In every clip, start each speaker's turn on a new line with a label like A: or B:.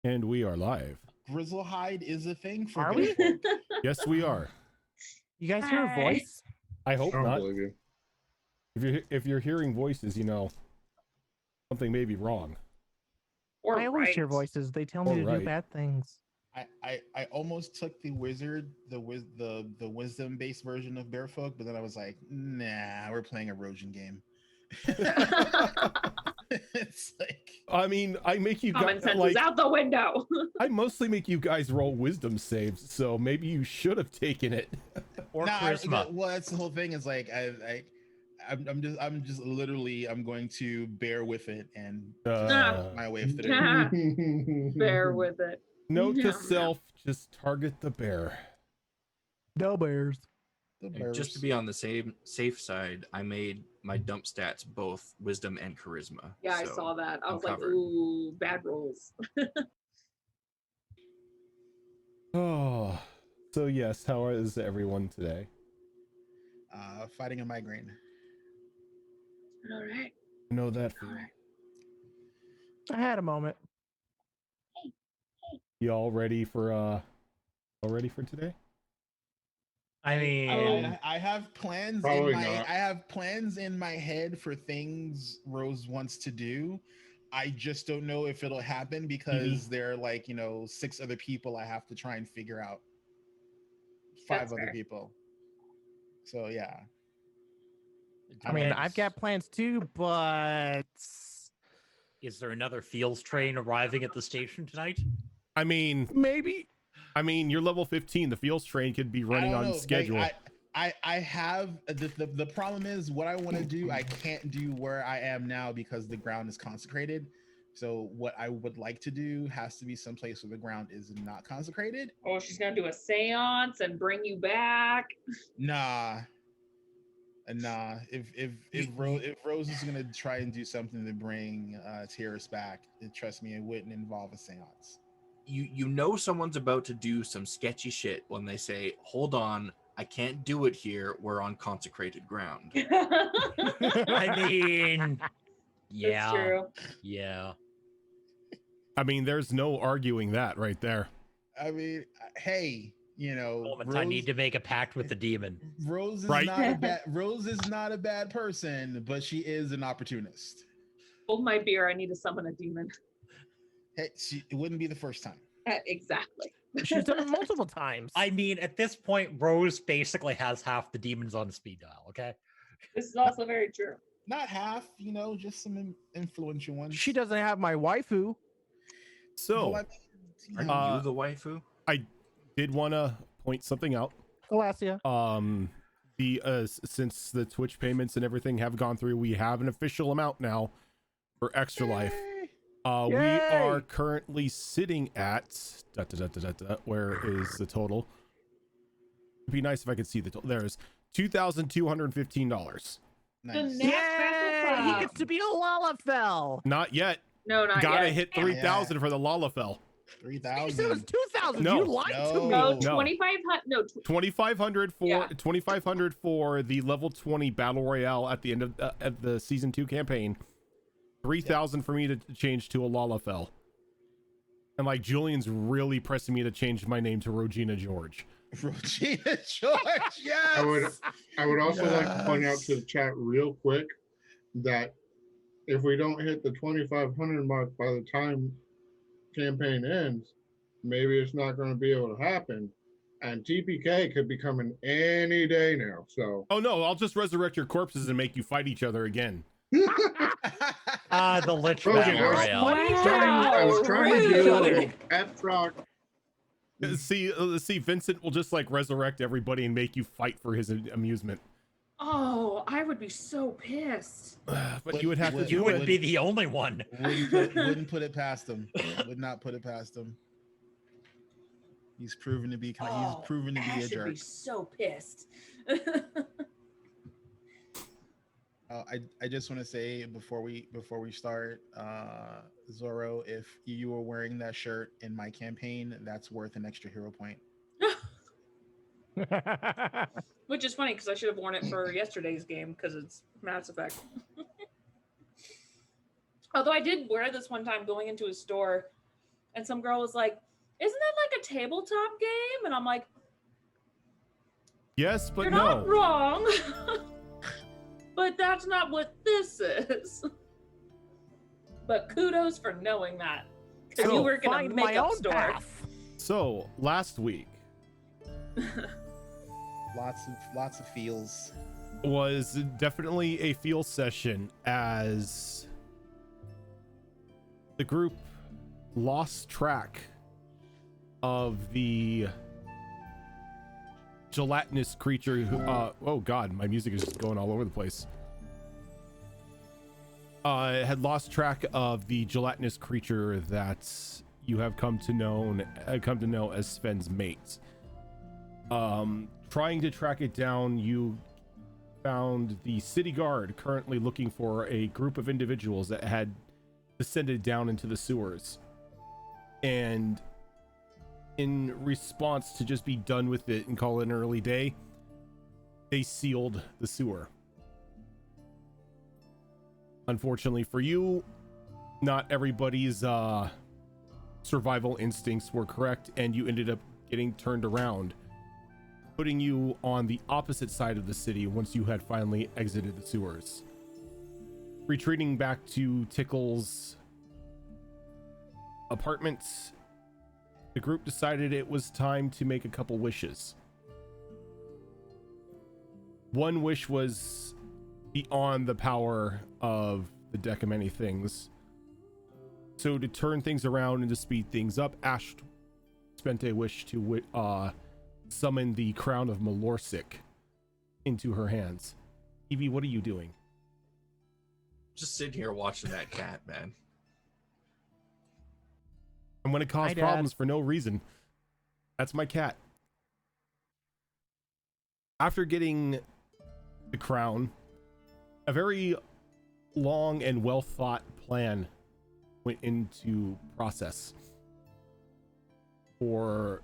A: And we are live.
B: Grizzlehide is a thing for
C: Are
B: good
C: we?
B: folk.
A: Yes, we are.
C: You guys hear a voice?
A: I hope
D: I don't
A: not.
D: believe you.
A: If you're hearing voices, you know something may be wrong.
E: Or
C: I always hear
E: right.
C: voices. They tell me to
A: Right.
C: do bad things.
B: I almost took the wisdom based version of Bearfolk, but then I was like, nah, we're playing erosion game. It's like,
A: I mean, I make you
E: Common
A: guys
E: sense
A: like
E: is out the window.
A: I mostly make you guys roll wisdom saves, so maybe you should have taken it.
C: Or
B: nah,
C: charisma.
B: well, that's the whole thing. Is like I'm just literally I'm going to bear with it and my way through.
E: Bear with it.
A: Note
E: Yeah.
A: to self: just target the bear.
C: No bears.
B: The
F: And just to
B: bears.
F: be on the safe side, I made my dump stats both wisdom and charisma.
E: Yeah, I
F: so
E: saw that. I
F: I'm
E: was like,
F: covered.
E: ooh, bad rolls.
A: Oh, so yes. How is everyone today?
B: Fighting a migraine.
E: All right.
A: I know that feeling.
C: I had a moment.
A: Y'all ready for today?
C: I mean,
B: I have plans
D: Probably
B: in my
D: not.
B: I have plans in my head for things Rose wants to do. I just don't know if it'll happen because there are like, 6 other people I have to try and figure out. 5
E: That's
B: other
E: fair.
B: people. So yeah.
C: I mean, I've got plans too, but
G: Is there another Fields train arriving at the station tonight?
A: I mean,
C: maybe.
A: you're level 15. The Fields train could be running
B: I don't
A: on
B: know,
A: schedule.
B: like, I have the problem is what I want to do I can't do where I am now because the ground is consecrated. So what I would like to do has to be someplace where the ground is not consecrated.
E: Oh, she's gonna do a seance and bring you back.
B: Nah. If Rose is gonna try and do something to bring Tyrus back, trust me, it wouldn't involve a seance.
F: You know someone's about to do some sketchy shit when they say, "Hold on, I can't do it here. We're on consecrated ground."
G: I mean, yeah,
E: That's true.
G: yeah.
A: I mean, there's no arguing that right there.
B: I mean, hey,
G: Moment I need to make a pact with the demon.
B: Rose is
A: Right.
B: Rose is not a bad person, but she is an opportunist.
E: Hold my beer. I need to summon a demon.
B: Hey, it wouldn't be the first time.
E: Exactly.
C: She's done it multiple times.
G: I mean, at this point, Rose basically has half the demons on speed dial. Okay.
E: This is also very true.
B: Not half, just some influential ones.
C: She doesn't have my waifu.
A: So,
B: Well,
F: Aren't you the waifu?
A: I did want to point something out.
C: Galacia.
A: Since the Twitch payments and everything have gone through, we have an official amount now for Extra Life. We
C: Yay!
A: are currently sitting at where is the total? It'd be nice if I could see the total. There's $2,215.
B: nice.
C: Yay! He gets to be a Lalafell.
A: Not yet.
E: No, not
A: Gotta
E: yet.
A: hit 3,000 for the Lalafell.
C: You said it was
B: 3,000.
C: 2,000.
A: No.
C: You lied to me.
E: No,
A: No.
E: 2,500. No,
A: 2,500 for
E: Yeah.
A: 2,500 for the level 20 battle royale at the end of at the season 2 campaign. 3,000 for me to change to a Lalafell. And like Julian's really pressing me to change my name to Regina George.
B: Regina George, yes.
D: I would also like to point out to the chat real quick that if we don't hit the 2,500 mark by the time campaign ends, maybe it's not going to be able to happen. And TPK could be coming any day now. So
A: Oh no, I'll just resurrect your corpses and make you fight each other again.
G: The Lich
D: Trojan,
G: Battle Royale.
D: I was trying to do a little pep talk.
A: See, Vincent will just like resurrect everybody and make you fight for his amusement.
E: Oh, I would be so pissed.
A: But you would have to
G: You
A: do
G: would
A: it.
G: be the only one.
B: Wouldn't put it past him. Would not put it past him. He's proven to be he's proven to be
E: Ash
B: a
E: would
B: jerk.
E: be so pissed.
B: I just want to say before we start, Zoro, if you were wearing that shirt in my campaign, that's worth an extra hero point.
E: Which is funny because I should have worn it for yesterday's game because it's Mass Effect. Although I did wear this one time going into a store And some girl was like, isn't that like a tabletop game? And I'm like,
A: Yes, but
E: you're
A: no.
E: not wrong. But that's not what this is. But kudos for knowing that. Because you
A: So,
E: work in a
C: Find my
E: makeup
C: own
E: store.
C: path.
A: So last week
B: Lots of feels.
A: was definitely a feel session as the group lost track of the gelatinous creature who oh god, my music is just going all over the place. Had lost track of the gelatinous creature that you have come to know as Sven's mate. Trying to track it down, you found the city guard currently looking for a group of individuals that had descended down into the sewers, and in response to just be done with it and call it an early day, they sealed the sewer. Unfortunately for you, not everybody's survival instincts were correct, and you ended up getting turned around, putting you on the opposite side of the city once you had finally exited the sewers. Retreating back to Tickle's apartments, the group decided it was time to make a couple wishes. One wish was beyond the power of the deck of many things. So to turn things around and to speed things up, Ash spent a wish to summon the crown of Malorsic into her hands. Evie, what are you doing?
F: Just sitting here watching that cat, man.
A: I'm going to cause
C: Hi, Dad.
A: problems for no reason. That's my cat. After getting the crown, a very long and well thought plan went into process for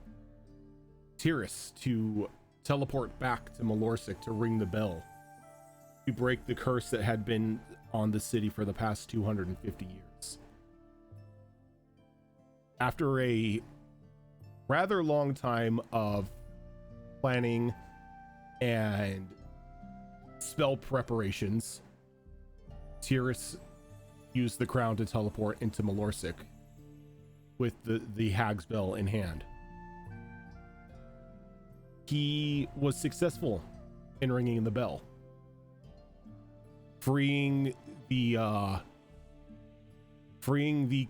A: TUES to teleport back to Malorsic to ring the bell, to break the curse that had been on the city for the past 250 years. After a rather long time of planning and spell preparations, TUES used the crown to teleport into Malorsic with the Hag's Bell in hand. He was successful in ringing the bell, freeing the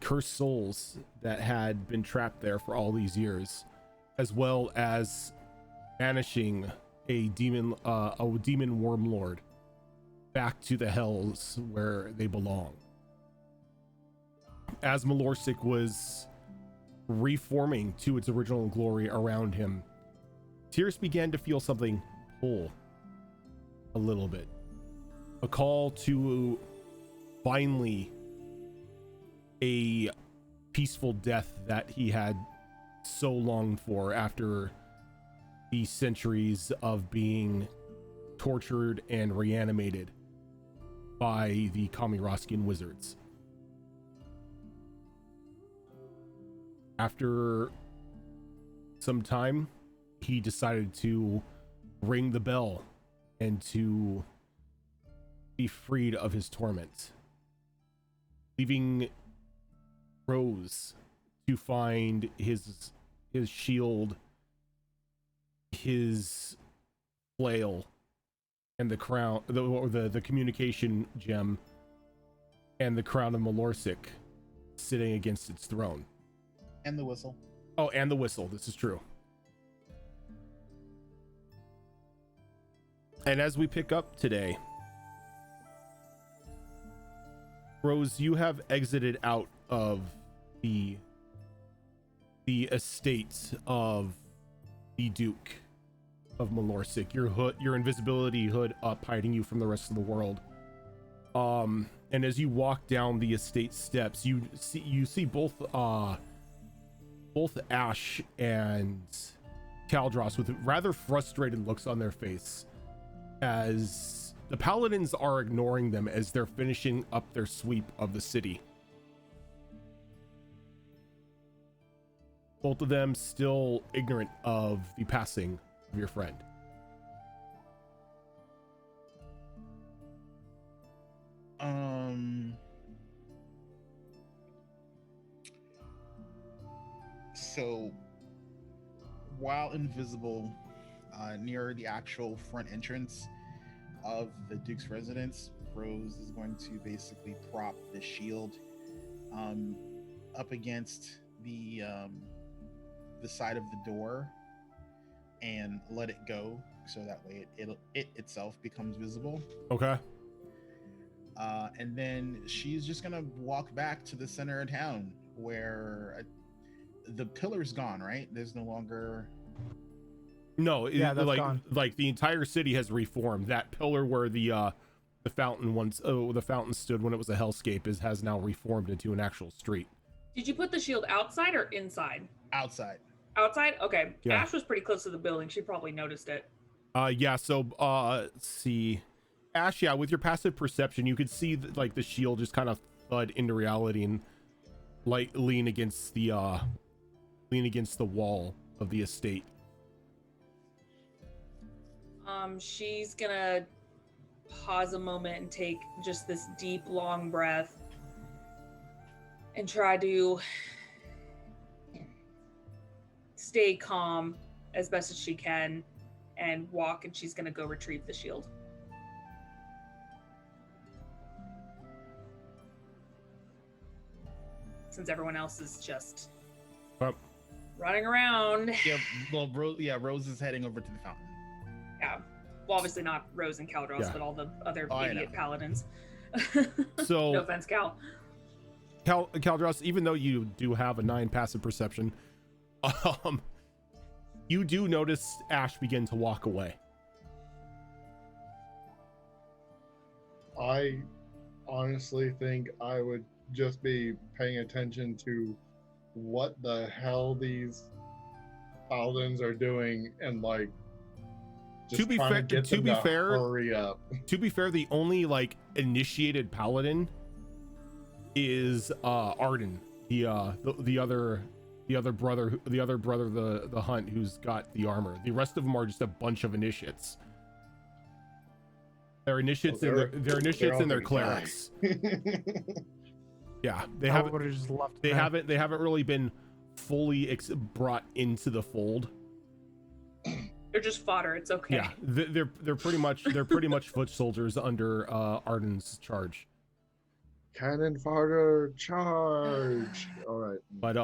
A: cursed souls that had been trapped there for all these years, as well as banishing a demon wormlord back to the hells where they belong. As Malorsic was reforming to its original glory around him, TUES began to feel something pull a little bit. A call to finally a peaceful death that he had so longed for after the centuries of being tortured and reanimated by the Kamiroskian wizards. After some time, he decided to ring the bell and to be freed of his torment, leaving Rose to find his shield, his flail, and the crown, the communication gem, and the crown of Malorsic sitting against its throne.
B: And the whistle.
A: Oh, and the whistle. This is true. And as we pick up today, Rose, you have exited out of the estate of the Duke of Malorsic. Your invisibility hood up, hiding you from the rest of the world. And as you walk down the estate steps, you see both Ash and Caldros with rather frustrated looks on their face, as the paladins are ignoring them as they're finishing up their sweep of the city. both of them still ignorant of the passing of your friend.
B: So while invisible near the actual front entrance of the Duke's residence, Rose is going to basically prop the shield up against the side of the door and let it go, so that way it itself becomes visible.
A: Okay.
B: And then she's just gonna walk back to the center of town where the pillar's gone, right? There's no longer.
A: No,
C: Yeah, that's
A: like
C: gone.
A: like the entire city has reformed. That pillar where the fountain once the fountain stood when it was a hellscape has now reformed into an actual street.
E: Did you put the shield outside or inside?
B: Outside.
E: Outside? Okay.
A: Yeah.
E: Ash was pretty close to the building. She probably noticed it.
A: Yeah, so let's see. Ash, yeah, with your passive perception, you could see that, like, the shield just kind of thud into reality and like lean against the wall of the estate.
E: She's gonna pause a moment and take just this deep, long breath and try to stay calm as best as she can and walk, and she's gonna go retrieve the shield. Since everyone else is just running around.
B: Yeah, well, Rose is heading over to the fountain.
E: Yeah. Well, obviously not Rose and Caldros,
A: Yeah.
E: but all the other
B: Oh, I
E: idiot
B: know.
E: paladins.
A: So
E: No offense, Cal.
A: Caldros, even though you do have a 9 passive perception, you do notice Ash begin to walk away.
D: I honestly think I would just be paying attention to what the hell these paladins are doing and like just
A: To be
D: trying
A: fair-
D: to get
A: to
D: them
A: be
D: to
A: fair-
D: hurry up.
A: To be fair, the only like initiated paladin is Arden, the other brother, the hunt, who's got the armor. The rest of them are just a bunch of initiates. They're initiates
D: Well,
A: and they're initiates
D: all
A: and they're
D: gonna die.
A: clerics. Yeah, they
C: I
A: haven't
C: would've just left
A: they
C: them.
A: haven't really been fully brought into the fold.
E: They're just fodder. It's okay.
A: Yeah, they're pretty much foot soldiers under Arden's charge.
D: Cannon fodder charge. All right.
A: But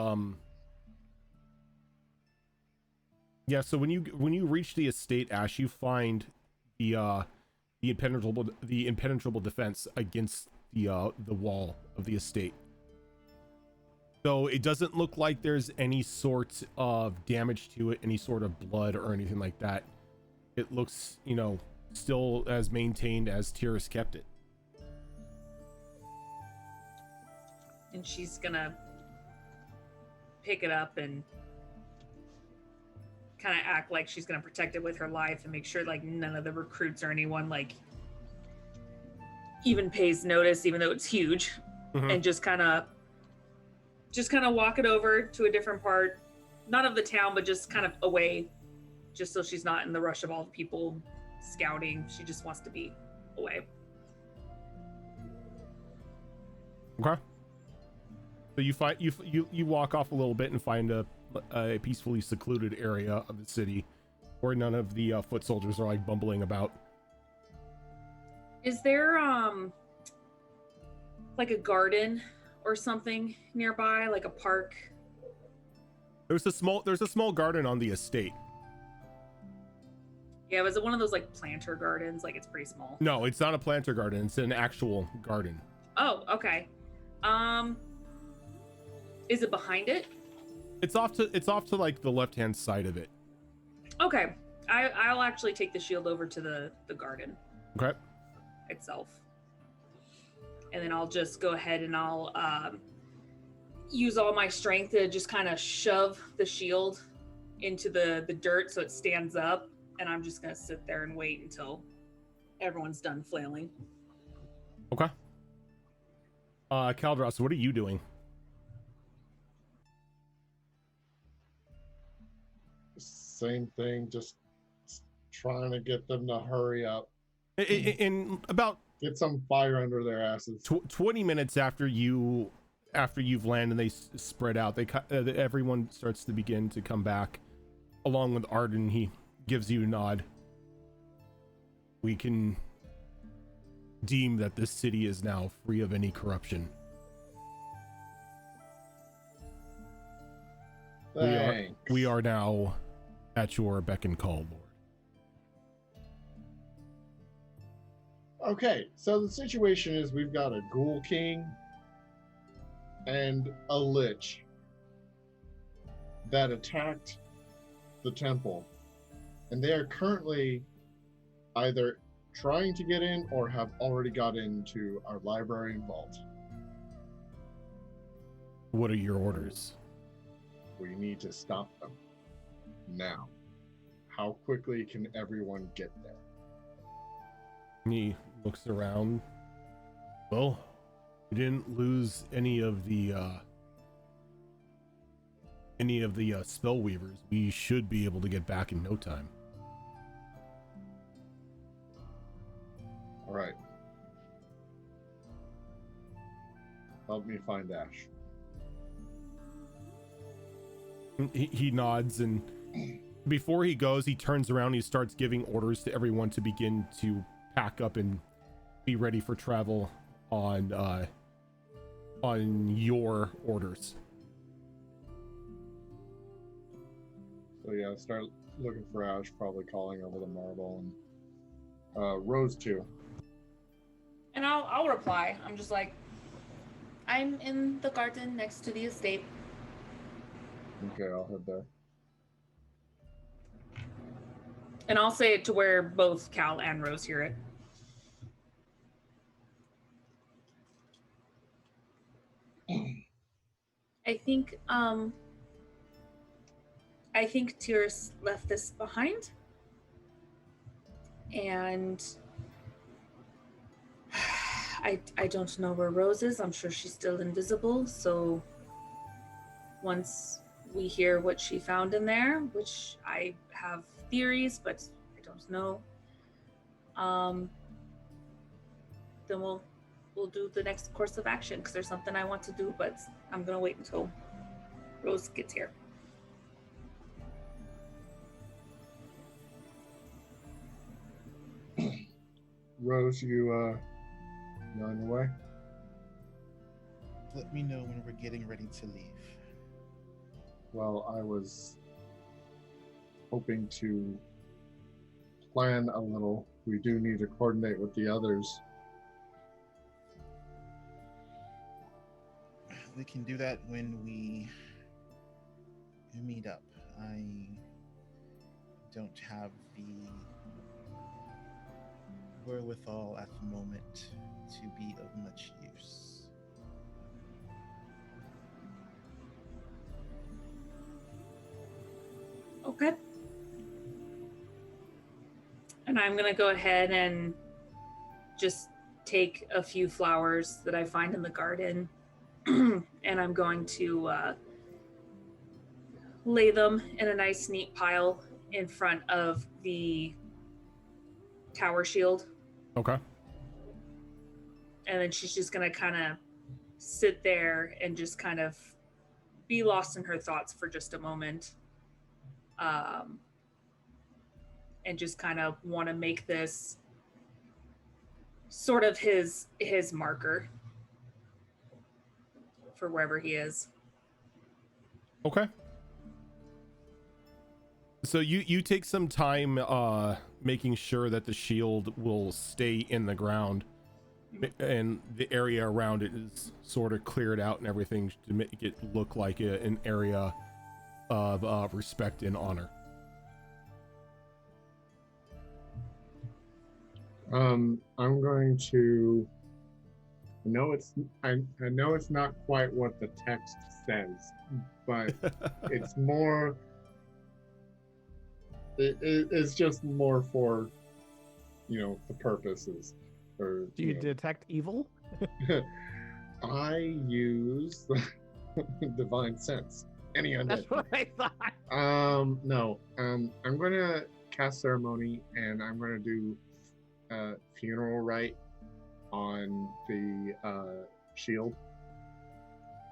A: yeah, so when you reach the estate, Ash, you find the impenetrable defense against the wall of the estate. So it doesn't look like there's any sort of damage to it, any sort of blood or anything like that. It looks, still as maintained as TUES kept it.
E: And she's gonna pick it up and kind of act like she's gonna protect it with her life and make sure like none of the recruits or anyone like even pays notice, even though it's huge.
A: Mhm.
E: And just kind of walk it over to a different part, not of the town, but just kind of away, just so she's not in the rush of all the people scouting. She just wants to be away.
A: Okay. So you walk off a little bit and find a peacefully secluded area of the city where none of the foot soldiers are like bumbling about.
E: Is there like a garden or something nearby, like a park?
A: There's a small garden on the estate.
E: Yeah, was it one of those like planter gardens? Like it's pretty small.
A: No, it's not a planter garden. It's an actual garden.
E: Oh, okay. Is it behind it?
A: It's off to like the left-hand side of it.
E: Okay. I'll actually take the shield over to the garden
A: Okay.
E: itself. And then I'll just go ahead and I'll use all my strength to just kind of shove the shield into the dirt so it stands up. And I'm just going to sit there and wait until everyone's done flailing.
A: Okay. Caldros, what are you doing?
D: same thing, just trying to get them to hurry up,
A: In about
D: get some fire under their asses.
A: 20 minutes after you've landed, they spread out. Everyone starts to begin to come back, along with Arden. He gives you a nod. We can deem that this city is now free of any corruption.
D: Thanks.
A: We are now at your beck and call, Lord.
D: Okay, so the situation is we've got a Ghoul King and a Lich that attacked the temple, and they are currently either trying to get in or have already got into our library and vault.
A: What are your orders?
D: We need to stop them now. How quickly can everyone get there?
A: He looks around. Well, we didn't lose any of the spell weavers. We should be able to get back in no time.
D: All right. Help me find Ash.
A: He nods, and before he goes, he turns around. He starts giving orders to everyone to begin to pack up and be ready for travel on your orders.
D: So yeah, start looking for Ash, probably calling over the marble, and Rose too.
E: And I'll reply. I'm just like, I'm in the garden next to the estate.
D: Okay, I'll head there.
E: And I'll say it to where both Cal and Rose hear it. I think TUES left this behind. And I don't know where Rose is. I'm sure she's still invisible. So once we hear what she found in there, which I have theories, but I don't know, then we'll do the next course of action, because there's something I want to do, but I'm gonna wait until Rose gets here.
D: Rose, you on your way?
B: Let me know when we're getting ready to leave.
D: Well, I was hoping to plan a little. We do need to coordinate with the others.
B: We can do that when we meet up. I don't have the wherewithal at the moment to be of much use.
E: Okay. And I'm gonna go ahead and just take a few flowers that I find in the garden, and I'm going to lay them in a nice, neat pile in front of the tower shield.
A: Okay.
E: And then she's just gonna kind of sit there and just kind of be lost in her thoughts for just a moment. And just kind of want to make this sort of his marker for wherever he is.
A: Okay. So you take some time making sure that the shield will stay in the ground, and the area around it is sort of cleared out and everything to make it look like an area of respect and honor.
D: I'm going to. I know it's not quite what the text says, but it's more. It's just more for, the purposes. Or,
C: Do you detect evil?
D: I use divine sense. Any undead.
C: That's what I thought.
D: No. I'm gonna cast ceremony, and I'm gonna do funeral rite on the shield.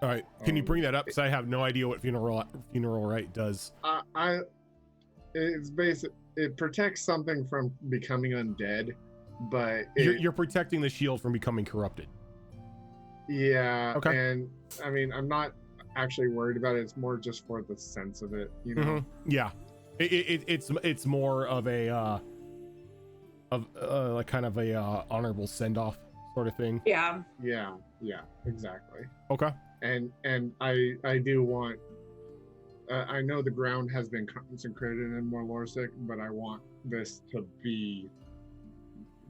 A: All right, can you bring that up? Because I have no idea what funeral rite does.
D: It's basic. It protects something from becoming undead, but
A: You're protecting the shield from becoming corrupted.
D: Yeah.
A: Okay.
D: And I mean, I'm not actually worried about it. It's more just for the sense of it, you know.
A: Yeah, it's more of a like kind of a honorable send off sort of thing.
E: Yeah.
D: Yeah, exactly.
A: Okay.
D: And I do want. I know the ground has been consecrated in Morlorsic, but I want this to be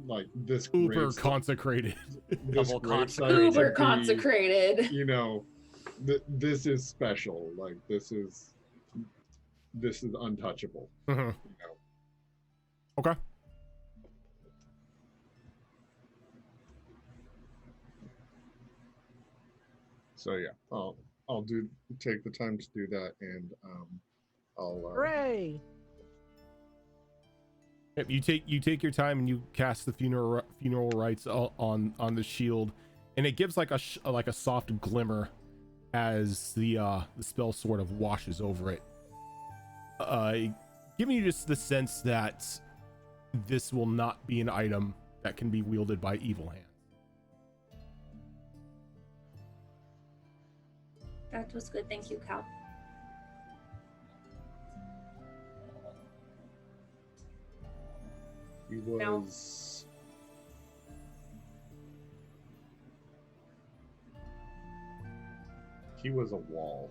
D: like this
A: uber consecrated.
D: This
G: Double
D: gravesite
G: consecrated.
D: to
E: Uber
D: be,
E: consecrated.
D: you know, this is special. Like this is untouchable. You know?
A: Okay.
D: So yeah, I'll take the time to do that, and I'll
C: Hooray!
A: Yep, you take your time and you cast the funeral rites on the shield, and it gives like a soft glimmer as the spell sort of washes over it, giving you just the sense that this will not be an item that can be wielded by evil hands.
E: That was good. Thank you, Cal.
D: He was. He was a wall.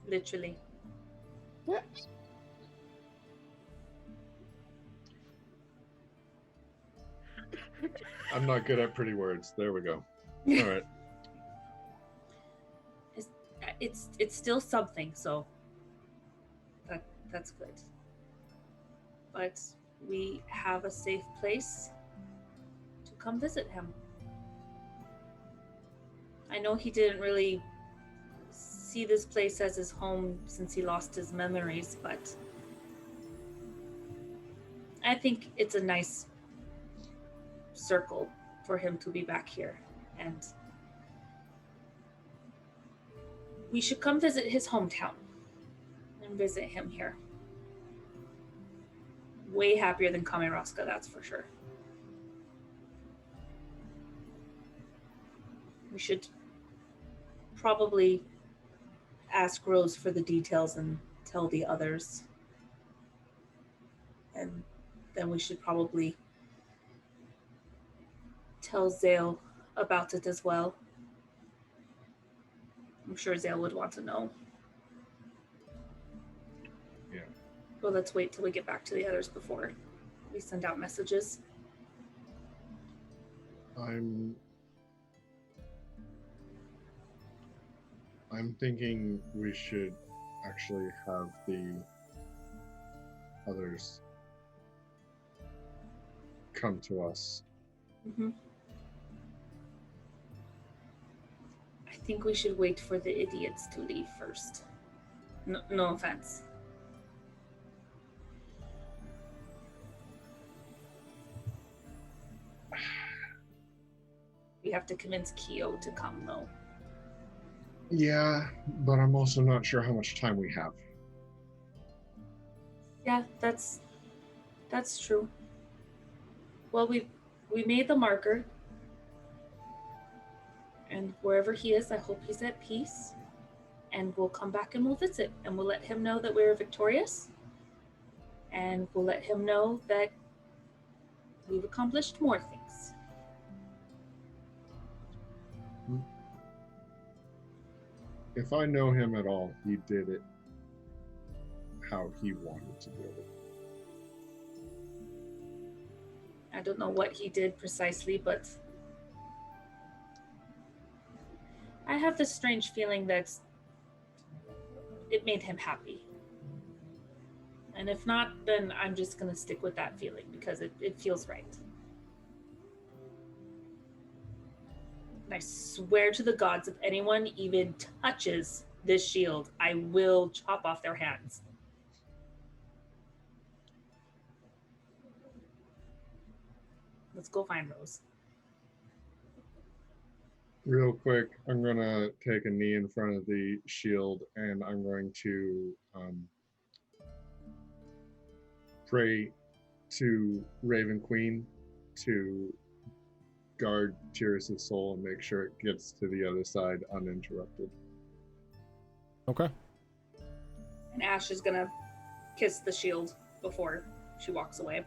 E: Literally.
D: I'm not good at pretty words. There we go. All right.
E: It's still something, so that's good. But we have a safe place to come visit him. I know he didn't really see this place as his home since he lost his memories, but I think it's a nice circle for him to be back here, and we should come visit his hometown and visit him here. Way happier than Kameroska, that's for sure. We should probably ask Rose for the details and tell the others. And then we should probably tell Zale about it as well. I'm sure Zale would want to know.
D: Yeah.
E: Well, let's wait till we get back to the others before we send out messages.
D: I'm thinking we should actually have the others come to us.
E: Mm-hmm. I think we should wait for the idiots to leave first. No offense. We have to convince Kyo to come, though.
D: Yeah, but I'm also not sure how much time we have.
E: Yeah, that's true. Well, we made the marker, and wherever he is, I hope he's at peace. And we'll come back and we'll visit, and we'll let him know that we're victorious, and we'll let him know that we've accomplished more things.
D: If I know him at all, he did it how he wanted to do it.
E: I don't know what he did precisely, but I have this strange feeling that it made him happy. And if not, then I'm just going to stick with that feeling because it feels right. And I swear to the gods, if anyone even touches this shield, I will chop off their hands. Let's go find Rose.
D: Real quick, I'm gonna take a knee in front of the shield, and I'm going to pray to Raven Queen to guard Tyrus' soul and make sure it gets to the other side uninterrupted.
A: Okay.
E: And Ash is gonna kiss the shield before she walks away.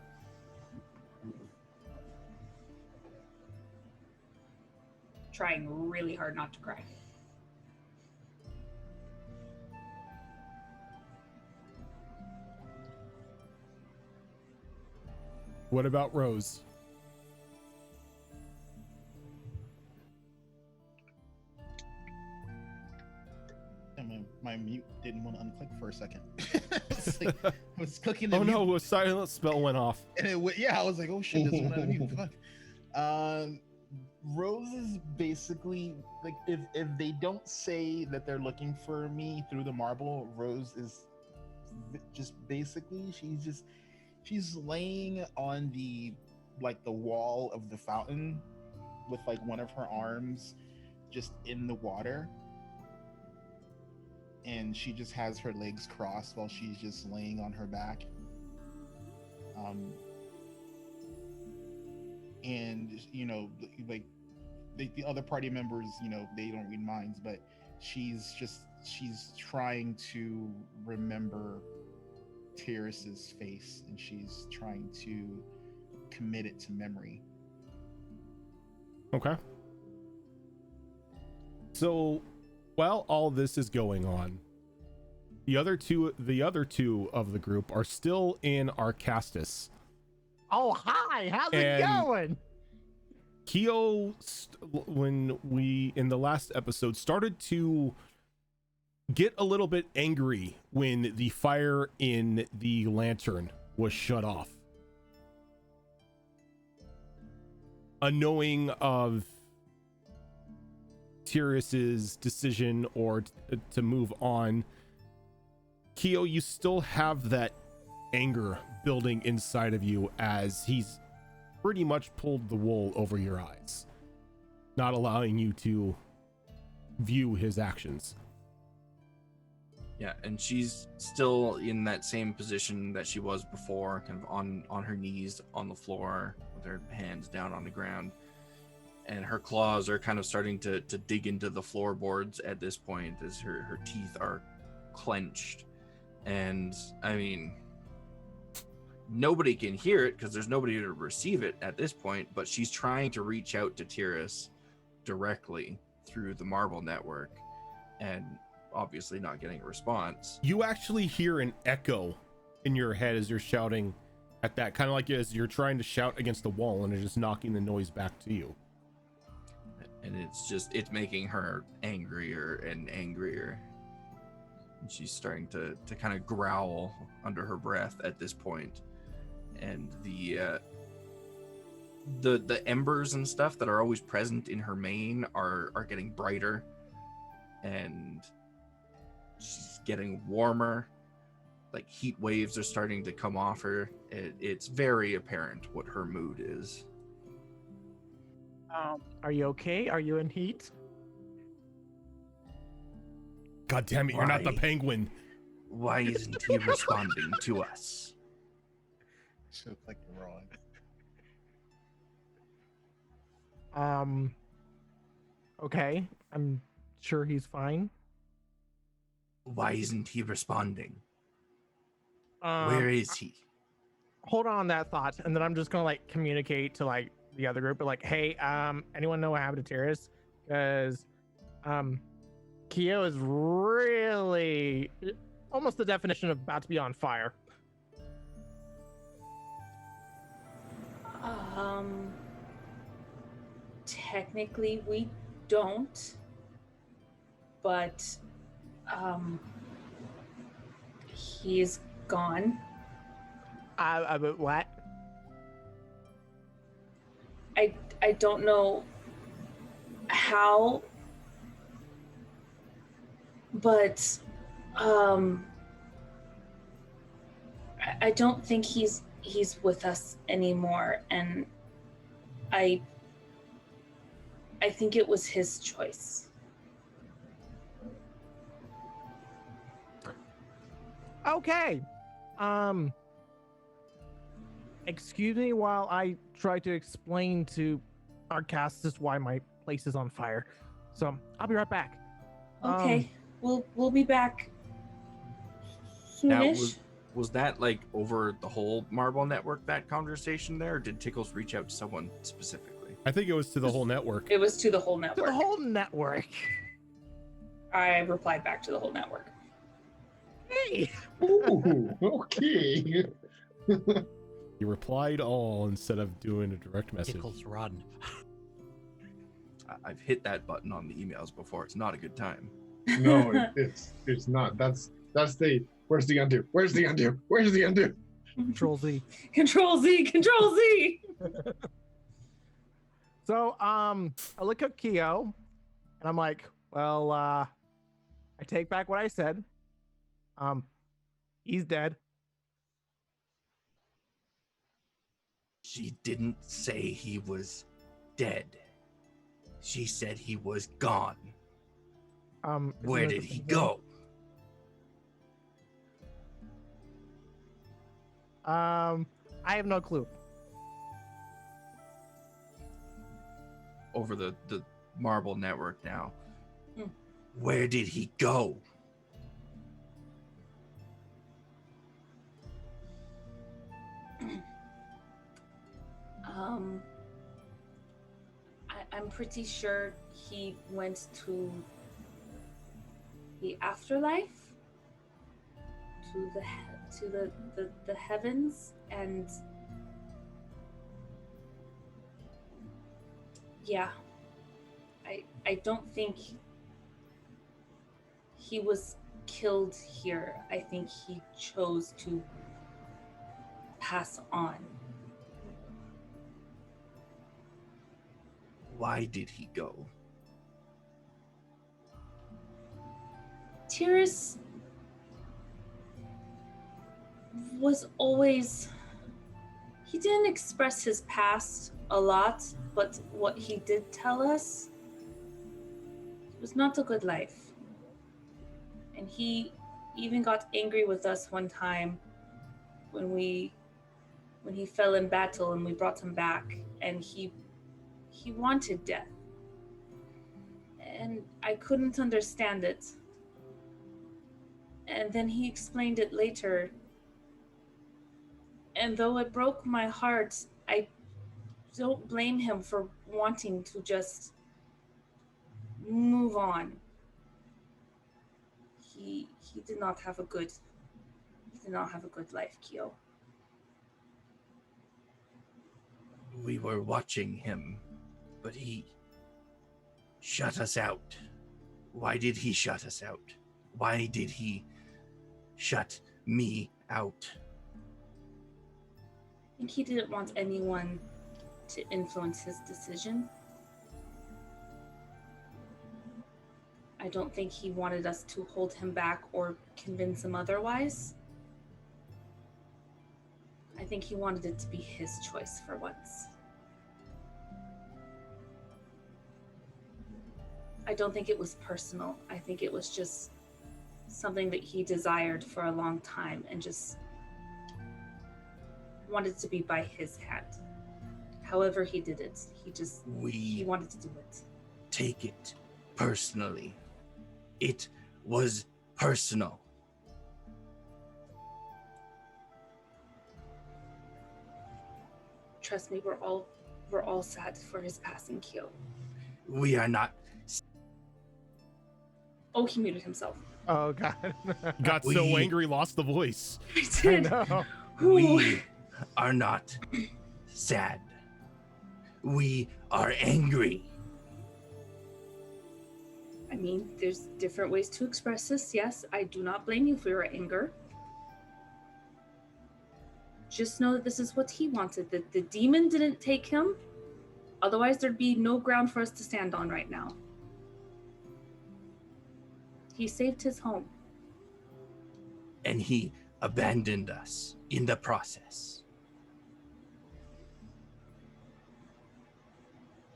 E: Trying really hard not to cry.
A: What about Rose?
B: My mute didn't want to unclick for a second. It's like, I was clicking the
A: Oh no,
B: mute,
A: a silent spell went off.
B: and it went, yeah, I was like, oh shit, this one out of mute. Fuck. Rose is basically like, if they don't say that they're looking for me through the marble, Rose is just basically she's laying on the wall of the fountain with like one of her arms just in the water, and she just has her legs crossed while she's just laying on her back. And you know, like the other party members, you know, they don't read minds, but she's trying to remember Tyrus's face, and she's trying to commit it to memory.
A: Okay. So while all this is going on, the other two of the group are still in Arcastus.
C: Oh, hi. How's it
A: And-
C: going?
A: Keo, when we in the last episode started to get a little bit angry when the fire in the lantern was shut off, unknowing of Tyrus's decision or to move on. Keo, you still have that anger building inside of you as he's pretty much pulled the wool over your eyes, not allowing you to view his actions.
F: Yeah, and she's still in that same position that she was before, kind of on her knees on the floor with her hands down on the ground. And her claws are kind of starting to dig into the floorboards at this point as her teeth are clenched. And I mean, nobody can hear it because there's nobody to receive it at this point, but she's trying to reach out to Tyrus directly through the Marble Network and obviously not getting a response.
A: You actually hear an echo in your head as you're shouting at that, kind of like as you're trying to shout against the wall and it's just knocking the noise back to you.
F: And it's making her angrier and angrier. And she's starting to kind of growl under her breath at this point. And the embers and stuff that are always present in her mane are getting brighter, and she's getting warmer. Like heat waves are starting to come off her. It's very apparent what her mood is.
C: Are you okay? Are you in heat?
A: God damn it, you're not the
F: Why?
A: penguin.
F: Why isn't he responding to us?
B: So like wrong.
C: Okay. I'm sure he's fine.
F: Why isn't he responding?
C: Um,
F: Where is he?
C: Hold on that thought, and then I'm just gonna like communicate to like the other group, but like, hey, anyone know what happened to Tyrus? Because Keo is really almost the definition of about to be on fire.
E: Technically we don't, but he's gone.
C: But what?
E: I don't know how but I don't think he's with us anymore, and I think it was his choice.
C: Okay. Excuse me while I try to explain to our cast just why my place is on fire. So I'll be right back.
E: Okay, we'll be back
F: Now,
E: soonish.
F: was that like over the whole Marble network, that conversation there, or did Tickles reach out to someone specifically?
A: I think it was to the whole network.
E: It was to the whole
C: To
E: network.
C: the whole network.
E: I replied back to the whole network.
C: Hey.
D: Ooh, okay.
A: You replied all instead of doing a direct message.
G: Tickles run.
F: I've hit that button on the emails before. It's not a good time.
D: No, it's not. That's the where's the undo? Where's the undo? Where's the undo?
C: Control Z.
E: Control Z, Control Z.
C: So I look at Keo and I'm like, well, I take back what I said. He's dead.
F: She didn't say he was dead. She said he was gone.
C: Isn't
F: Where
C: there
F: did he
C: something
F: go?
C: I have no clue.
F: Over the Marble network now.
E: Hmm.
F: Where did he go?
E: I'm pretty sure he went to the afterlife, to the heavens, and yeah, I don't think he was killed here. I think he chose to pass on.
F: Why did he go?
E: TUES was always... He didn't express his past a lot, but what he did tell us was not a good life. And he even got angry with us one time when he fell in battle and we brought him back, and he wanted death. And I couldn't understand it. And then he explained it later. And though it broke my heart, I don't blame him for wanting to just move on. He did not have a good life, Kyo.
F: We were watching him, but he shut us out. Why did he shut us out? Why did he shut me out?
E: I think he didn't want anyone to influence his decision. I don't think he wanted us to hold him back or convince him otherwise. I think he wanted it to be his choice for once. I don't think it was personal. I think it was just something that he desired for a long time and just wanted to be by his hand. However he did it, he wanted to do it.
F: Take it personally. It was personal.
E: Trust me, we're all sad for his passing, Kyo.
F: We are not.
E: Oh, he muted himself.
C: Oh god.
A: Got so angry, lost the voice.
E: I
C: I
E: did.
C: know.
F: We are not sad. We are angry.
E: I mean, there's different ways to express this. Yes, I do not blame you for your anger. Just know that this is what he wanted. That the demon didn't take him. Otherwise, there'd be no ground for us to stand on right now. He saved his home.
F: And he abandoned us in the process.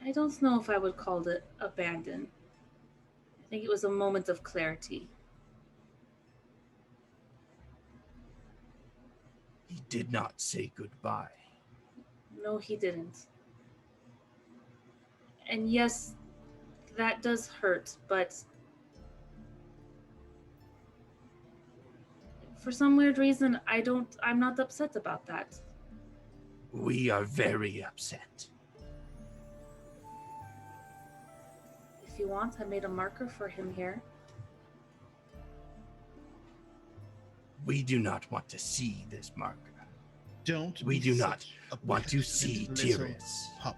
E: I don't know if I would call it abandon. I think it was a moment of clarity.
F: He did not say goodbye.
E: No, he didn't. And yes, that does hurt, but for some weird reason, I'm not upset about that.
F: We are very upset.
E: If you want, I made a marker for him here.
F: We do not want to see this marker.
B: Don't.
F: We
B: be
F: do not
B: such a
F: want to
B: passionate
F: see
B: little
F: TUES.
B: pup.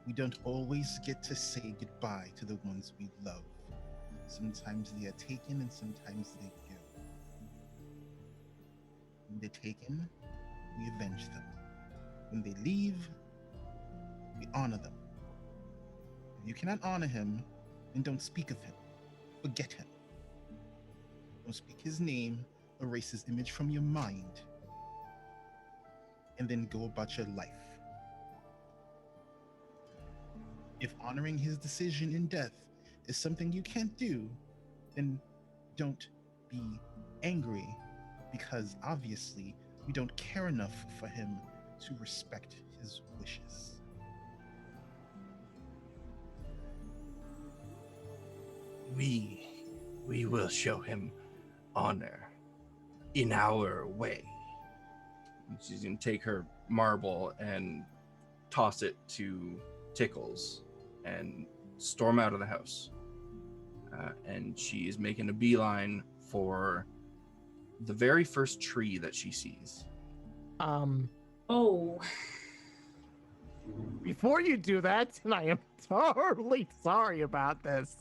B: We don't always get to say goodbye to the ones we love. Sometimes they are taken and sometimes they go. When they're taken, we avenge them. When they leave, we honor them. If you cannot honor him, then don't speak of him. Forget him. Don't speak his name, erase his image from your mind, and then go about your life. If honoring his decision in death is something you can't do, then don't be angry, because obviously you don't care enough for him to respect his wishes.
F: We will show him honor in our way. And she's gonna take her marble and toss it to Tickles and storm out of the house. And she is making a beeline for the very first tree that she sees.
E: Oh,
C: Before you do that, and I am totally sorry about this.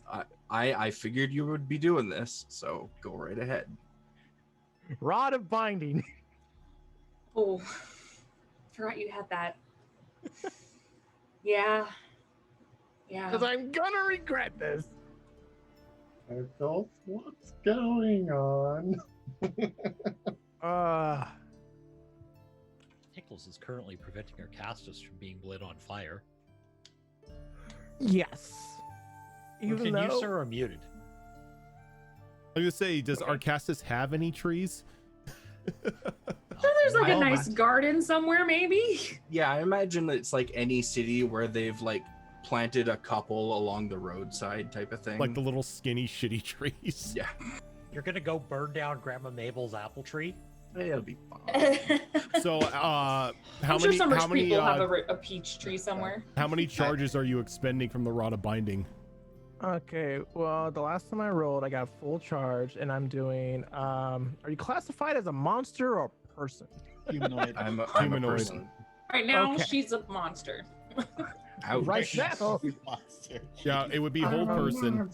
F: I figured you would be doing this, so go right ahead.
C: Rod of binding.
E: oh, forgot you had that. Yeah.
C: Because I'm gonna regret this.
D: Adults, what's going on?
G: Tickles is currently preventing our Castus from being lit on fire.
C: Yes.
G: You
C: Even
G: can
C: though
G: you, sir, are muted.
A: I was gonna say, does Arcastus have any trees?
E: So there's like a
G: Oh,
E: nice garden somewhere, maybe.
F: Yeah, I imagine it's like any city where they've like planted a couple along the roadside type of thing.
A: Like the little skinny shitty trees.
F: Yeah,
G: You're gonna go burn down Grandma Mabel's apple tree?
F: it'll be fine.
A: So, how
E: I'm sure
A: many?
E: some
A: How
E: rich
A: many?
E: people have a peach tree somewhere.
A: How many charges are you expending from the rod of binding?
C: Okay, well, the last time I rolled, I got full charge, and I'm doing. Are you classified as a monster or a person?
B: Humanoid.
F: I'm a
A: Humanoid.
F: person.
E: Right now,
C: Okay.
E: she's a monster.
F: Ouch.
C: Right now,
B: Monster.
A: Yeah, it would be whole person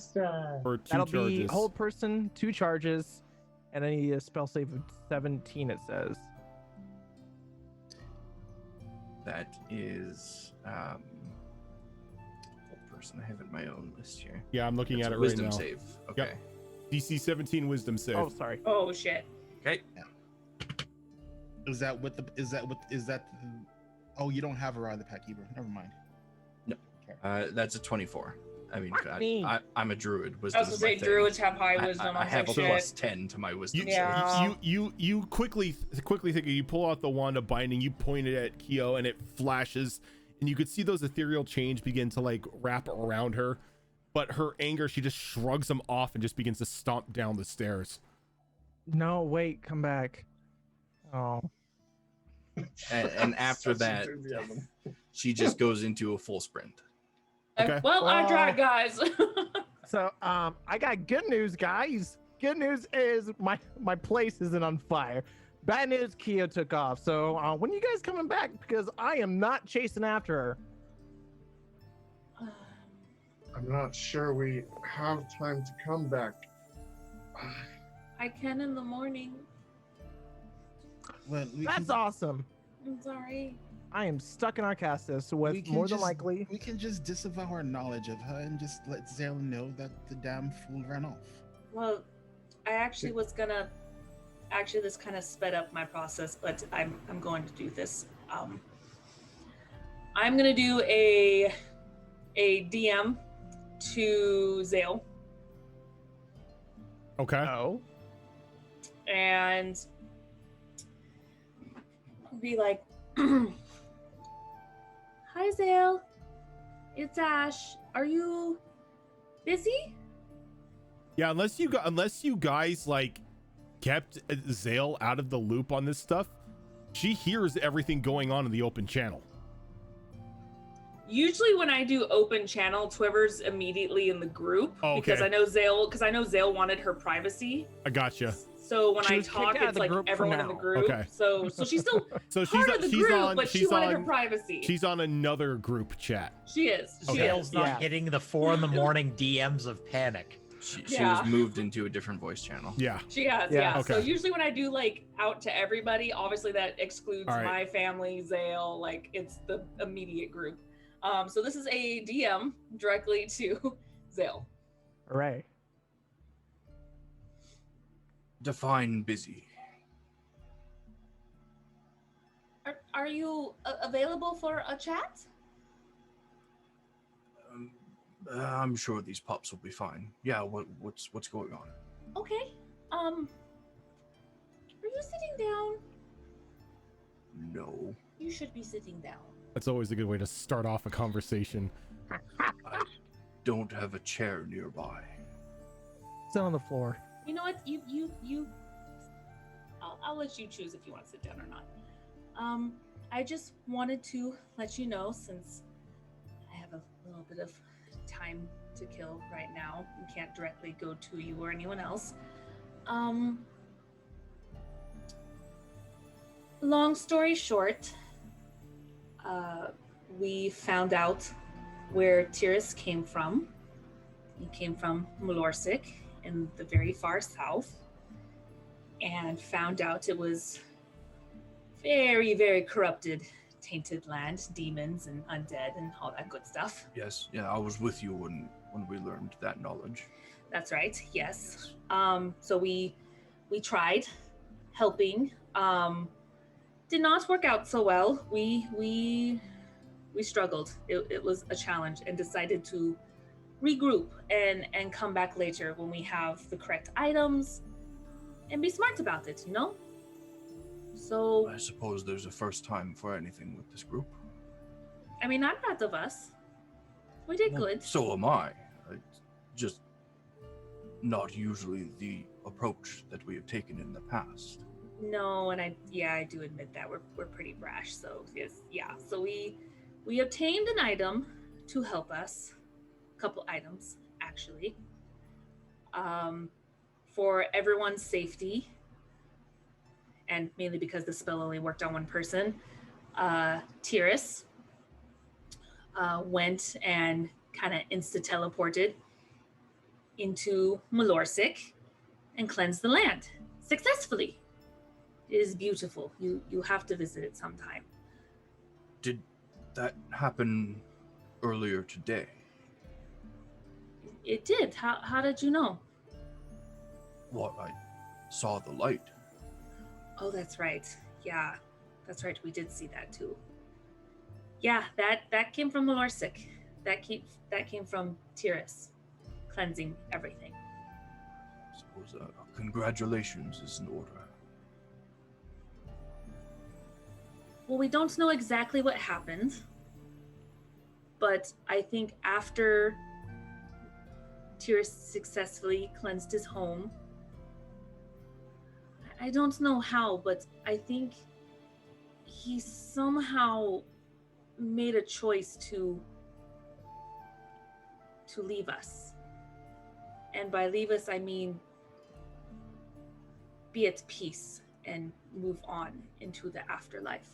A: for 2
C: that'll
A: charges.
C: be whole person, 2 charges, and I need a spell save of 17. It says.
F: That is whole person. I have it in my own list here.
A: Yeah, I'm looking
F: It's
A: at
F: a
A: it right
F: wisdom
A: now.
F: save. Okay.
A: DC 17 wisdom save.
C: Oh, sorry.
E: Oh shit.
F: Okay.
B: Is that what the? Is that what? Is that? Oh, you don't have her on the pack either. Never mind.
F: That's a 24. I mean,
C: Fuck me.
F: I'm a druid.
E: I
F: Wisdom
E: was gonna
F: is my
E: say
F: thing.
E: druids have high wisdom.
F: I have a
E: was like,
F: plus
E: shit.
F: 10 to my wisdom
A: You,
F: save.
E: Yeah.
A: you quickly think you pull out the wand of binding, you point it at Kyo, and it flashes, and you could see those ethereal chains begin to like wrap around her. But her anger, she just shrugs them off and just begins to stomp down the stairs.
C: No, wait, come back. Oh.
F: And after
D: Such
F: that,
D: enthusiasm.
F: she just goes into a full sprint.
A: Okay.
E: Well, I tried, guys.
C: So, I got good news, guys. Good news is my place isn't on fire. Bad news, Kyo took off. So, when are you guys coming back? Because I am not chasing after her.
D: I'm not sure we have time to come back.
E: I can in the morning.
B: Well,
C: That's awesome.
E: I'm sorry.
C: I am stuck in Arcastus, so
B: we
C: with
B: can
C: more than
B: just-
C: likely.
B: we can just disavow our knowledge of her and just let Zale know that the damn fool ran off.
E: Well, I actually was gonna. Actually, this kind of sped up my process, but I'm going to do this. I'm gonna do a DM to Zale,
A: Okay.
C: Oh.
E: and be like, "Hi, Zale. It's Ash. Are you busy?"
A: Yeah, unless you guys like kept Zale out of the loop on this stuff, she hears everything going on in the open channel.
E: Usually when I do open channel, Twiver's immediately in the group because
A: Okay.
E: I know Zale wanted her privacy.
A: I gotcha.
E: So when
C: She
E: I
C: was kicked
E: talk,
C: out of
E: it's
C: the
E: like
C: group for
E: everyone in the
C: now.
E: group.
A: Okay.
E: So she's still
A: So
E: part of the group, but she wanted her
A: on
E: privacy.
A: she's on another group chat.
E: She is. She
A: Okay.
E: is.
G: Zale's not
C: Yeah.
G: getting the 4 in the morning DMs of panic.
F: She
E: Yeah.
F: was moved into a different voice channel.
A: Yeah.
E: She has,
C: Yeah.
E: yeah. So
A: Okay.
E: usually when I do like out to everybody, obviously that excludes
A: All right.
E: my family, Zale, like it's the immediate group. So this is a DM directly to Zale.
C: Hooray.
F: Define busy.
E: Are you available for a chat?
F: I'm sure these pups will be fine. Yeah, what's going on?
E: Okay. Are you sitting down?
F: No,
E: You should be sitting down.
A: That's always a good way to start off a conversation.
F: I don't have a chair nearby.
C: Sit on the floor.
E: You know what? I'll let you choose if you want to sit down or not. I just wanted to let you know, since I have a little bit of time to kill right now and can't directly go to you or anyone else. Long story short, we found out where TUES came from. He came from Malorsik in the very far south, and found out it was very, very corrupted, tainted land, demons and undead and all that good stuff.
F: Yes, yeah, I was with you when we learned that knowledge.
E: That's right, yes. So we tried helping. Did not work out so well. We struggled. It was a challenge, and decided to regroup and come back later when we have the correct items and be smart about it, you know? So,
F: I suppose there's a first time for anything with this group.
E: I mean, I'm proud of us. We did
F: Well,
E: good.
F: So am I. It's just not usually the approach that we have taken in the past.
E: No, and I do admit that we're pretty brash. So yes, yeah. So we obtained an item to help us, a couple items actually, for everyone's safety, and mainly because the spell only worked on one person. TUES went and kind of insta-teleported into Malorsik and cleansed the land successfully. It is beautiful. You have to visit it sometime.
F: Did that happen earlier today?
E: It did. How did you know?
F: Well, I saw the light.
E: Oh, that's right. Yeah, that's right. We did see that too. Yeah, that came from Malorsik. That came from TUES, cleansing everything.
F: I suppose congratulations is in order.
E: Well, we don't know exactly what happened, but I think after TUES successfully cleansed his home, I don't know how, but I think he somehow made a choice to leave us. And by leave us, I mean be at peace and move on into the afterlife.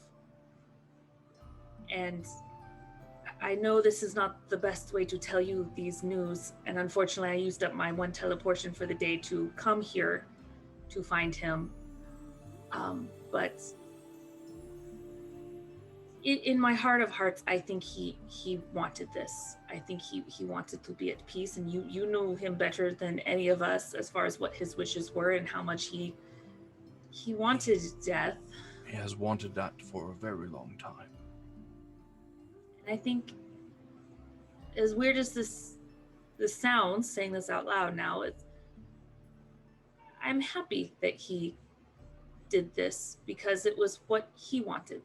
E: And I know this is not the best way to tell you these news, and unfortunately I used up my one teleportation for the day to come here to find him. But in my heart of hearts, I think he wanted this. I think he wanted to be at peace, and you knew him better than any of us as far as what his wishes were and how much he wanted death.
F: He has wanted that for a very long time.
E: And I think, as weird as this sounds, saying this out loud now, I'm happy that he did this because it was what he wanted.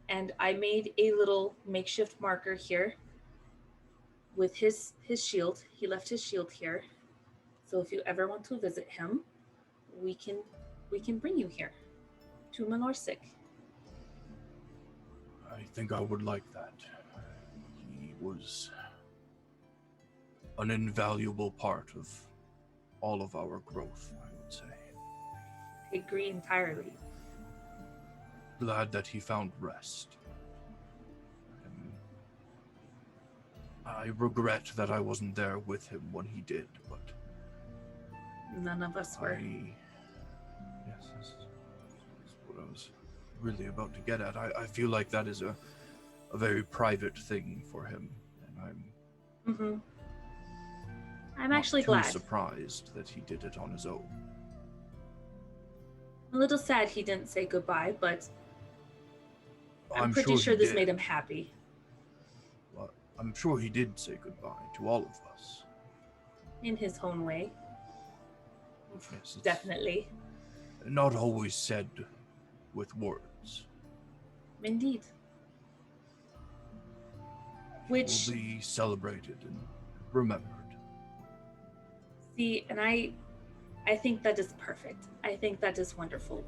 E: And I made a little makeshift marker here with his shield. He left his shield here. So if you ever want to visit him, we can bring you here to Malorsik.
F: I think I would like that. He was an invaluable part of all of our growth, I would say.
E: I agree entirely.
F: Glad that he found rest. I regret that I wasn't there with him when he did, but
E: None of us were.
F: Yes, that's what I was really about to get at. I feel like that is a very private thing for him, and
E: I'm
F: not
E: actually
F: too
E: glad.
F: surprised that he did it on his own.
E: A little sad he didn't say goodbye, but I'm pretty
F: he
E: sure this
F: did.
E: made him happy.
F: Well, I'm sure he did say goodbye to all of us.
E: In his own way.
F: Yes, it's
E: Definitely.
F: not always said with words.
E: Indeed. Which,
F: Will be celebrated and remembered.
E: see, and I think that is perfect. I think that is wonderful.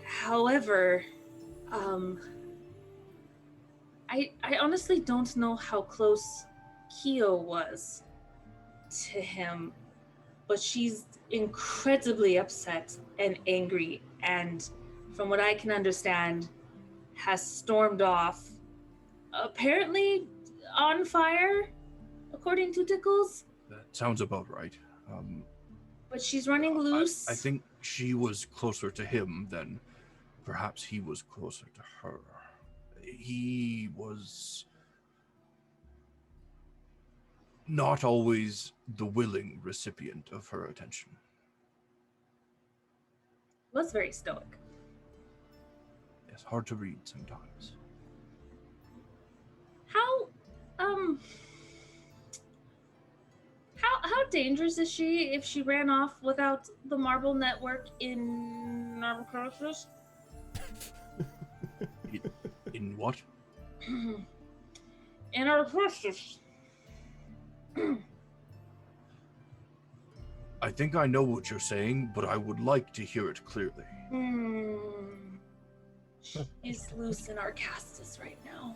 E: However, I honestly don't know how close Kyo was to him, but she's incredibly upset and angry, and from what I can understand, has stormed off, apparently on fire, according to Tickles.
F: That sounds about right.
E: But she's running loose.
F: I think she was closer to him than perhaps he was closer to her. He was not always the willing recipient of her attention.
E: Was very stoic.
F: Yes, hard to read sometimes.
E: How dangerous is she if she ran off without the marble network in Narcosis?
F: In what?
E: In Narcosis.
F: I think I know what you're saying, but I would like to hear it clearly.
E: She's loose in Arcastus right now.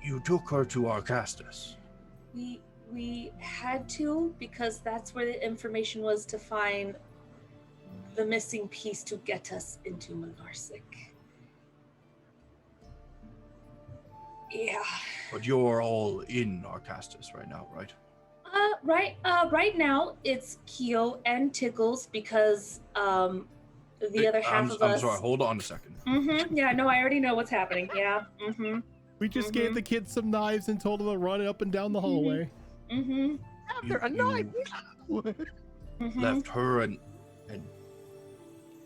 F: You took her to Arcastus.
E: We had to, because that's where the information was to find the missing piece to get us into Malorsik. Yeah.
F: But you're all in Arcastus right now, right?
E: Right now it's Kyo and Tickles because the other half of us.
F: I'm sorry, hold on a second.
E: Yeah, no, I already know what's happening. Yeah.
A: We just gave the kids some knives and told them to run up and down the hallway.
C: After a knife.
F: Left her and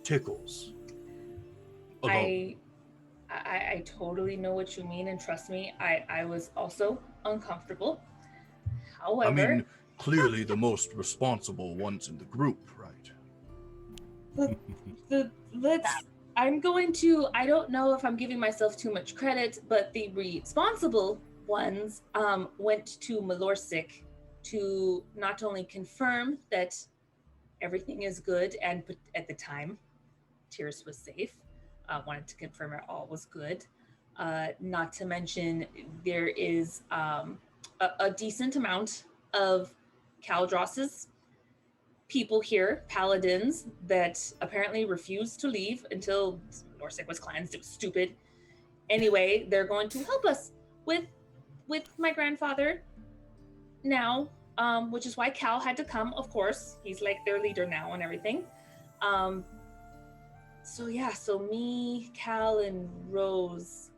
F: Tickles alone.
E: I totally know what you mean, and trust me, I was also uncomfortable. However,
F: I mean, clearly the most responsible ones in the group, right?
E: I don't know if I'm giving myself too much credit, but the responsible ones went to Malorsik to not only confirm that everything is good, and at the time, TUES was safe, wanted to confirm it all was good. Not to mention, there is a decent amount of Caldross's people here, paladins, that apparently refused to leave until Malorsik was cleansed. It was stupid. Anyway, they're going to help us with my grandfather now, which is why Cal had to come, of course. He's like their leader now and everything. So yeah, so me, Cal, and Rose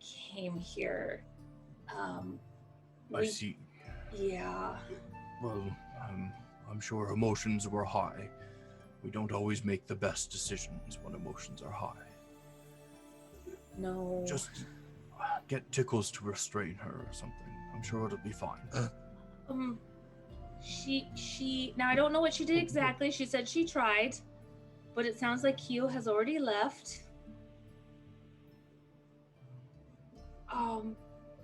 E: came here.
F: I see.
E: Yeah.
F: Well, I'm sure emotions were high. We don't always make the best decisions when emotions are high.
E: No.
F: Just get Tickles to restrain her or something. I'm sure it'll be fine.
E: She now I don't know what she did exactly. She said she tried, but it sounds like Kyo has already left.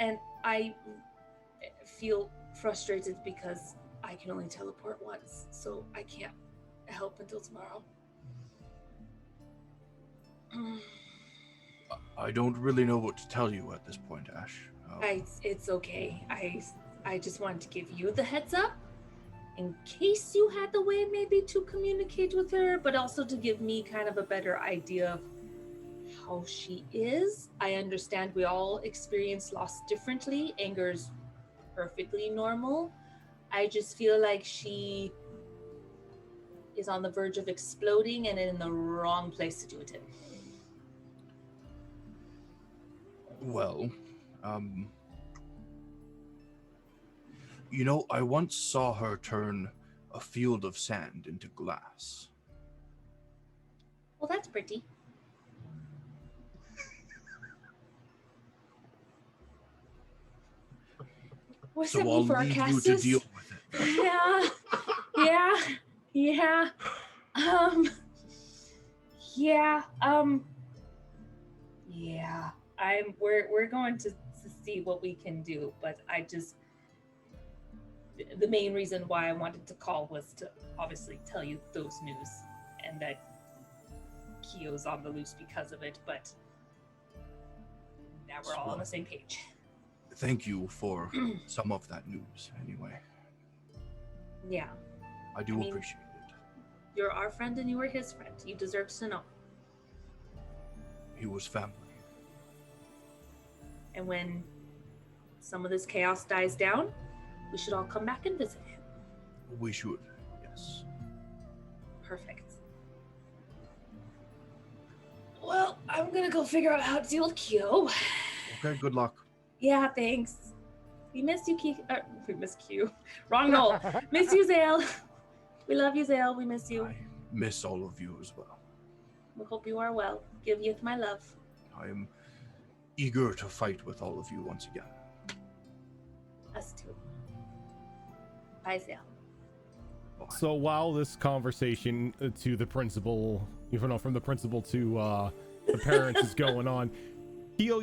E: And I feel frustrated because I can only teleport once, so I can't help until tomorrow.
F: I don't really know what to tell you at this point, Ash.
E: It's okay. I just wanted to give you the heads up in case you had the way maybe to communicate with her, but also to give me kind of a better idea of how she is. I understand we all experience loss differently. Anger's perfectly normal. I just feel like she is on the verge of exploding and in the wrong place to do it in.
F: Well, you know, I once saw her turn a field of sand into glass.
E: Well, that's pretty. What's
F: So
E: that
F: I'll
E: mean for our
F: leave you to
E: casters?
F: deal with it.
E: Yeah. We're going to see what we can do, but I just, the main reason why I wanted to call was to obviously tell you those news and that Kyo's on the loose because of it, but now we're all on the same page.
F: Thank you for some of that news, anyway.
E: Yeah.
F: I do appreciate it.
E: You're our friend and you were his friend. You deserve to know.
F: He was family.
E: And when some of this chaos dies down, we should all come back and visit him.
F: We should, yes.
E: Perfect. Well, I'm gonna go figure out how to deal with Q.
F: Okay, good luck.
E: Yeah, thanks. We miss you, we miss Q. Wrong Noel. Miss you, Zale. We love you, Zale. We miss you.
F: I miss all of you as well.
E: We hope you are well. Give you my love.
F: I am eager to fight with all of you once again.
E: Us too. Bye, Zale.
F: Bye.
A: So while this conversation to the principal, even though from the principal to the parents is going on, Kyo,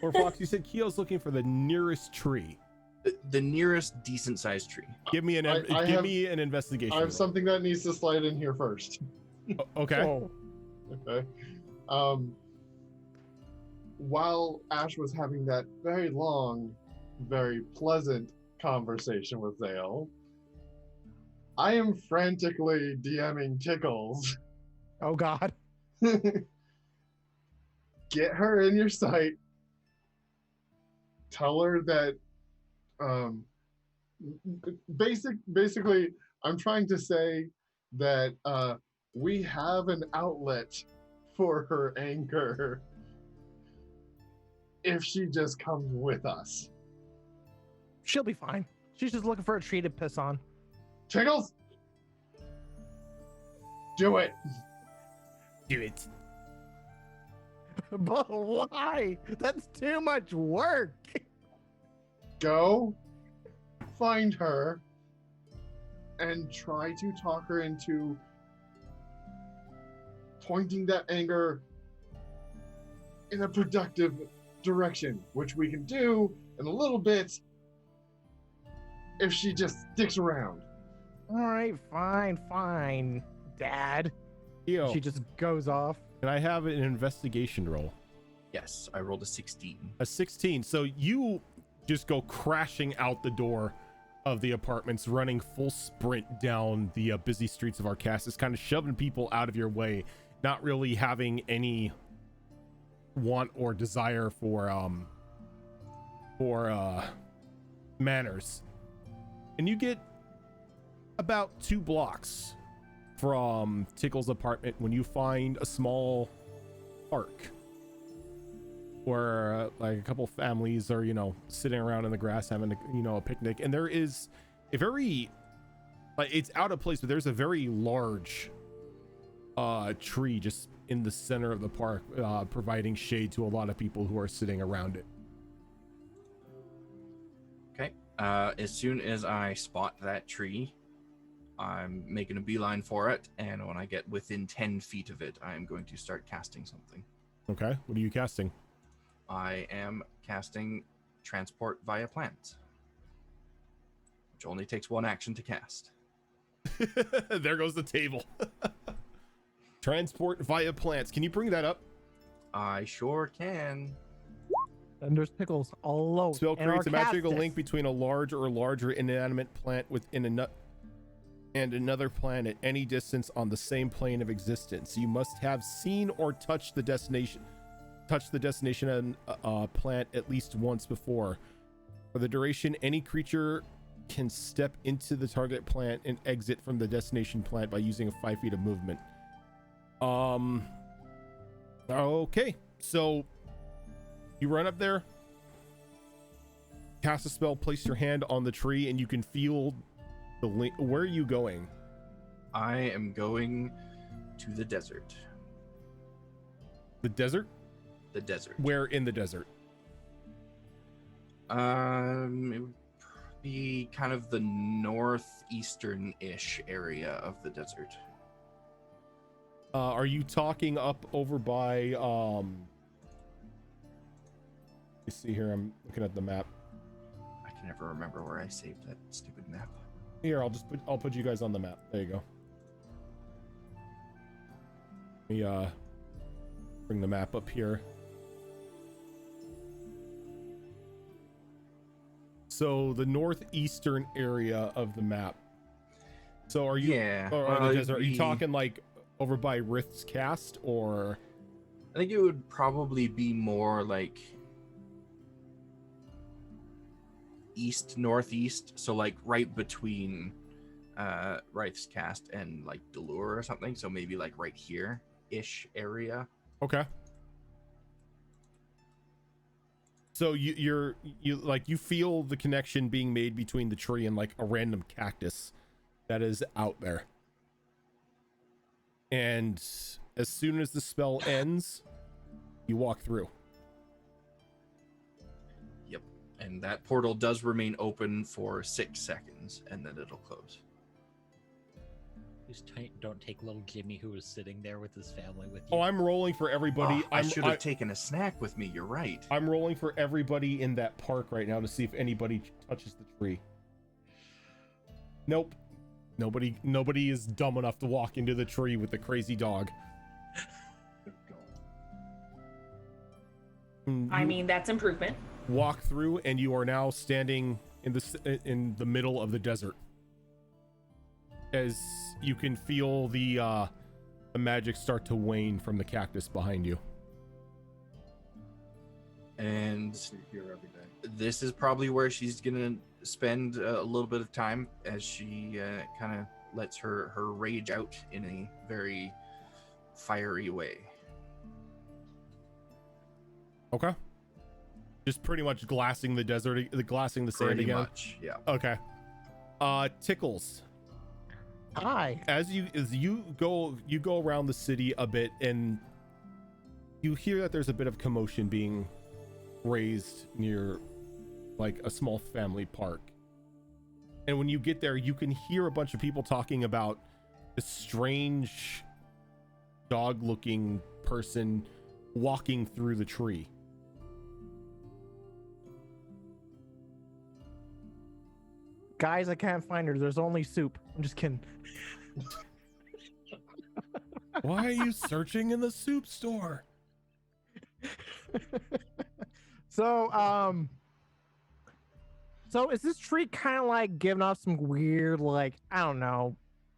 A: or Fox, you said Kyo's looking for the nearest tree.
F: The nearest decent sized tree.
A: Give me an investigation.
D: I have
A: roll.
D: something that needs to slide in here first.
A: Okay.
C: Oh,
D: Okay. While Ash was having that very long, very pleasant conversation with Zale, I am frantically DMing Tickles.
C: oh God.
D: Get her in your sight. Tell her that basically I'm trying to say that we have an outlet for her anger if she just comes with us.
C: She'll be fine. She's just looking for a tree to piss on.
D: Tickles, do it.
A: Do it.
C: But why? That's too much work.
D: Go find her and try to talk her into pointing that anger in a productive direction, which we can do in a little bit if she just sticks around.
C: All right, fine, Dad.
A: Kyo,
C: She just goes off.
A: can I have an investigation roll?
F: Yes, I rolled a 16.
A: A 16. So you just go crashing out the door of the apartments, running full sprint down the busy streets of Arcassus, kind of shoving people out of your way, not really having any want or desire for manners. And you get about 2 blocks from Tickle's apartment when you find a small park where like a couple families are, you know, sitting around in the grass having a, you know, a picnic, and there is a very, like, it's out of place, but there's a very large tree just in the center of the park, providing shade to a lot of people who are sitting around it.
F: Okay. As soon as I spot that tree, I'm making a beeline for it, and when I get within 10 feet of it, I'm going to start casting something.
A: Okay, what are you casting?
F: I am casting Transport via Plant, which only takes one action to cast.
A: There goes the table. Transport via plants. Can you bring that up?
F: I sure can.
C: And there's pickles all over.
A: Spell creates a magical
C: Cactus.
A: link between a large or larger inanimate plant within a nut and another plant at any distance on the same plane of existence. You must have seen or touched the destination plant at least once before. For the duration, any creature can step into the target plant and exit from the destination plant by using 5 feet of movement. Okay, so you run up there, cast a spell, place your hand on the tree, and you can feel the link. Where are you going?
F: I am going to the desert.
A: The desert?
F: The desert.
A: Where in the desert?
F: It would be kind of the northeastern-ish area of the desert.
A: Are you talking up over by let me see here, I'm looking at the map.
F: I can never remember where I saved that stupid map.
A: Here, I'll put you guys on the map. There you go. Let me bring the map up here. So the northeastern area of the map. So are you the desert, are you talking like over by Rift's Cast, or?
F: I think it would probably be more like east northeast, so like right between Rift's Cast and like Delure or something, so maybe like right here ish area.
A: Okay. So you feel the connection being made between the tree and like a random cactus that is out there. And as soon as the spell ends, you walk through.
F: Yep. And that portal does remain open for 6 seconds, and then it'll close.
G: Please don't take little Jimmy, who was sitting there with his family with you.
A: Oh, I'm rolling for everybody.
F: I should have taken a snack with me. You're right.
A: I'm rolling for everybody in that park right now to see if anybody touches the tree. Nope. Nobody is dumb enough to walk into the tree with the crazy dog.
E: I mean, that's improvement.
A: Walk through, and you are now standing in the middle of the desert. As you can feel the magic start to wane from the cactus behind you.
F: And this is probably where she's gonna spend a little bit of time as she kind of lets her rage out in a very fiery way.
A: Okay. Just pretty much glassing the desert, glassing the sand
F: Pretty
A: again.
F: much, yeah.
A: Okay. Tickles.
C: Hi.
A: As you go around the city a bit, and you hear that there's a bit of commotion being raised near like a small family park. And when you get there, you can hear a bunch of people talking about this strange dog-looking person walking through the tree.
C: Guys, I can't find her. There's only soup. I'm just kidding.
A: Why are you searching in the soup store?
C: So is this tree kind of like giving off some weird, like, I don't know,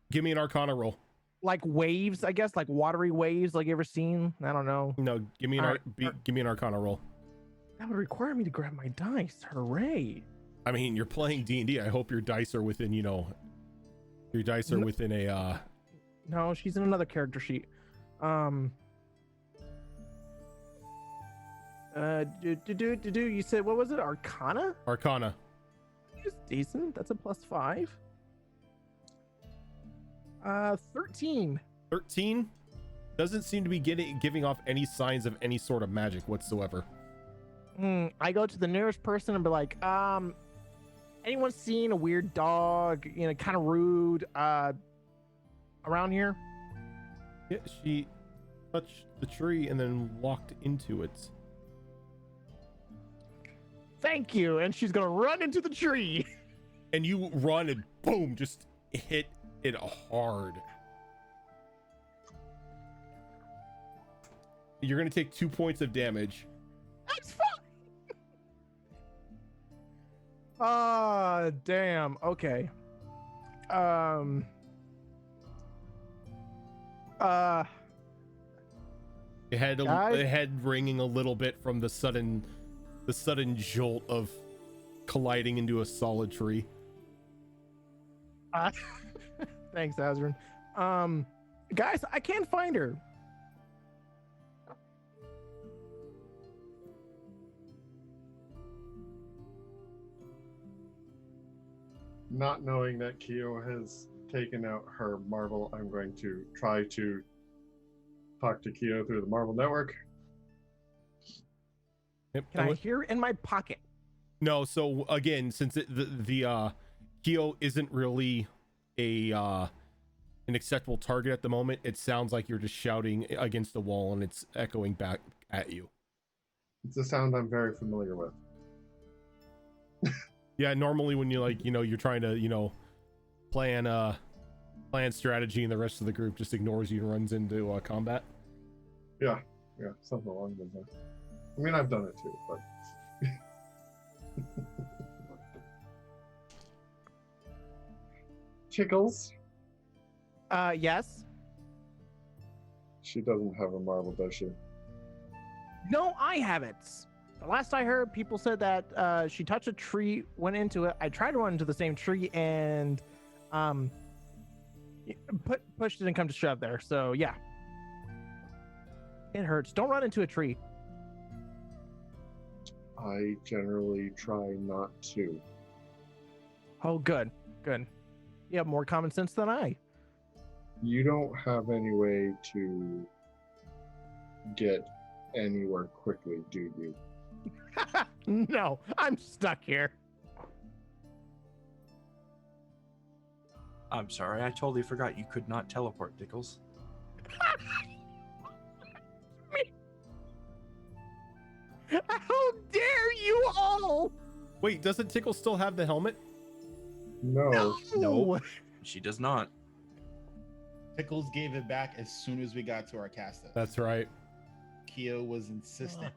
A: Give me an Arcana roll.
C: like waves, I guess, like watery waves, like you ever seen? I don't know.
A: No, give me give me an Arcana roll.
C: That would require me to grab my dice. Hooray.
A: I mean, you're playing D&D. I hope your dice are within, your dice are within a
C: No, she's in another character sheet. You said, what was it? Arcana?
A: Arcana.
C: It's decent. That's a +5. 13.
A: 13 doesn't seem to be giving off any signs of any sort of magic whatsoever.
C: I go to the nearest person and be like, anyone seen a weird dog, kind of rude, around here?
A: Yeah, she touched the tree and then walked into it.
C: Thank you. And she's gonna run into the tree.
A: And you run and boom, just hit it hard. You're gonna take 2 points of damage.
C: That's fine. Ah, damn. Okay.
A: It had
C: Guys?
A: the head ringing a little bit from the sudden jolt of colliding into a solid tree.
C: Thanks, Azrin. Guys, I can't find her.
D: Not knowing that Kyo has taken out her marble, I'm going to try to talk to Kyo through the marble network.
A: Yep.
C: Can I hear it in my pocket?
A: No, so again, since the Kyo isn't really an acceptable target at the moment, it sounds like you're just shouting against the wall and it's echoing back at you.
D: It's a sound I'm very familiar with.
A: Yeah, normally when you're trying to, plan strategy and the rest of the group just ignores you and runs into combat.
D: Yeah, something along those lines. I mean, I've done it too, but Chickles.
C: Yes.
D: She doesn't have a marble, does she?
C: No, I haven't. The last I heard, people said that she touched a tree, went into it. I tried to run into the same tree and pushed it and come to shove there. So yeah, it hurts. Don't run into a tree.
D: I generally try not to.
C: Oh, good. You have more common sense than I.
D: You don't have any way to get anywhere quickly, do you?
C: No, I'm stuck here.
F: I'm sorry, I totally forgot you could not teleport, Dickles.
C: How dare you all?
A: Wait, doesn't Tickle still have the helmet?
D: No.
F: Nope. She does not.
B: Pickles gave it back as soon as we got to our casta.
A: That's right.
B: Kyo was insistent.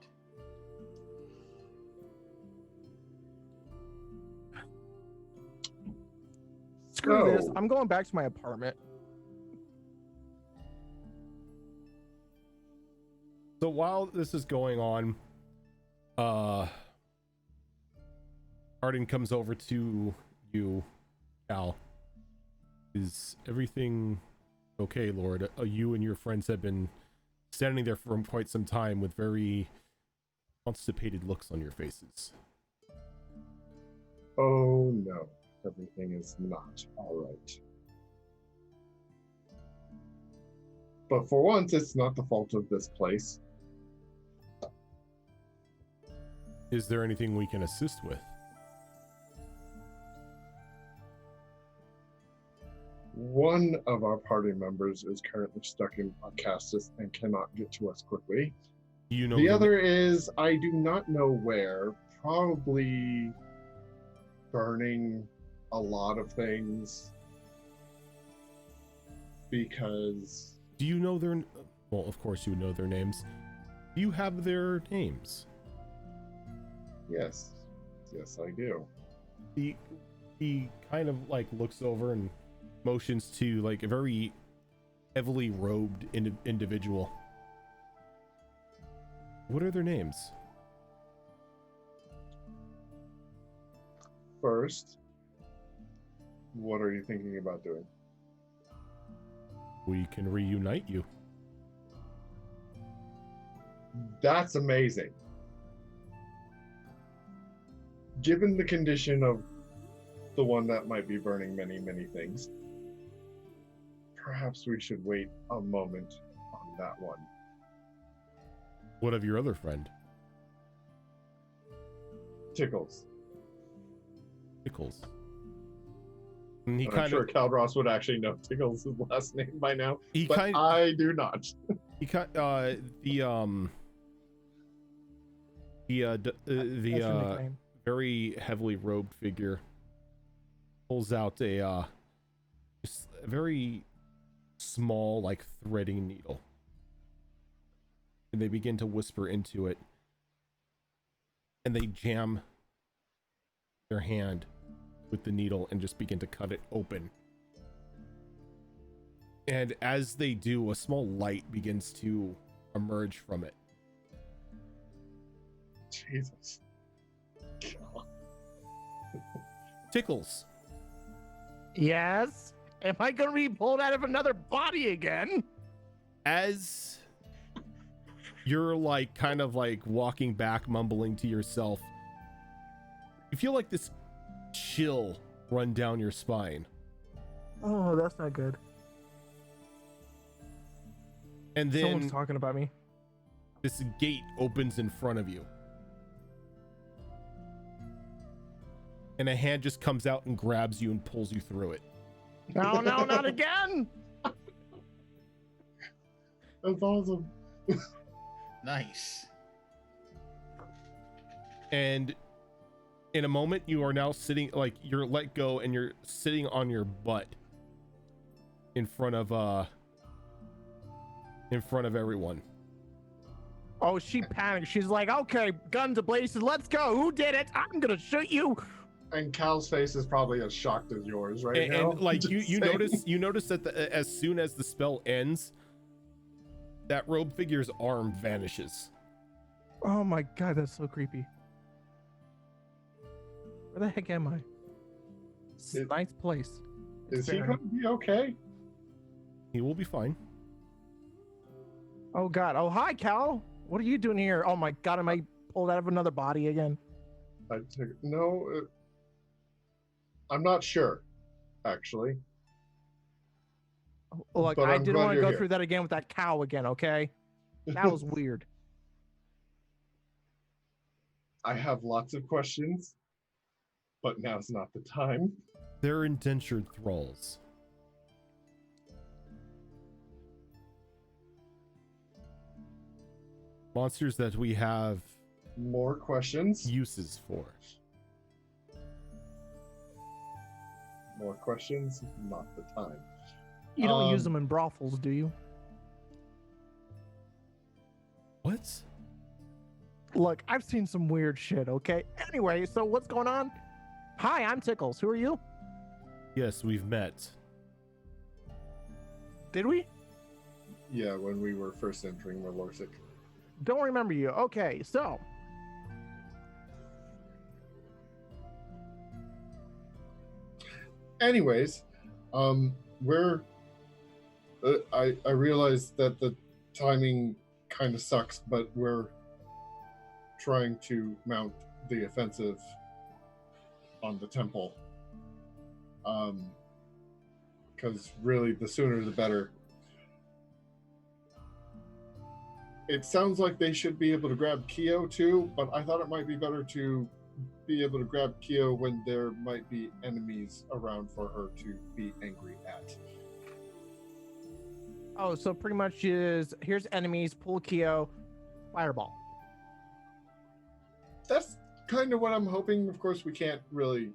C: Screw this.
D: So-
C: I'm going back to my apartment.
A: So while this is going on, Arden comes over to you, Cal. Is everything okay, Lord? You and your friends have been standing there for quite some time with very constipated looks on your faces.
D: Oh no, everything is not all right. But for once, it's not the fault of this place.
A: Is there anything we can assist with?
D: One of our party members is currently stuck in Castus and cannot get to us quickly.
A: You know
D: The other is, I do not know where, probably burning a lot of things because
A: Do you know their? Well, of course you know their names. Do you have their names?
D: yes, I do.
A: He kind of like looks over and motions to like a very heavily robed individual. What are their names?
D: First, what are you thinking about doing?
A: We can reunite you.
D: That's amazing. Given the condition of the one that might be burning many, many things, perhaps we should wait a moment on that one.
A: What of your other friend?
D: Tickles.
A: Pickles. And he
D: I'm
A: kind
D: sure
A: of
D: Caldross would actually know Tickles' last name by now,
A: he
D: but
A: kind
D: I do not.
A: he kind the
C: That's your nickname.
A: very heavily robed figure pulls out a just a very small, like, threading needle, and they begin to whisper into it, and they jam their hand with the needle and just begin to cut it open. And as they do, a small light begins to emerge from it.
D: Jesus.
A: Tickles.
C: Yes. Am I gonna be pulled out of another body again?
A: As you're like kind of like walking back, mumbling to yourself, you feel like this chill run down your spine.
C: Oh, that's not good.
A: And then
C: Someone's talking about me.
A: this gate opens in front of you. And a hand just comes out and grabs you and pulls you through it.
C: No, no, not again.
D: That's awesome.
B: Nice.
A: And in a moment, you are now sitting, like, you're let go and you're sitting on your butt in front of everyone.
C: Oh, she panicked. She's like, okay, guns ablazing, let's go. Who did it? I'm gonna shoot you.
D: And Cal's face is probably as shocked as yours right
A: And,
D: now.
A: and like
D: Just
A: you
D: saying.
A: notice that as soon as the spell ends, that robe figure's arm vanishes.
C: Oh my god, that's so creepy. Where the heck am I? It's a
D: It-
C: nice place.
D: Is
C: It's
D: he
C: barren.
D: going to be okay?
A: He will be fine.
C: Oh god. Oh hi, Cal. What are you doing here? Oh my god, am I pulled out of another body again?
D: No, I'm not sure, actually.
C: Oh, look,
D: But
C: I
D: I'm
C: didn't
D: glad
C: want to
D: you're
C: go
D: here.
C: through that again with that cow again, okay? That was weird.
D: I have lots of questions, but now's not the time.
A: They're indentured thralls. Monsters that we have
D: More questions?
A: uses for.
D: More questions? Not the time.
C: You don't use
D: Um,
C: them in brothels, do you?
A: What?
C: Look, I've seen some weird shit, okay? Anyway, so what's going on? Hi, I'm Tickles. Who are you?
A: Yes, we've met.
C: Did we?
D: Yeah, when we were first entering Malorsic.
C: Don't remember you. Okay, so
D: Anyways, we're. I realize that the timing kind of sucks, but we're trying to mount the offensive on the temple. Because really, the sooner the better. It sounds like they should be able to grab Kyo too, but I thought it might be better to be able to grab Kyo when there might be enemies around for her to be angry at.
C: oh, so pretty much is here's enemies, pull Kyo, fireball.
D: That's kind of what I'm hoping. Of course, we can't really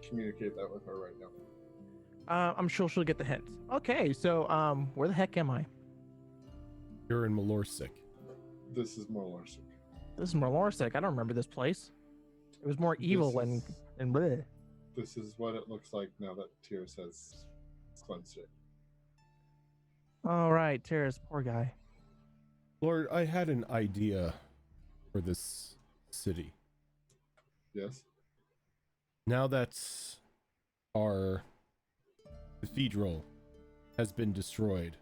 D: communicate that with her right now.
C: I'm sure she'll get the hint. Okay, so where the heck am I?
A: You're in Malorsic.
D: This is Malorsic.
C: This is Merlorsic. I don't remember this place. It was more evil
D: This
C: and bleh.
D: This is what it looks like now that TUES has cleansed it.
C: All right, Terrace, poor guy.
A: Lord, I had an idea for this city.
D: Yes?
A: Now that our cathedral has been destroyed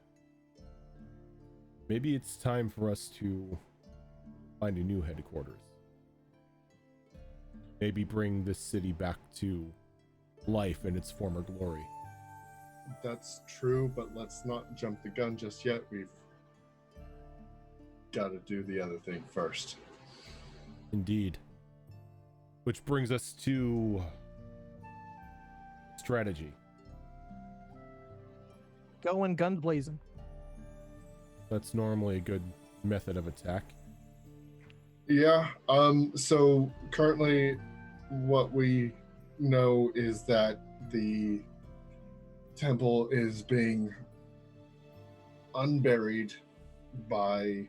A: maybe it's time for us to find a new headquarters. Maybe bring this city back to life in its former glory.
D: That's true, but let's not jump the gun just yet. We've got to do the other thing first.
A: Indeed. Which brings us to strategy.
C: Going guns blazing.
A: That's normally a good method of attack.
D: Yeah. So currently, what we know is that the temple is being unburied by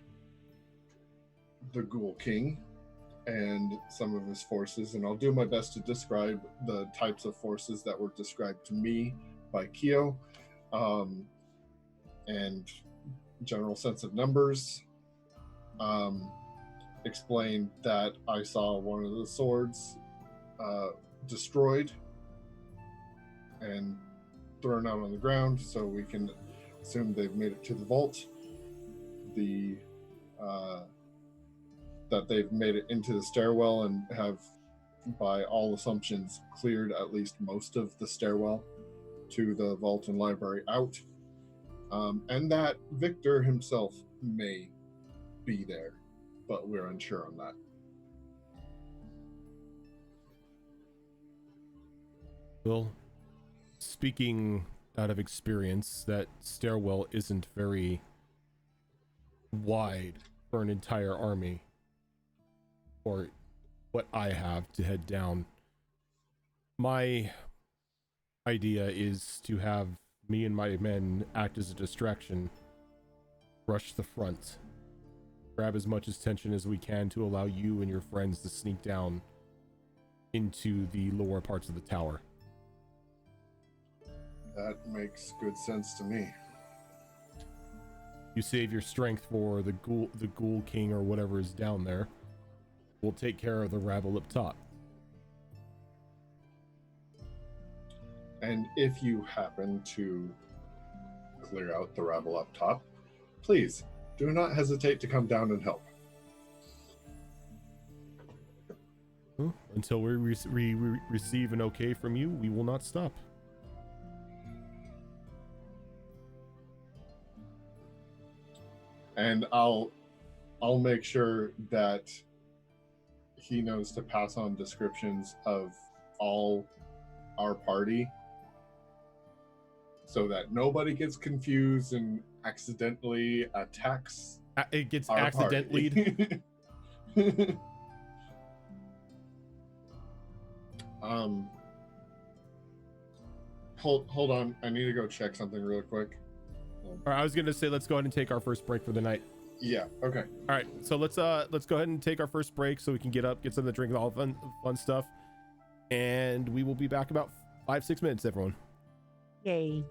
D: the Ghoul King and some of his forces, and I'll do my best to describe the types of forces that were described to me by Kyo, and general sense of numbers. Explained that I saw one of the swords destroyed and thrown out on the ground, so we can assume they've made it to the vault. That they've made it into the stairwell and have, by all assumptions, cleared at least most of the stairwell to the vault and library out, and that Victor himself may be there, but we're unsure on that.
A: Well, speaking out of experience, that stairwell isn't very wide for an entire army, or what I have to head down. My idea is to have me and my men act as a distraction, rush the front, grab as much attention as we can to allow you and your friends to sneak down into the lower parts of the tower.
D: That makes good sense to me.
A: You save your strength for the ghoul king or whatever is down there. We'll take care of the rabble up top.
D: And if you happen to clear out the rabble up top, please do not hesitate to come down and help.
A: Until we receive an okay from you, we will not stop.
D: And I'll make sure that he knows to pass on descriptions of all our party so that nobody gets confused and accidentally attacks
A: It gets
D: our
A: accidentally.
D: party. Hold on. I need to go check something real quick.
A: All right, I was gonna say let's go ahead and take our first break for the night.
D: Yeah. Okay.
A: All right, so let's go ahead and take our first break so we can get up, get something to drink, and all the fun stuff, and we will be back about 5-6 minutes, everyone.
C: Yay.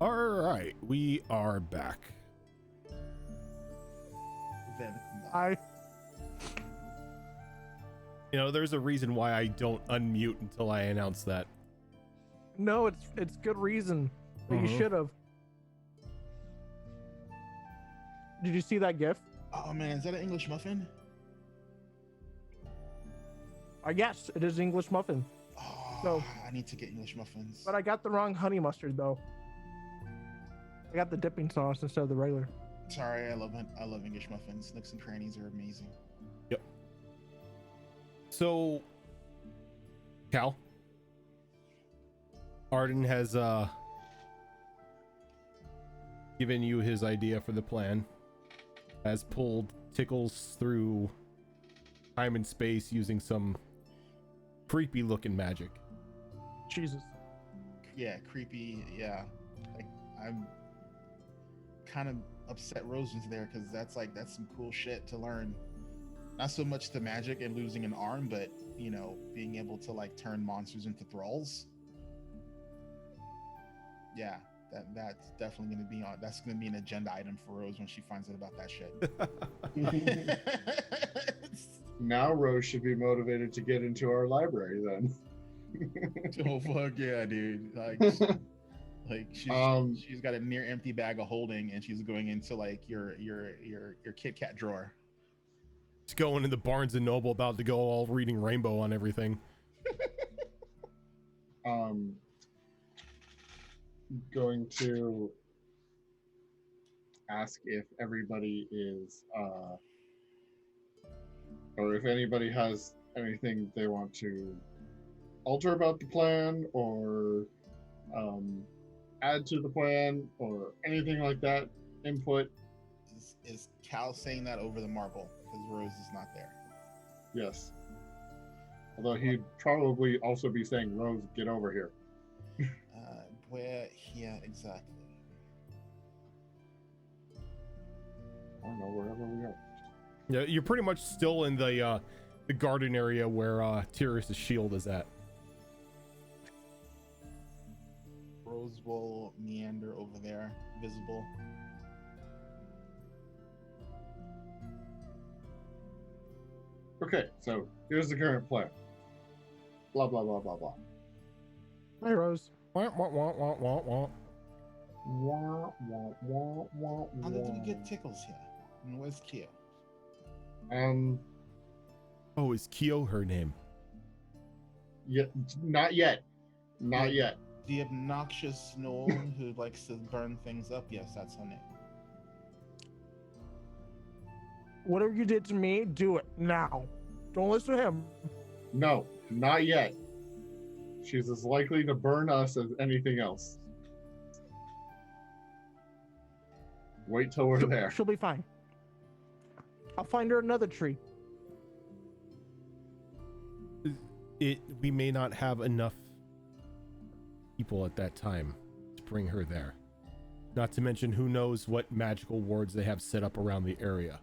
A: All right, we are back.
B: Then
C: I
A: You know, there's a reason why I don't unmute until I announce that.
C: no, it's good reason. But you
A: Mhm.
C: should have. Did you see that GIF?
B: oh man, is that an English muffin?
C: Yes, it is English muffin.
B: Oh,
C: So-
B: I need to get English muffins.
C: But I got the wrong honey mustard though. I got the dipping sauce instead of the regular.
B: Sorry, I love English muffins. Nooks and crannies are amazing.
A: So, Cal, Arden has given you his idea for the plan, has pulled Tickles through time and space using some creepy looking magic.
C: Jesus.
B: Yeah, creepy. Yeah, like I'm kind of upset Rosen's there because that's some cool shit to learn. Not so much the magic and losing an arm, but you know, being able to like turn monsters into thralls. Yeah, that's definitely gonna be on. That's gonna be an agenda item for Rose when she finds out about that shit.
D: Now Rose should be motivated to get into our library then.
B: Oh fuck yeah, dude! Like she's got a near empty bag of holding, and she's going into like your Kit Kat drawer.
A: He's going in the Barnes and Noble, about to go all reading Rainbow on everything.
D: Going to ask if everybody is or if anybody has anything they want to alter about the plan or add to the plan or anything like that. Input.
B: Is Cal saying that over the marble because Rose is not there?
D: Yes. Although he'd probably also be saying, Rose, get over here.
B: Where here exactly?
D: I don't know, wherever we are.
A: Yeah, you're pretty much still in the garden area where Tyrus' shield is at.
B: Rose will meander over there, visible.
D: Okay, so here's the current plan. Blah, blah, blah, blah, blah.
C: Hi, Rose.
A: Wah, wah, wah, wah, wah, wah.
D: Wah, wah, wah, wah,
B: How did we
D: wah.
B: get Tickles here? And where's Keo?
A: Oh, is Kyo her name?
D: Yeah, not yet. Not yet.
B: The obnoxious gnome who likes to burn things up. Yes, that's her name.
C: Whatever you did to me, do it now. Don't listen to him.
D: No, not yet. She's as likely to burn us as anything else. Wait till we're there.
C: She'll be fine. I'll find her another tree.
A: We may not have enough people at that time to bring her there. Not to mention, who knows what magical wards they have set up around the area.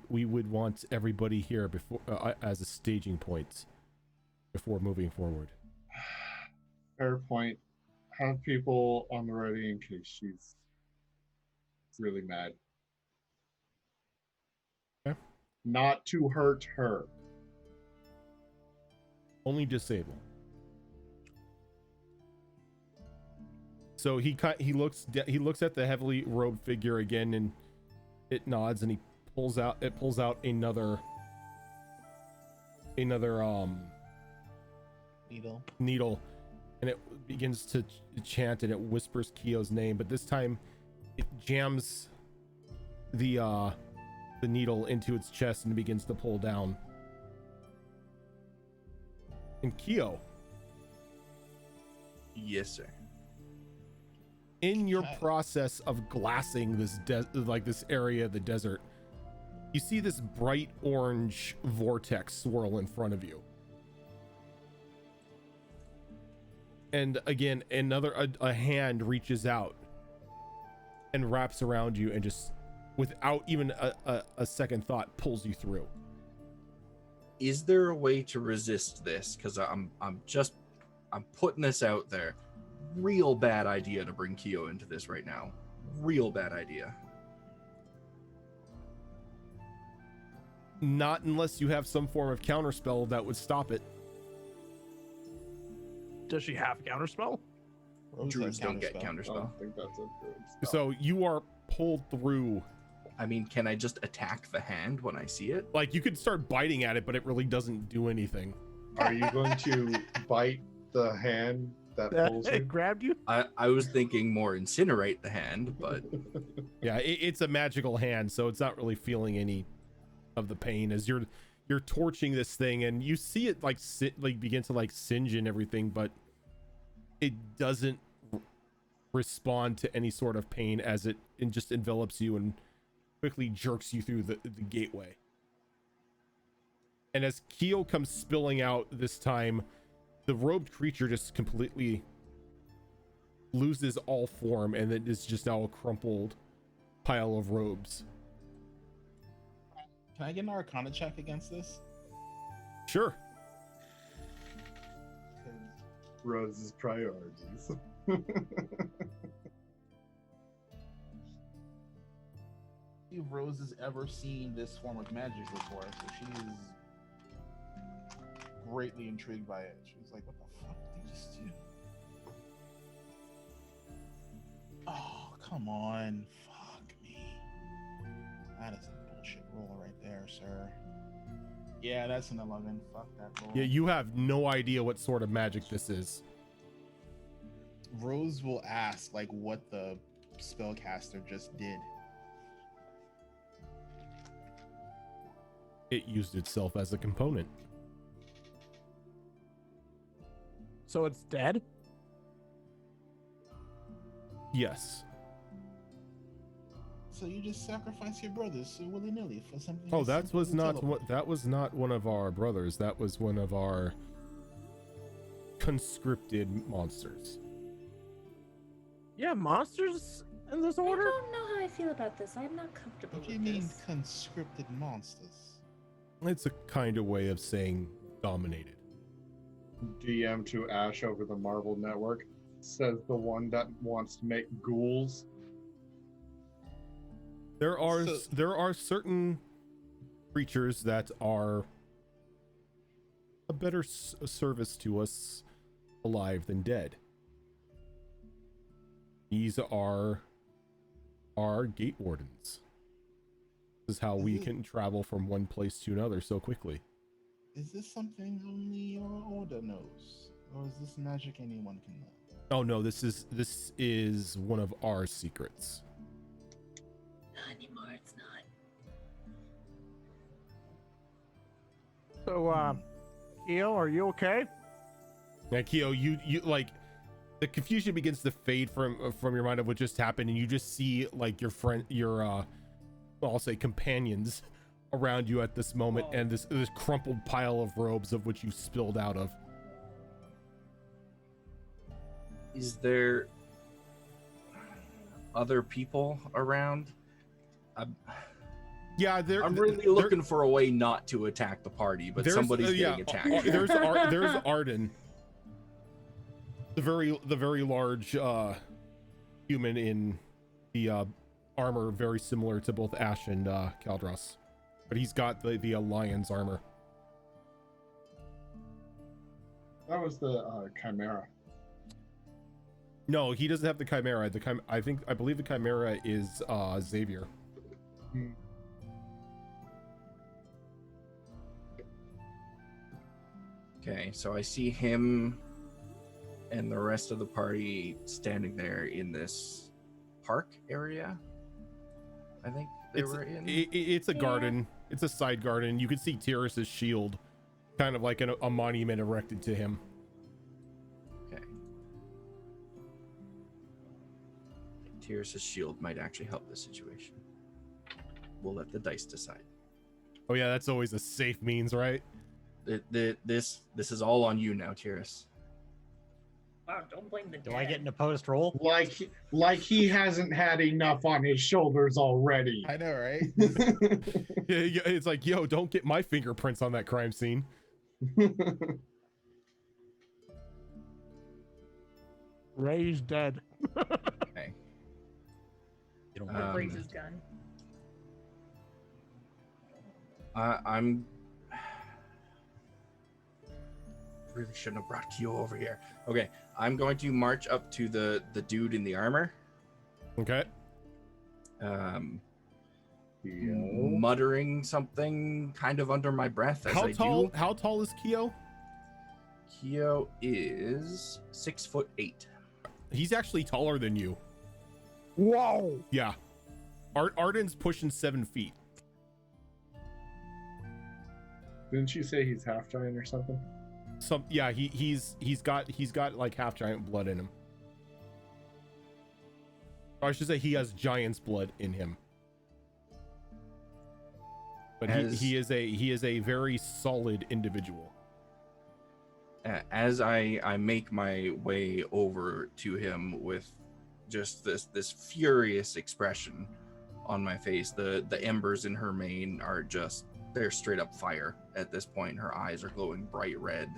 A: We would want everybody here before as a staging point before moving forward.
D: Fair point. Have people on the ready in case she's really mad.
A: Okay.
D: not to hurt her.
A: Only disable. So he looks at the heavily robed figure again, and it nods, and he pulls out another needle, and it begins to chant, and it whispers Kyo's name, but this time it jams the needle into its chest and begins to pull down. And Kyo,
F: Yes, sir.
A: in your process of glassing this this area of the desert, you see this bright orange vortex swirl in front of you. And again, a hand reaches out and wraps around you and just, without even a second thought, pulls you through.
F: Is there a way to resist this? Because I'm putting this out there. Real bad idea to bring Kyo into this right now. Real bad idea.
A: Not unless you have some form of counterspell that would stop it.
C: Does she have counterspell?
F: Druids don't get
D: I
F: counterspell.
D: don't think that's a good
A: So you are pulled through.
F: I mean, can I just attack the hand when I see it?
A: Like, you could start biting at it, but it really doesn't do anything.
D: Are you going to bite the hand that pulls
C: It
D: you?
C: grabbed you?
F: I was thinking more incinerate the hand, but
A: Yeah, it's a magical hand, so it's not really feeling any of the pain as you're torching this thing, and you see it begin to singe and everything, but it doesn't respond to any sort of pain as it just envelops you and quickly jerks you through the gateway. And as Kyo comes spilling out this time, the robed creature just completely loses all form, and it is just now a crumpled pile of robes.
B: Can I get an Arcana check against this?
A: Sure.
D: Rose's priorities.
B: If Rose has ever seen this form of magic before, so she's greatly intrigued by it. She's like, "What the fuck did they just do?" Oh, come on, fuck me. That is a bullshit roll right there, sir. Yeah, that's an 11. Fuck that roll.
A: Yeah, you have no idea what sort of magic this is.
B: Rose will ask like what the spellcaster just did.
A: It used itself as a component.
C: So it's dead?
A: Yes.
B: So you just sacrifice your brothers so willy-nilly for something?
A: Oh,
B: as
A: that
B: simple
A: was
B: as
A: not
B: teleport?
A: what. That was not one of our brothers. That was one of our conscripted monsters.
C: Yeah, monsters in this
E: I
C: order?
E: don't know how I feel about this. I'm not comfortable
B: What do you
E: with
B: mean
E: this.
B: conscripted monsters?
A: It's a kind of way of saying dominated.
D: DM to Ash over the Marvel Network, says the one that wants to make ghouls.
A: There are
B: So-
A: there are certain creatures that are a better service to us alive than dead. These are our gate wardens. This is how we can travel from one place to another so quickly.
B: Is this something only your order knows, or is this magic anyone can know?
A: Oh no, this is one of our secrets.
E: Not anymore. It's not.
C: So, Kyo, are you okay?
A: Now, Kyo, you like the confusion begins to fade from your mind of what just happened, and you just see like your I'll say companions around you at this moment, and this crumpled pile of robes of which you spilled out of.
F: is there other people around?
A: Yeah,
F: I'm really looking for a way not to attack the party, but somebody's getting attacked.
A: There's Arden, the very large human in the armor very similar to both Ash and Kaldros. but he's got the lion's armor.
D: That was the Chimera.
A: No, he doesn't have the Chimera. I believe the Chimera is Xavier.
D: Hmm.
F: Okay, so I see him and the rest of the party standing there in this park area. I think they were in.
A: It's a garden. It's a side garden. You can see Tyrus's shield, kind of like a monument erected to him.
F: Okay. Tyrus's shield might actually help the situation. We'll let the dice decide.
A: Oh yeah, that's always a safe means, right?
F: This is all on you now, Tyrus.
E: Wow, don't blame the
G: Do
E: dead.
G: I get an opposed roll?
D: Like he hasn't had enough on his shoulders already.
B: I know, right?
A: Yeah, it's like, yo, don't get my fingerprints on that crime scene.
C: Ray's dead.
F: Okay.
G: You don't
F: Um,
E: Breaks his gun.
F: I'm really shouldn't have brought Kyo over here. Okay, I'm going to march up to the dude in the armor.
A: Okay.
F: Muttering something kind of under my breath as
A: How
F: I
A: tall?
F: do.
A: How tall is Kyo?
F: Kyo is 6'8".
A: He's actually taller than you.
C: Whoa!
A: Yeah. Arden's pushing 7 feet.
D: Didn't you say he's half giant or something?
A: Yeah, he's got like half giant blood in him. Or I should say he has giant's blood in him. But he is a very solid individual.
F: As I make my way over to him with just this furious expression on my face, the embers in her mane are just, they're straight up fire at this point. Her eyes are glowing bright red,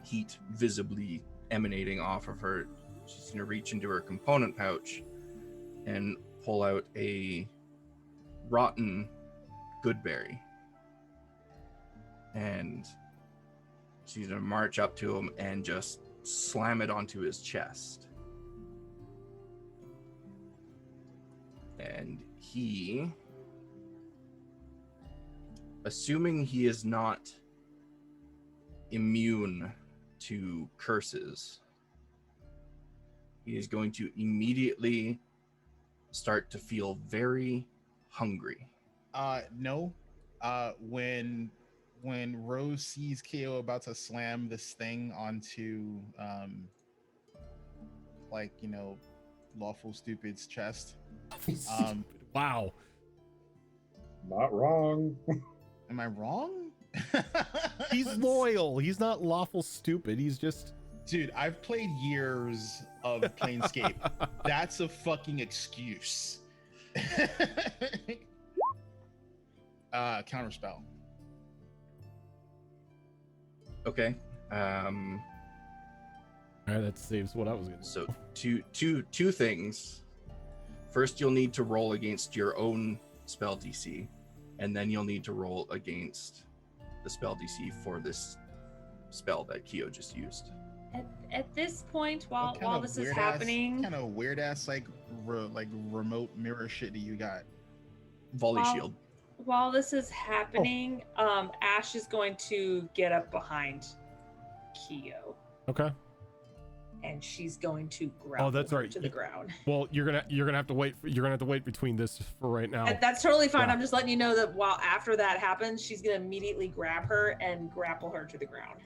F: heat visibly emanating off of her. She's gonna reach into her component pouch and pull out a rotten goodberry, and she's gonna march up to him and just slam it onto his chest. And he, assuming he is not immune to curses, he is going to immediately start to feel very hungry.
B: No. When Rose sees KO about to slam this thing onto Lawful Stupid's chest.
A: Wow.
D: Not wrong.
B: Am I wrong?
A: He's loyal. He's not lawful stupid. He's just...
B: Dude, I've played years of Planescape. That's a fucking excuse. Counterspell.
F: Okay.
A: All right, that saves what I was gonna
F: So two things. First, you'll need to roll against your own spell DC, and then you'll need to roll against the spell DC for this spell that Kyo just used.
E: At this point, while
B: What kind of
E: this is
B: weird
E: happening,
B: kind of weird ass remote mirror shit do you got?
F: Volley
E: Wow.
F: shield.
E: while this is happening, Ash is going to get up behind Kyo,
A: Okay.
E: and she's going to grapple
A: Oh, that's
E: her
A: right.
E: to the ground.
A: Well, you're gonna have to wait. You're gonna have to wait between this for right now.
E: That's totally fine.
A: Yeah.
E: I'm just letting you know that while after that happens, she's gonna immediately grab her and grapple her to the ground.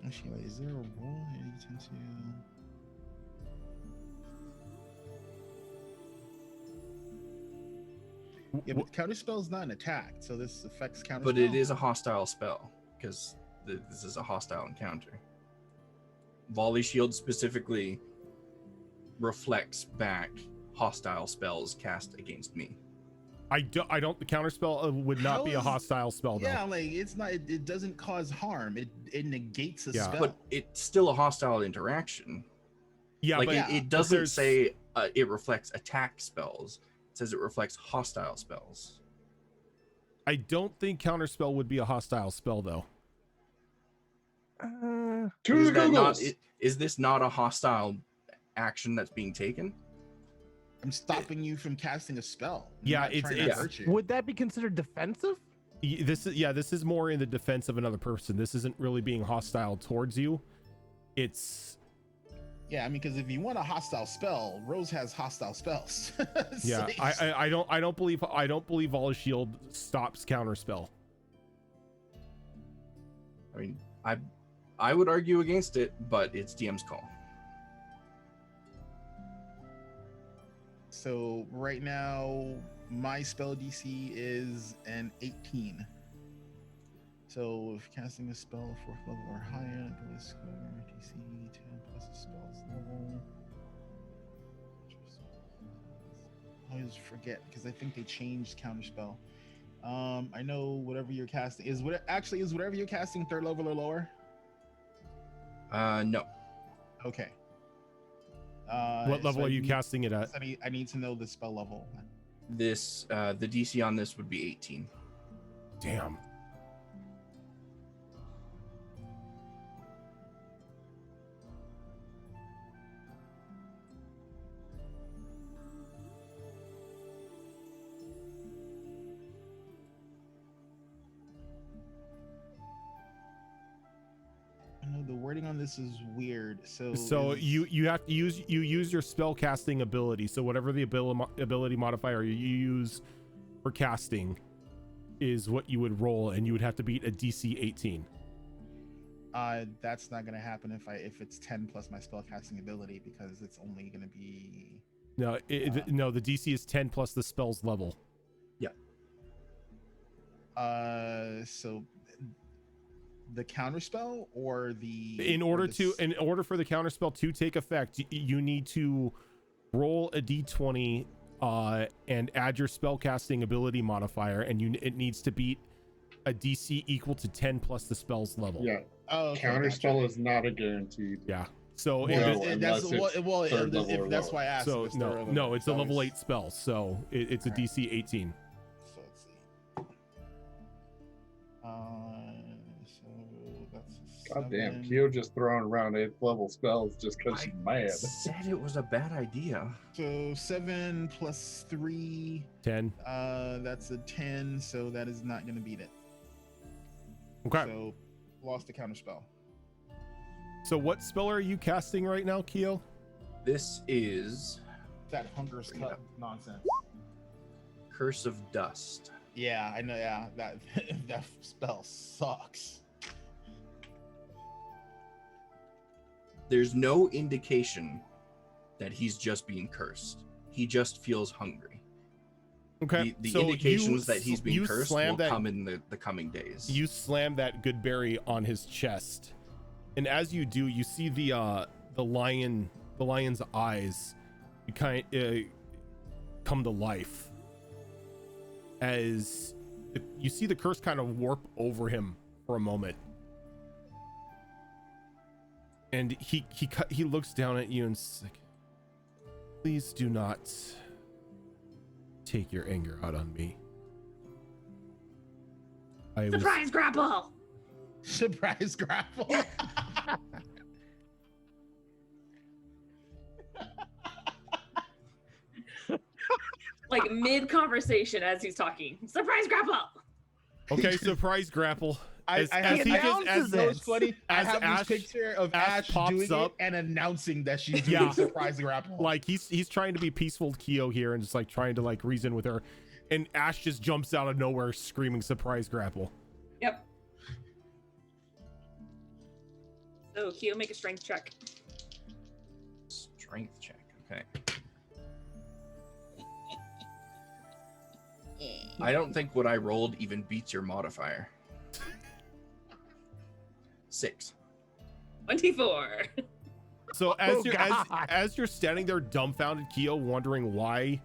B: Actually, is there a roll? Yeah, but counterspell is not an attack, so this affects counterspell.
F: But it is a hostile spell because this is a hostile encounter. Volley shield specifically reflects back hostile spells cast against me.
A: I don't. The counterspell would not
B: How
A: be a
B: is-
A: hostile spell though.
B: Yeah, like it's not. It doesn't cause harm. It negates a
A: Yeah.
B: spell.
F: But it's still a hostile interaction.
A: Yeah,
F: Like
A: but
F: it doesn't
A: there's-
F: say it reflects attack spells. It says it reflects hostile spells.
A: I don't think counterspell would be a hostile spell though.
D: To
F: Is
D: the
F: that not?
D: Googles.
F: Is this not a hostile action that's being taken?
B: I'm stopping you from casting a spell. I'm
A: Yeah,
B: not trying to
F: it's-
B: hurt you.
C: Would that be considered defensive?
A: This is more in the defense of another person. This isn't really being hostile towards you. It's
B: Yeah, I mean, because if you want a hostile spell, Rose has hostile spells.
A: yeah. I don't believe all shield stops counterspell.
F: I mean, I would argue against it, but it's DM's call.
B: So right now, my spell DC is an 18. So if casting a spell 4th level or higher, ability score DC 10 plus the spell's level. I always forget because I think they changed counterspell. I know whatever you're casting is whatever you're casting 3rd level or lower.
F: No.
B: Okay.
A: What level
B: so
A: are you casting it at?
B: I need to know the spell level.
F: This the DC on this would be 18.
A: Damn.
B: I know the wording on this is weird. So
A: You have to use your spell casting ability. So whatever the ability modifier you use for casting is what you would roll, and you would have to beat a DC 18.
B: That's not gonna happen if it's 10 plus my spell casting ability, because it's only gonna be
A: No, no, the DC is 10 plus the spell's level.
B: so the counter spell or the
A: In order for the counterspell to take effect, you need to roll a d20 and add your spellcasting ability modifier, and it needs to beat a DC equal to 10 plus the spell's level.
D: Yeah.
B: oh, okay,
D: Counterspell
B: gotcha.
D: is not a guaranteed.
A: Yeah. So
B: Well,
D: No,
B: that's
D: unless it's
B: well,
D: third level or
B: that's
D: lower.
B: why I asked.
A: so
B: if it's third level.
A: no, it's a
B: So
A: level 8 spell, so it's a
B: Alright.
A: DC 18.
B: So let's see. So that's a
D: God damn,
B: 7.
D: Kyo just throwing around 8th level spells just because she's mad.
F: Said it was a bad idea.
B: So 7 plus 3,
A: 10.
B: that's a 10. So that is not going to beat it.
A: Okay.
B: So lost the counter spell.
A: So what spell are you casting right now, Keo?
F: This is
B: That hunger's
F: Bring it
B: cut
F: up.
B: nonsense.
F: Curse of Dust.
B: Yeah, I know. Yeah, that that spell sucks.
F: There's no indication that he's just being cursed. He just feels hungry.
A: Okay.
F: The
A: so
F: indications that he's being
A: you
F: cursed
A: slam
F: will come in the coming days.
A: You slam that good berry on his chest, and as you do, you see the lion's eyes come to life as you see the curse kind of warp over him for a moment, and he looks down at you and says, like, please do not take your anger out on me.
E: Surprise grapple!
B: Surprise grapple.
E: Like mid conversation as he's talking. Surprise grapple!
A: Okay, surprise grapple.
B: I have
A: he just-
C: announces
B: you know
C: it.
B: what's funny? I
A: as
B: have
A: Ash-
B: this picture of
A: Ash
B: Ash
A: pops
B: doing
A: up.
B: it and announcing that she's doing
A: Yeah.
B: surprise grapple.
A: Like he's trying to be peaceful to Keo here and just like trying to like reason with her, and Ash just jumps out of nowhere screaming surprise grapple.
E: Yep. So Keo, make a strength check.
F: Strength check. Okay. I don't think what I rolled even beats your modifier. 6.
E: 24.
A: So as
C: God.
A: as you're standing there dumbfounded, Keo, wondering why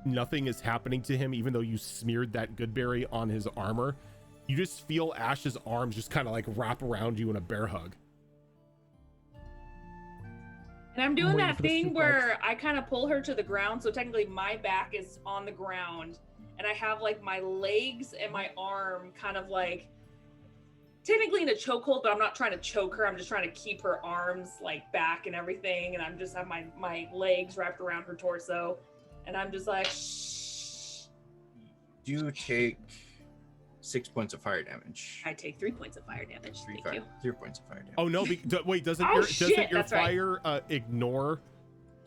A: nothing is happening to him, even though you smeared that goodberry on his armor, you just feel Ash's arms just kind of like wrap around you in a bear hug.
E: And I'm doing
C: waiting
E: that
C: for the
E: thing
C: suplex.
E: where I kind of pull her to the ground, so technically my back is on the ground, and I have like my legs and my arm kind of like technically in a chokehold, but I'm not trying to choke her. I'm just trying to keep her arms like back and everything, and I'm just have my legs wrapped around her torso, and I'm just like, shh.
F: You take 6 points of fire damage.
E: I take 3 points of fire damage. Thank you.
F: 3 points of fire damage.
A: Oh no! Wait, doesn't
E: Oh,
A: your
E: shit, that's right.
A: fire ignore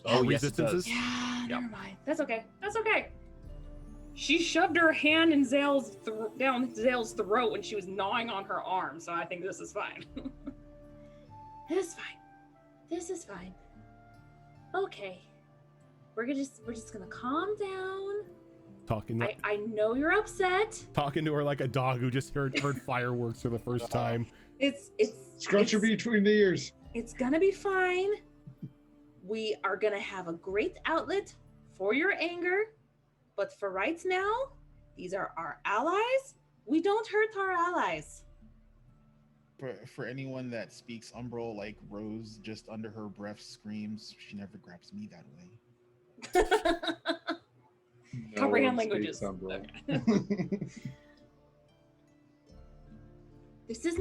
F: Oh, yes, it
A: resistances?
F: does.
E: Yeah,
F: Yep.
E: never mind. That's okay. That's okay. She shoved her hand in down Zale's throat when she was gnawing on her arm, so I think this is fine. This is fine. This is fine. Okay. We're just gonna calm down. I know you're upset.
A: Talking to her like a dog who just heard fireworks for the first time.
E: It's
D: Scrunch her between the ears.
E: It's gonna be fine. We are gonna have a great outlet for your anger, but for right now, these are our allies. We don't hurt our allies.
B: For anyone that speaks Umbral, like Rose just under her breath screams, she never grabs me that way.
D: No
E: Comprehend
D: one
E: languages.
D: speaks Umbral.
E: Okay. This is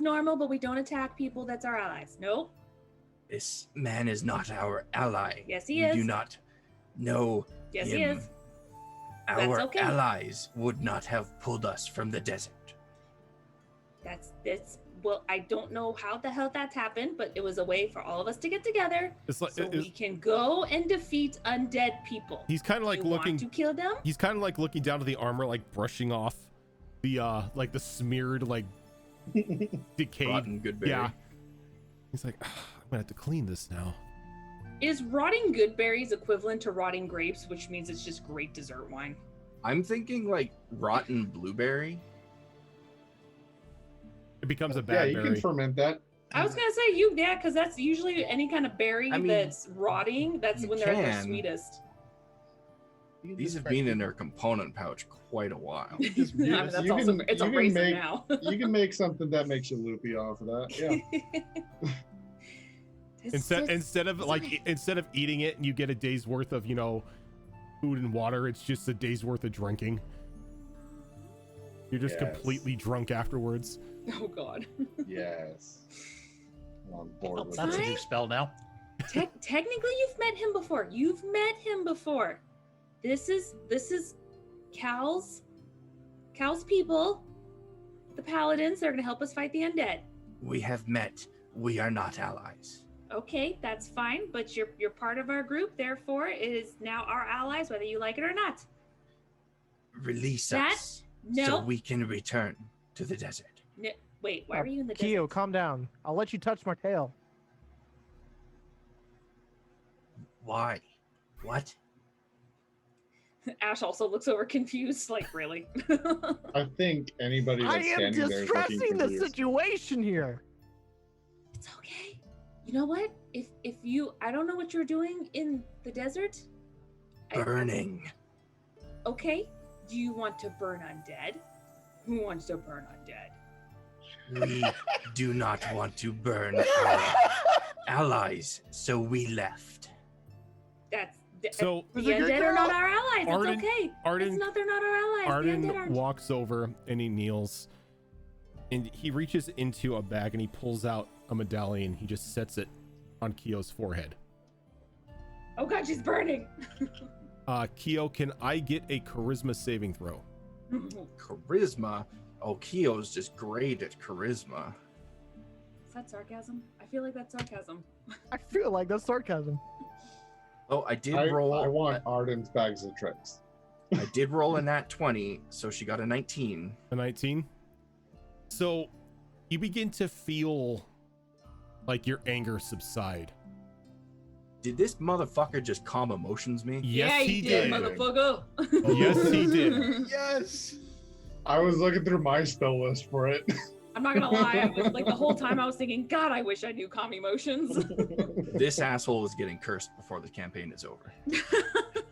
E: normal, but we don't attack people that's our allies. Nope.
F: This man is not our ally.
E: Yes, he
F: we
E: is.
F: do not know
E: Yes,
F: him.
E: he is.
F: Our
E: okay.
F: allies would not have pulled us from the desert.
E: That's well, I don't know how the hell that's happened, but it was a way for all of us to get together
A: It's like
E: so we can go and defeat undead people.
A: he's kind of like
E: You
A: looking.
E: want to kill them?
A: He's kind of like looking down to the armor, like brushing off the like the smeared like decayed.
F: Rotten Goodberry.
A: Yeah. He's like, "Ah, I'm gonna have to clean this now.
E: Is rotting good berries equivalent to rotting grapes, which means it's just great dessert wine?
F: I'm thinking like rotten blueberry.
A: It becomes a
D: Yeah,
A: bad
D: you
A: berry.
D: can ferment that.
E: I was gonna say because that's usually any kind of berry
F: I mean,
E: that's rotting. That's
F: you
E: when they're at their
F: can.
E: sweetest.
F: These have been in their component pouch quite a while.
B: You just
E: I mean,
B: use-
E: that's
D: you
E: also
D: can-
E: it's a
D: you can
E: raisin
D: make-
E: now.
D: You can make something that makes you loopy off of that. Yeah.
A: Instead of
E: it's
A: like
E: okay.
A: instead of eating it and you get a day's worth of food and water, it's just a day's worth of drinking. You're just
D: Yes.
A: completely drunk afterwards.
E: Oh God.
D: Yes. I'm on board with
G: That's a
D: it.
G: new spell now.
E: Technically, you've met him before. You've met him before. This is Cal's people, the paladins. They're gonna help us fight the undead.
F: We have met. We are not allies.
E: Okay, that's fine, but you're part of our group. Therefore, it is now our allies, whether you like it or not.
F: Release
E: That-
F: us
E: No.
F: so we can return to the desert.
E: Wait, why are you in the
C: Keo,
E: desert?
C: calm down. I'll let you touch my tail.
F: Why? What?
E: Ash also looks over confused, like really.
D: I think anybody
C: I
D: that's
C: am
D: standing there is looking
C: distressing the
D: confused.
C: situation here.
E: It's okay. You know what? If you, I don't know what you're doing in the desert.
F: Burning.
E: Okay. Do you want to burn undead? Who wants to burn undead?
F: We do not want to burn our allies, so we left.
E: That's
A: So
E: the
C: Is it good,
E: undead are not
C: girl?
E: our allies.
A: Arden-
E: it's okay.
A: Arden-
E: it's not. They're not our allies. the undead
A: Arden
E: aren't.
A: walks over and he kneels and he reaches into a bag and he pulls out a medallion. He just sets it on Keo's forehead.
E: Oh God, she's burning.
A: Keo, can I get a charisma saving throw?
F: Charisma? Oh, Keo's just great at charisma.
E: Is that sarcasm? I feel like that's sarcasm.
C: I feel like that's sarcasm.
F: Oh, I did
D: I
F: roll.
D: want Arden's bags of tricks.
F: I did roll a nat 20, so she got a 19.
A: A 19. So you begin to feel like your anger subside.
F: Did this motherfucker just calm emotions me?
A: Yes,
E: yeah,
A: he
E: you
A: did.
E: motherfucker.
A: Yes, he did.
B: Yes.
D: I was looking through my spell list for it.
E: I'm not gonna lie. I was, like the whole time I was thinking, God, I wish I knew calm emotions.
F: This asshole is getting cursed before the campaign is over.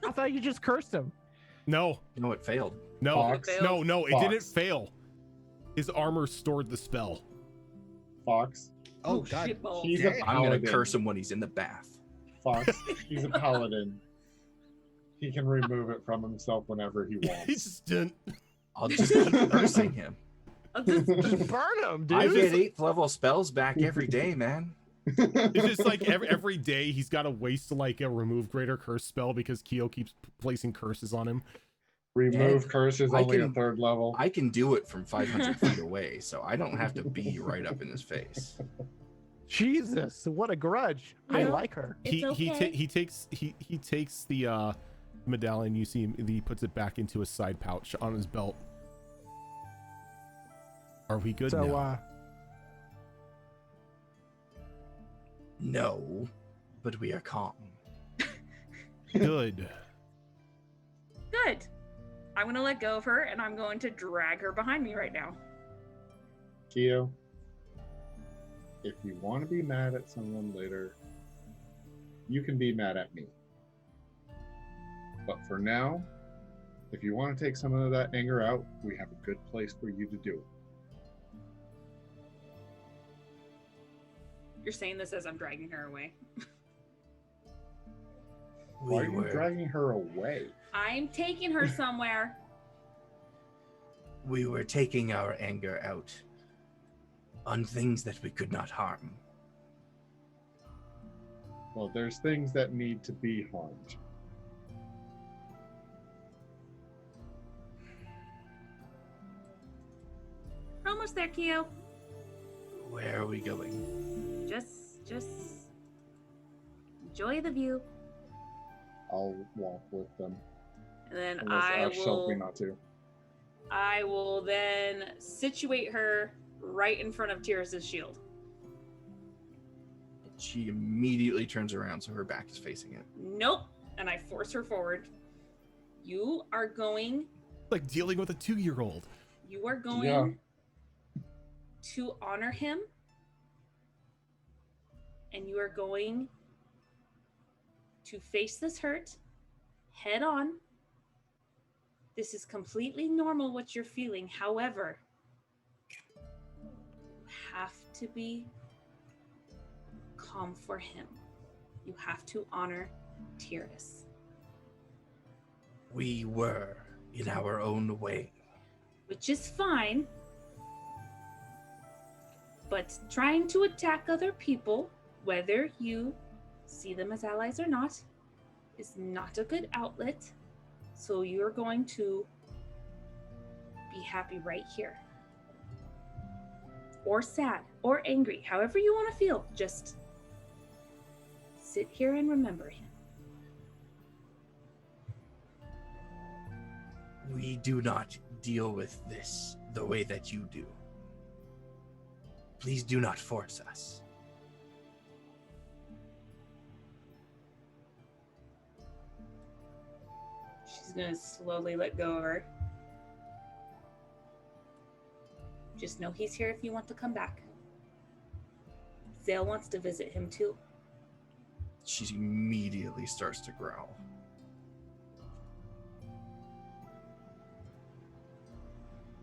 C: I thought you just cursed him.
A: No,
F: No, it failed.
A: no,
D: Fox.
A: no, it
D: Fox.
A: didn't fail. His armor stored the spell.
D: Fox.
B: Oh God.
E: shitballs.
D: He's a
B: Damn.
F: I'm gonna
D: paladin.
F: curse him when he's in the bath.
D: Fuck. He's a paladin. He can remove it from himself whenever he
A: He
D: wants.
A: just didn't.
F: I'll just keep cursing him.
E: I'll just
C: Just burn him, dude.
F: I get 8th level spells back every day, man.
A: It's just like every day he's got to waste like a remove greater curse spell because Keo keeps placing curses on him.
D: Remove curse is
F: I
D: only a
F: can-
D: 3rd level.
F: I can do it from 500 feet away, so I don't have to be right up in his face.
C: Jesus, what a grudge. I
E: You know,
C: like her.
E: It's okay.
A: He takes the medallion. You see him. He puts it back into a side pouch on his belt. Are we good
C: So,
A: now?
F: No, but we are calm.
A: Good.
E: Good. I'm gonna let go of her and I'm going to drag her behind me right now.
D: Keo, if you want to be mad at someone later, you can be mad at me. But for now, if you want to take some of that anger out, we have a good place for you to do it.
E: You're saying this as I'm dragging her away.
D: Why are you dragging her away?
E: I'm taking her somewhere.
F: We were taking our anger out on things that we could not harm.
D: Well, there's things that need to be harmed.
E: We're almost there, Keo.
F: Where are we going?
E: Just enjoy the view.
D: I'll walk with them.
E: And then
D: Unless Ash tells me not to.
E: I will then situate her right in front of Tyrus's shield.
F: She immediately turns around so her back is facing it.
E: Nope. And I force her forward. You are going
A: Like dealing with a 2-year-old.
E: You are going
D: Yeah.
E: to honor him, and you are going to face this hurt head on. This is completely normal what you're feeling. However, you have to be calm for him. You have to honor Tyrus.
F: We were in our own way.
E: Which is fine. But trying to attack other people, whether you see them as allies or not, is not a good outlet. So you're going to be happy right here. Or sad, or angry, however you want to feel. Just sit here and remember him.
F: We do not deal with this the way that you do. Please do not force us.
E: She's going to slowly let go of her. Just know he's here if you want to come back. Zale wants to visit him too.
F: She immediately starts to growl.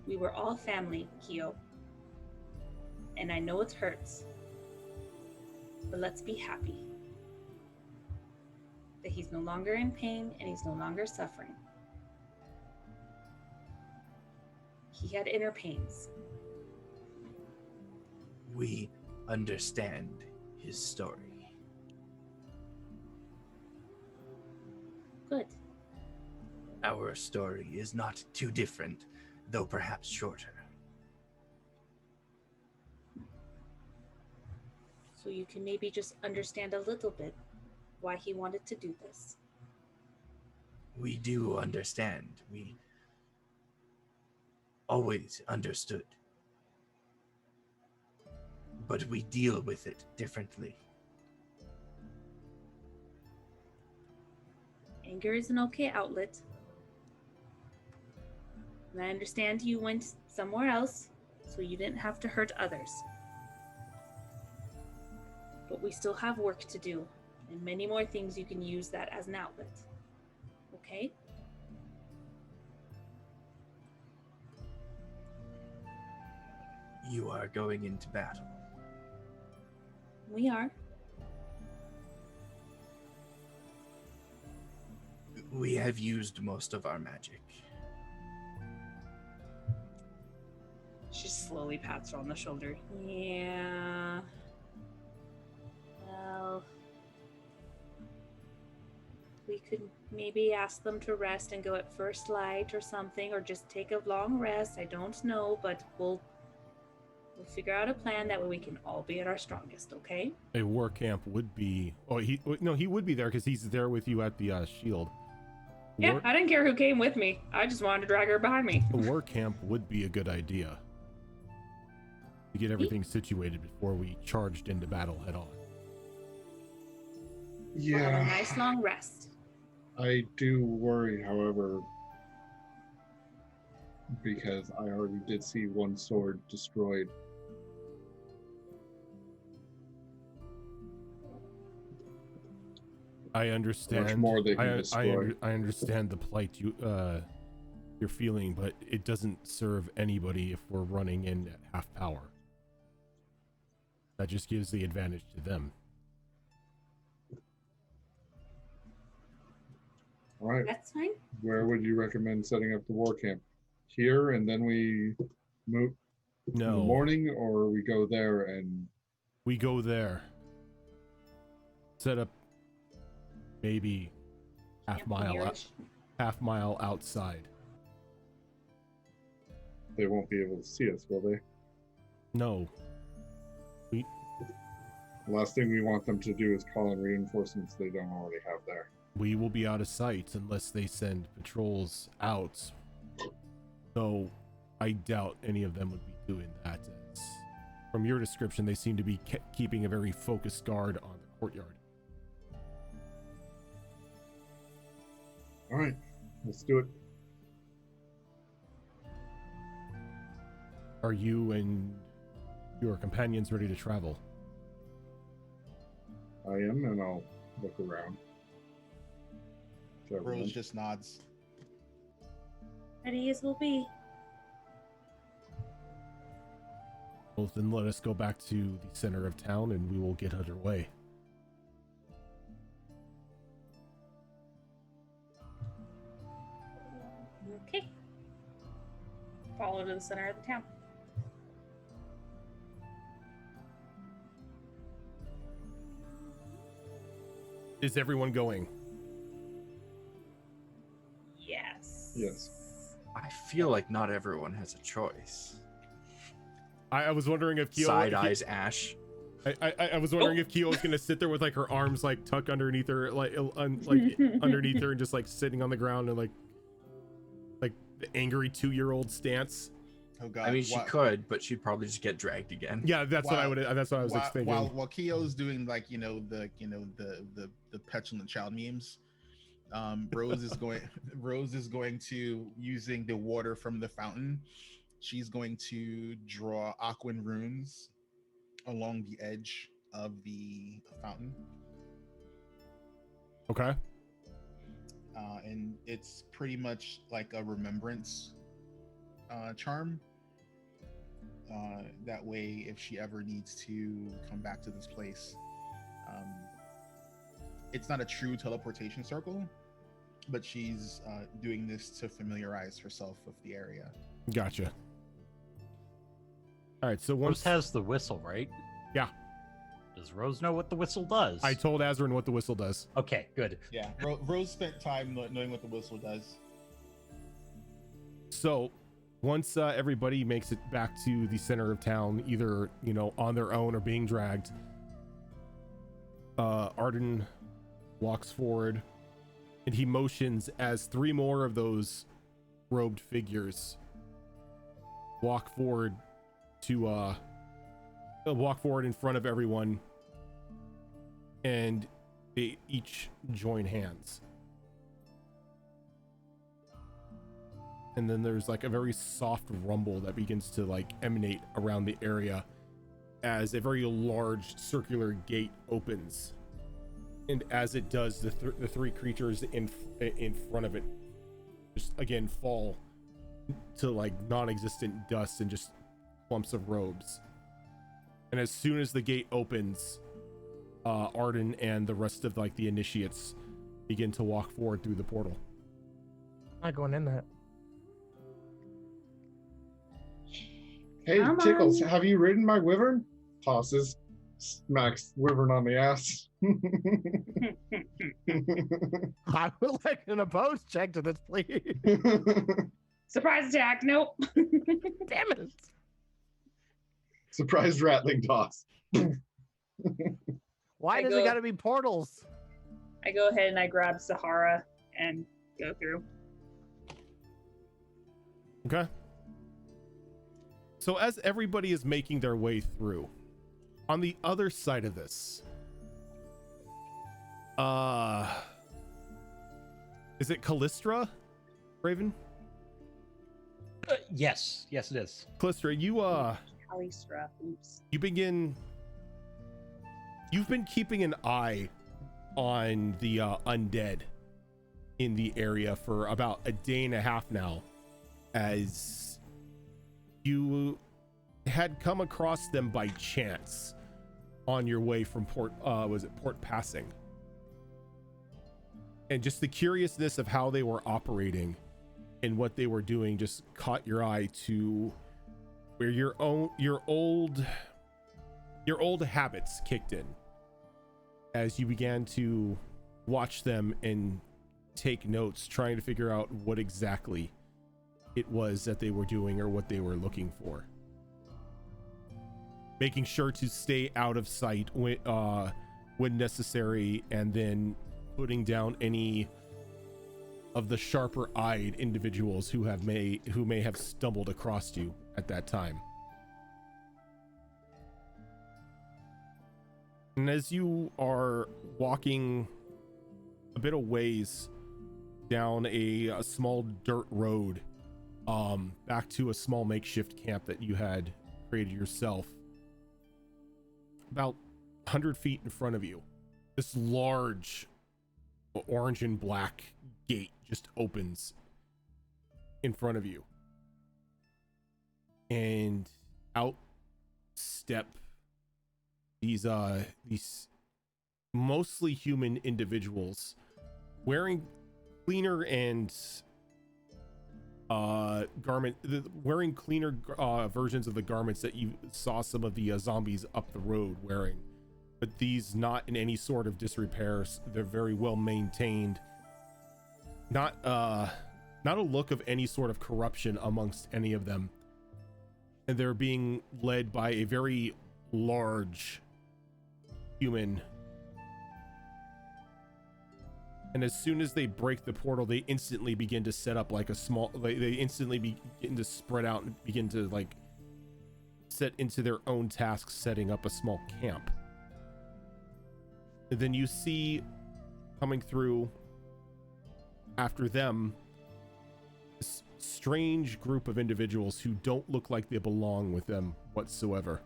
E: We were all family, Keo. And I know it hurts. But let's be happy that he's no longer in pain and he's no longer suffering. He had inner pains.
F: We understand his story.
E: Good.
F: Our story is not too different, though perhaps shorter.
E: So you can maybe just understand a little bit why he wanted to do this.
F: We do understand. We always understood. But we deal with it differently.
E: Anger is an okay outlet. And I understand you went somewhere else, so you didn't have to hurt others. But we still have work to do, and many more things you can use that as an outlet. Okay?
F: You are going into battle.
E: We are.
F: We have used most of our magic.
E: She slowly pats her on the shoulder. Yeah. Well, we could maybe ask them to rest and go at first light or something, or just take a long rest. I don't know, but we'll figure out a plan. That way we can all be at our strongest, okay?
A: A war camp would be. Oh, he would be there because he's there with you at the shield.
E: Yeah, I didn't care who came with me. I just wanted to drag her behind me.
A: A war camp would be a good idea to get everything situated before we charged into battle head on.
E: We'll have a
D: Yeah,
E: nice long rest.
D: I do worry, however, because I already did see one sword destroyed.
A: I understand.
D: Much more they can destroy.
A: I understand the plight you're feeling, but it doesn't serve anybody if we're running in at half power. That just gives the advantage to them.
D: All right,
E: That's fine.
D: where would you recommend setting up the war camp? Here, and then we move in the
A: No,
D: morning, or we go there and
A: we go there. Set up maybe half mile outside.
D: they won't be able to see us, will they?
A: No,
D: The last thing we want them to do is call in reinforcements they don't already have there.
A: we will be out of sight unless they send patrols out. So I doubt any of them would be doing that. As from your description, they seem to be keeping a very focused guard on the courtyard.
D: All right, let's do it.
A: Are you and your companions ready to travel?
D: I am, and I'll look around. To everyone.
B: Rose just nods.
E: Ready as we'll be.
A: Well, then let us go back to the center of town and we will get underway.
E: Okay. Follow to the center of the town.
A: Is everyone going?
E: Yes.
D: Yes.
F: I feel like not everyone has a choice.
A: I was wondering if Kyo
F: Side eyes Ash.
A: I was wondering if Kyo was gonna sit there with like her arms like tucked underneath her, like underneath her, and just like sitting on the ground and like the angry 2-year-old stance.
B: Oh God.
F: I mean, she could, but she'd probably just get dragged again.
A: Yeah, that's what I would. That's what I was
B: while,
A: thinking.
B: while Kyo's doing like the petulant child memes, Rose is going to, using the water from the fountain, she's going to draw aquan runes along the edge of the fountain.
A: Okay.
B: And it's pretty much like a remembrance charm. That way, if she ever needs to come back to this place, it's not a true teleportation circle, but she's doing this to familiarize herself with the area.
A: Gotcha. All right, so
G: Rose
A: once
G: has the whistle, right?
A: Yeah.
G: Does Rose know what the whistle does?
A: I told Azrin what the whistle does.
G: Okay, good.
B: Yeah, Rose spent time knowing what the whistle does.
A: So once everybody makes it back to the center of town, either on their own or being dragged, Arden walks forward and he motions as 3 more of those robed figures walk forward to walk forward in front of everyone, and they each join hands. And then there's like a very soft rumble that begins to like emanate around the area as a very large circular gate opens. And as it does, the 3 creatures in front of it just again fall to like non-existent dust and just clumps of robes. And as soon as the gate opens, Arden and the rest of like the initiates begin to walk forward through the portal.
C: I'm not going in that.
D: Hey,
E: Come
D: Tickles,
E: on.
D: have you ridden my wyvern? Tosses. Smacks wyvern on the ass.
C: I would like an opposed check to this, please.
E: Surprise attack. Nope.
C: Damn it.
D: Surprise rattling toss.
C: Why
E: I
C: does it
E: go-
C: got to be portals?
E: I go ahead and I grab Sahara and go through.
A: Okay. So as everybody is making their way through, on the other side of this, is it Callistra, Raven?
G: Yes, it is.
A: Callistra,
E: Kalistra. Oops.
A: you've been keeping an eye on the undead in the area for about a day and a half now, as you had come across them by chance on your way from Port Passing, and just the curiousness of how they were operating and what they were doing just caught your eye to where your old habits kicked in as you began to watch them and take notes, trying to figure out what exactly it was that they were doing or what they were looking for, making sure to stay out of sight when necessary, and then putting down any of the sharper-eyed individuals who may have stumbled across you at that time. And as you are walking a bit of ways down a small dirt road, back to a small makeshift camp that you had created yourself, about 100 feet in front of you, this large orange and black gate just opens in front of you, and out step these mostly human individuals wearing cleaner and wearing cleaner versions of the garments that you saw some of the zombies up the road wearing, but these not in any sort of disrepair. They're very well maintained. Not a look of any sort of corruption amongst any of them, and they're being led by a very large human. And as soon as they break the portal, they instantly begin to set up like a small, they instantly begin to spread out and begin to like set into their own tasks, setting up a small camp. And then you see coming through after them this strange group of individuals who don't look like they belong with them whatsoever,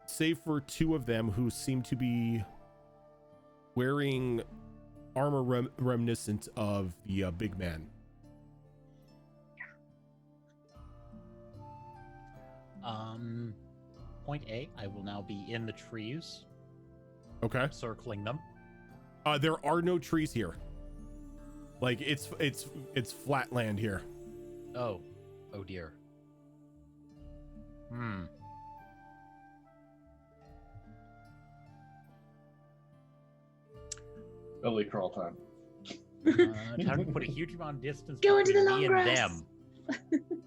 A: save for two of them who seem to be wearing armor reminiscent of the big man.
G: Point A, I will now be in the trees,
A: Okay.
G: circling them.
A: There are no trees here. Like it's flat land here.
G: Oh dear.
D: Belly crawl time.
G: Time to put a huge amount of distance
E: Go into the
G: between
E: long
G: me
E: grass.
G: and them.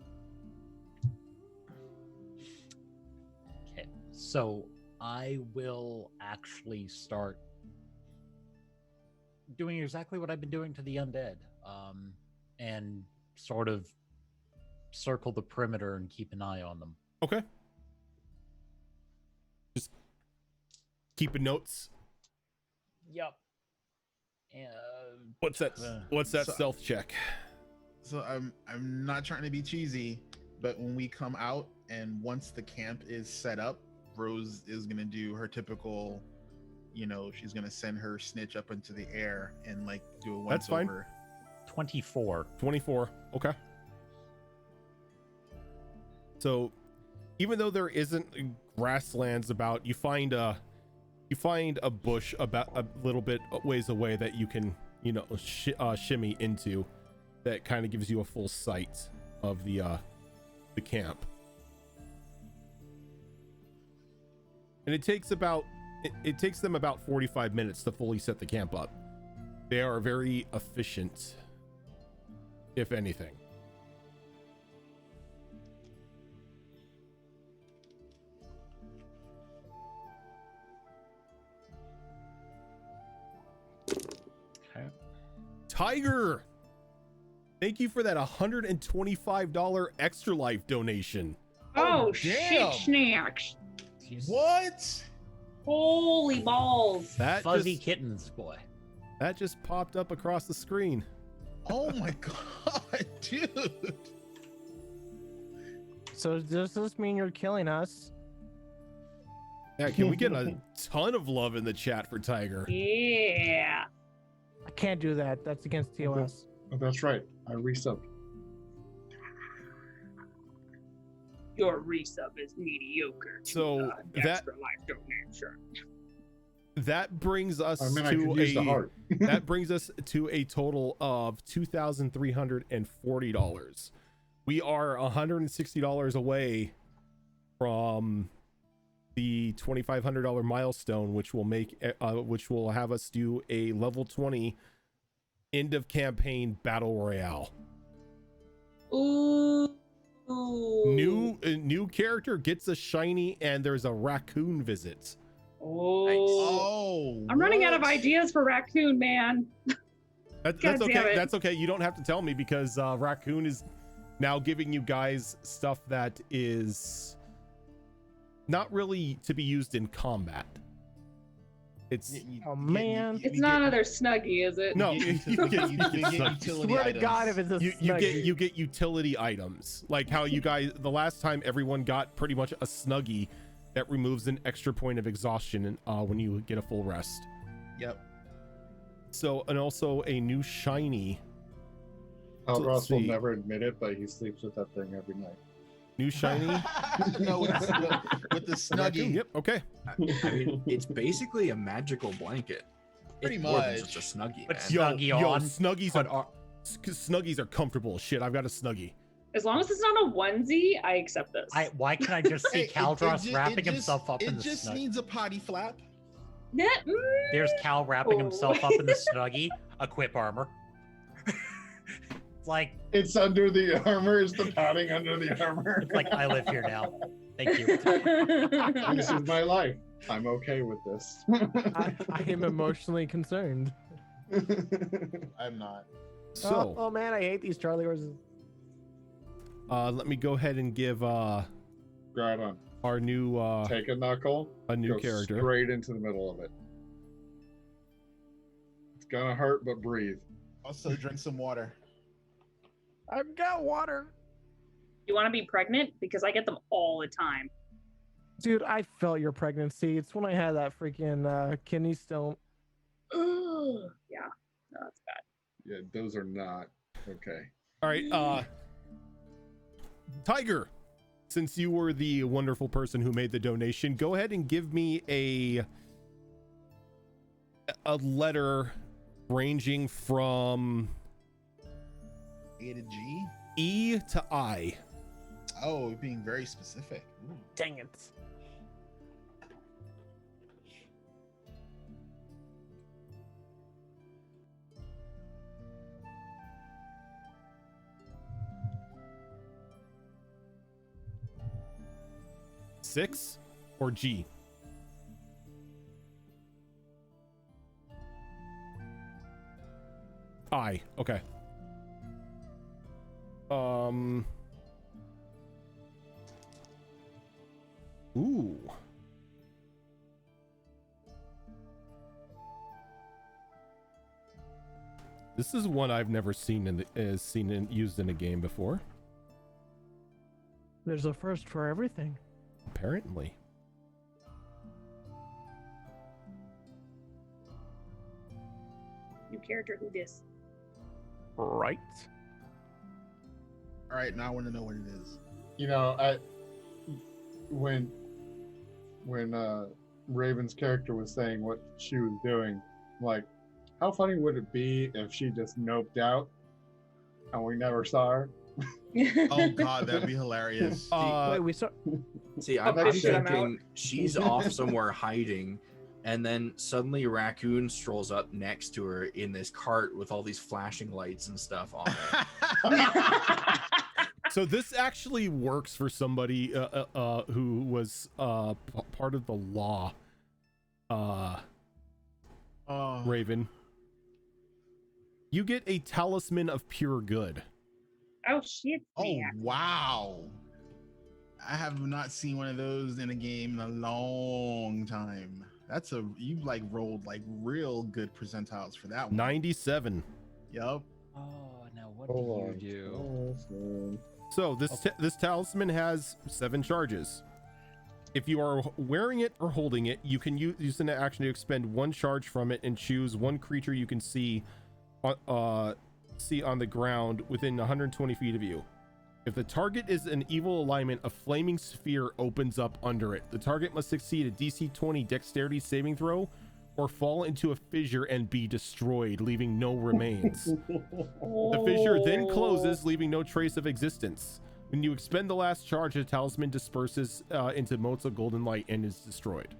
G: Okay, so I will actually start doing exactly what I've been doing to the undead, and sort of circle the perimeter and keep an eye on them.
A: Okay. Just keeping notes.
G: Yep.
A: What's that
B: So-
A: stealth check?
B: So I'm not trying to be cheesy, but when we come out and once the camp is set up, Rose is gonna do her typical, she's gonna send her snitch up into the air and like do a once
A: That's fine.
B: over.
G: 24.
A: 24. Okay. So even though there isn't grasslands about, you find You find a bush about a little bit ways away that you can, you know, shimmy into, that kind of gives you a full sight of the camp. And it takes about it takes them about 45 minutes to fully set the camp up. They are very efficient, if anything. Tiger, thank you for that $125 Extra Life donation.
E: Oh,
B: damn.
E: shit snacks.
B: What?
E: Holy balls.
A: That
G: Fuzzy
A: just,
G: kittens, boy.
A: that just popped up across the screen.
B: Oh my god, dude.
C: So does this mean you're killing us?
A: Yeah, can we get a ton of love in the chat for Tiger?
E: Yeah.
C: I can't do that. That's against TOS.
D: Oh, that's right. I resubbed.
E: Your resub is mediocre.
A: So that
E: Extra life donation.
A: that brings us
D: I mean, I could use the
A: to a
D: heart.
A: that brings us to a total of $2,340. We are $160 away from the $2,500 milestone, which will which will have us do a level 20 end of campaign battle royale.
E: Ooh.
A: New character gets a shiny, and there's a raccoon visit.
E: Oh.
B: Oh,
E: I'm running out of
B: what?
E: ideas for raccoon, man.
A: That's
E: God damn
A: okay.
E: it.
A: That's okay. You don't have to tell me, because raccoon is now giving you guys stuff that is not really to be used in combat. It's
C: Oh, man.
E: It's not another Snuggie, is it?
A: no,
B: You
A: you
B: get utility
C: Swear to God, if
B: items.
C: it's a
A: you
C: Snuggie.
A: get utility items, like how you guys the last time everyone got pretty much a Snuggie that removes an extra point of exhaustion when you get a full rest.
B: Yep.
A: So, and also a new shiny.
D: Oh,
A: Let's
D: Ross will
A: see.
D: never admit it, but he sleeps with that thing every night.
A: New shiny.
B: No, with the
A: Raccoon,
B: snuggie.
A: yep. Okay.
F: I mean, it's basically a magical blanket.
B: Pretty
F: It's more than
B: much.
F: just a snuggie,
G: But
F: man.
G: Snuggie on,
A: Snuggies
G: put
A: are Snuggies are comfortable as shit. I've got a Snuggie.
E: As long as it's not a onesie, I accept this.
G: Why can't I just see
B: Hey,
G: Caldross wrapping
B: just-
G: himself up in
B: It
G: the
B: just
G: snuggie?
B: needs a potty flap.
E: Yeah,
G: There's Cal wrapping
E: Oh.
G: himself up in the snuggie, equip armor. It's like
D: It's under the armor. It's the padding under the armor.
G: it's like I live here now. Thank you.
D: This is my life. I'm okay with this.
C: I am emotionally concerned.
B: I'm not.
A: So,
C: oh man, I hate these Charlie horses.
A: let me go ahead and give
D: Right on.
A: our new
D: Take a knuckle.
A: a new
D: Go
A: character.
D: straight into the middle of it. It's gonna hurt, but breathe.
B: Also, drink some water.
C: I've got water.
E: You want to be pregnant? Because I get them all the time.
C: Dude, I felt your pregnancy. It's when I had that freaking kidney stone.
E: Ugh. Yeah, no, that's bad.
D: Yeah, those are not okay.
A: All right, Tiger, since you were the wonderful person who made the donation, go ahead and give me a letter ranging from
B: A to G.
A: E to I.
B: Oh, being very specific. Ooh.
C: Dang it.
A: Six or G? I. Okay. Ooh. This is one I've never seen used in a game before.
C: There's a first for everything.
A: Apparently.
E: New character, who dis?
C: Right.
B: All right, now I want to know what it is.
D: You know, when Raven's character was saying what she was doing, like, how funny would it be if she just noped out and we never saw her?
B: Oh god, that'd be hilarious.
C: Wait, we saw.
F: See,
E: Oh,
F: I'm
E: shit, I'm out.
F: thinking she's off somewhere hiding, and then suddenly a raccoon strolls up next to her in this cart with all these flashing lights and stuff on it.
A: So this actually works for somebody who was part of the law. Raven, you get a talisman of pure good.
E: Oh shit!
B: Oh
E: man.
B: wow. I have not seen one of those in a game in a long time. You like rolled like real good percentiles for that one.
A: 97.
B: Yup.
G: Oh, now what do you do?
A: So this talisman has 7 charges. If you are wearing it or holding it, you can use an action to expend 1 charge from it and choose 1 creature you can see on the ground within 120 feet of you. If the target is an evil alignment, a flaming sphere opens up under it. The target must succeed a DC 20 dexterity saving throw or fall into a fissure and be destroyed, leaving no remains. The fissure then closes, leaving no trace of existence. When you expend the last charge, the talisman disperses into motes of golden light and is destroyed.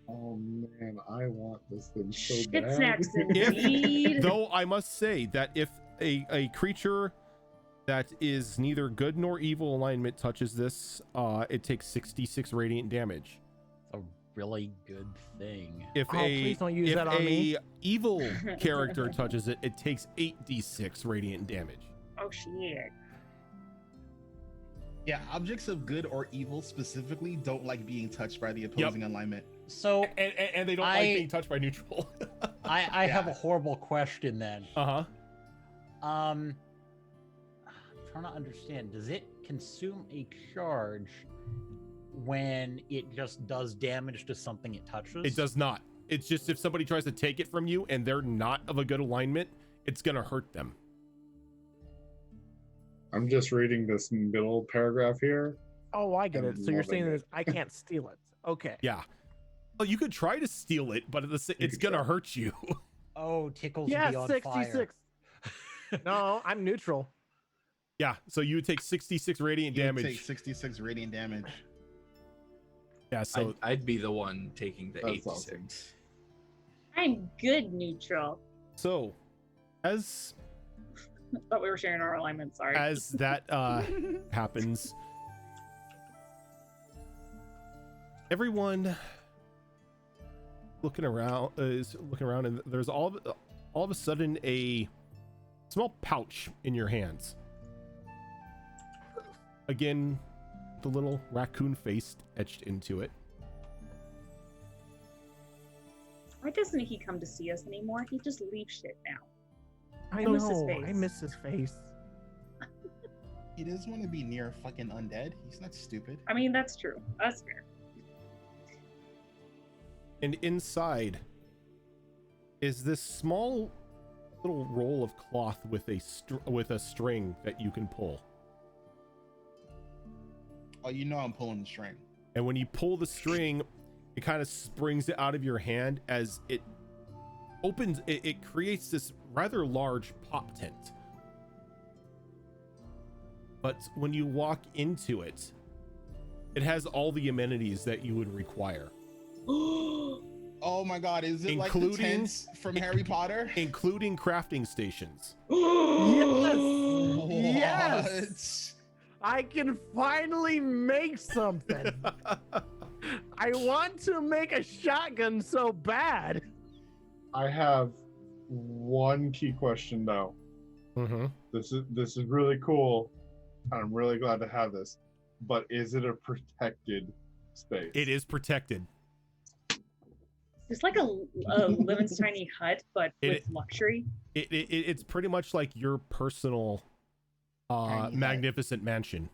D: Oh man, I want this thing so
E: Shit
D: bad.
E: snacks indeed.
A: Though I must say that if a creature that is neither good nor evil alignment touches this, it takes 66 radiant damage.
G: It's a really good thing.
A: If
C: Please don't use that on me.
A: evil character touches it, it takes 8d6 radiant damage.
E: Oh shit!
B: Yeah, objects of good or evil specifically don't like being touched by the opposing alignment.
G: So
A: And they don't like being touched by neutral.
G: I have a horrible question then.
A: Uh-huh.
G: I'm trying to understand. Does it consume a charge when it just does damage to something it touches?
A: It does not. It's just if somebody tries to take it from you and they're not of a good alignment, it's gonna hurt them.
D: I'm just reading this middle paragraph here.
C: Oh, I get
D: I'm
C: it. So you're
D: loving
C: saying
D: it.
C: that I can't steal it. Okay.
A: Yeah. Well, you could try to steal it, but it's
D: could
A: gonna
D: try.
A: hurt you.
G: Oh, tickles
C: Yeah,
G: me on
C: 66.
G: fire.
C: No, I'm neutral.
A: Yeah, so you would take 66 radiant
B: You would
A: damage.
B: take 66 radiant damage.
A: Yeah, so
F: I'd be the one taking the
D: That's
F: 86.
D: awesome.
E: I'm good neutral.
A: as
E: Thought we were sharing our alignment. Sorry.
A: as that happens, everyone is looking around, and there's all of a sudden a small pouch in your hands. Again, the little raccoon face etched into it.
E: Why doesn't he come to see us anymore? He just leaves shit now.
C: I
E: miss his
C: know.
E: face.
C: I miss his face.
B: He doesn't want to be near fucking undead. He's not stupid.
E: I mean, that's true. That's fair.
A: And inside is this small little roll of cloth with a string that you can pull.
B: Oh, you know I'm pulling the string.
A: And when you pull the string, it kind of springs it out of your hand as it opens. It creates this rather large pop tent. But when you walk into it, it has all the amenities that you would require,
B: Oh my god, is it like the
A: Including-
B: tents from Harry Potter?
A: including crafting stations.
C: Yes. Yes.
B: What?
C: I can finally make something. I want to make a shotgun so bad.
D: I have one key question though.
A: Mm-hmm.
D: This is really cool. I'm really glad to have this. But is it a protected space?
A: It is protected.
E: It's like a Lemon's tiny hut, but
A: It-
E: with luxury.
A: It's pretty much like your personal
B: Tiny hut.
A: magnificent mansion.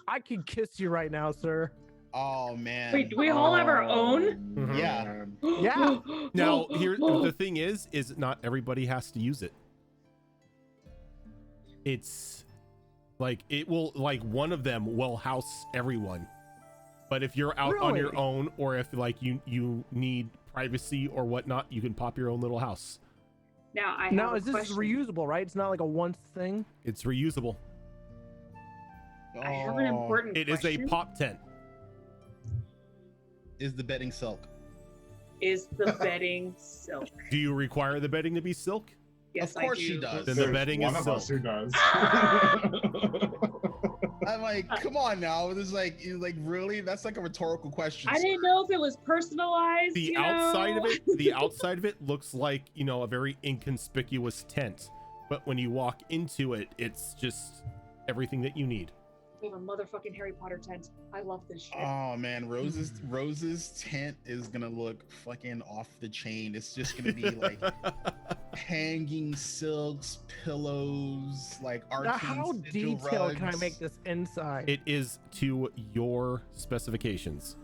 C: I can kiss you right now, sir.
B: Oh man.
E: Wait, do we all have our own?
A: Mhm.
B: Yeah.
D: Man.
C: Yeah.
A: Now, here the thing is not everybody has to use it. It's like one of them will house everyone. But if you're out on your
C: Really?
A: own, or if like you need privacy or whatnot, you can pop your own little house.
E: Now I have
C: Now,
E: a
C: is this
E: question.
C: reusable, right? It's not like a once thing.
A: It's reusable.
E: I have an
B: Oh,
E: important
A: It is a
E: question.
A: pop tent.
B: Is the bedding silk?
E: Is the bedding silk?
A: Do you require the bedding to be silk?
E: Yes,
B: Of course
E: I do.
B: she does.
A: Then the
D: There's
A: bedding
D: one
A: is
D: of us
A: silk.
D: who does.
B: I'm like, come on now. This is like really? That's like a rhetorical question.
E: I didn't know if it was personalized.
A: The
E: you
A: outside
E: know?
A: of it, the outside of it looks like, you know, a very inconspicuous tent. But when you walk into it, it's just everything that you need.
E: We have a motherfucking Harry Potter tent. I love this shit.
B: Oh man, Rose's tent is gonna look fucking off the chain. It's just gonna be like hanging silks, pillows, like
C: Now,
B: arcane
C: how
B: sigil
C: detailed can I
B: rugs.
C: make this inside?
A: It is to your specifications.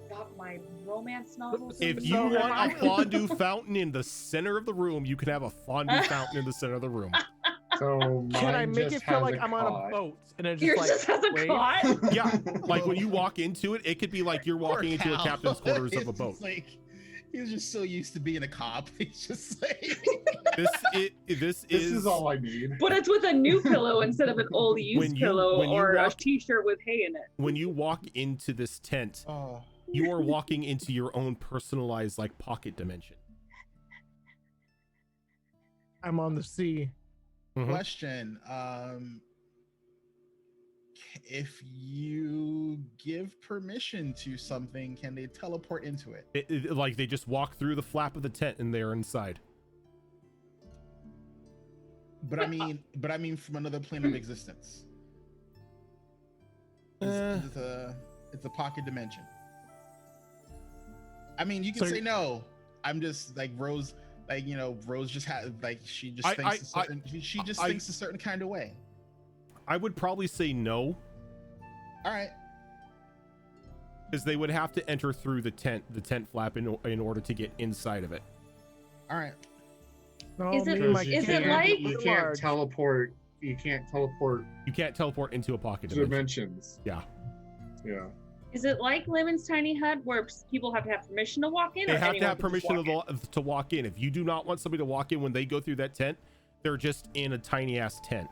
E: Got my romance novels.
A: If
E: in
A: you
E: there.
A: want a fondue fountain in the center of the room, you can have a fondue fountain in the center of the room.
D: So
C: Can I
D: mine
C: make
D: just
C: it feel
D: has
C: like I'm on a
D: cot.
C: boat and it just
E: Yours
C: like
E: just has a
C: waves?
E: cot.
A: Yeah, like when you walk into it, it could be like you're walking into a
B: Poor
A: captain's
B: Cal.
A: quarters of
B: It's
A: a
B: just
A: boat.
B: Like, he's just so used to being a cop. He's just like,
A: This
D: This is all I need.
E: But it's with a new pillow instead of an old used
A: When you-
E: pillow
A: when you
E: or a
A: walk-
E: t-shirt with hay in it.
A: when you walk into this tent,
B: oh,
A: you are walking into your own personalized like pocket dimension.
C: I'm on the sea.
A: Mhm.
B: question. If you give permission to something, can they teleport into it?
A: Like they just walk through the flap of the tent and they're inside.
B: But I mean, from another plane of existence.
A: Uh.
B: It's a pocket dimension. I mean, you can
C: So
B: say
C: you-
B: no. I'm just like Rose, like Rose just had like she just
A: I-
B: thinks
A: I-
B: a certain she just
A: I-
B: thinks a certain kind of way.
A: I would probably say no,
B: All right.
A: because they would have to enter through the tent flap in order to get inside of it.
B: All right.
C: No,
E: Is it-
C: maybe my
E: is it
C: can
E: like-
C: be
D: you can't
C: large.
D: teleport? You can't teleport
A: You can't teleport into a pocket dimension.
D: dimensions.
A: Yeah,
D: Yeah.
E: Is it like Lemon's tiny hut where people have to have permission to walk in?
A: they
E: or
A: have to
E: anyone
A: have
E: can just
A: permission
E: walk in?
A: to walk in. If you do not want somebody to walk in when they go through that tent, they're just in a tiny ass tent.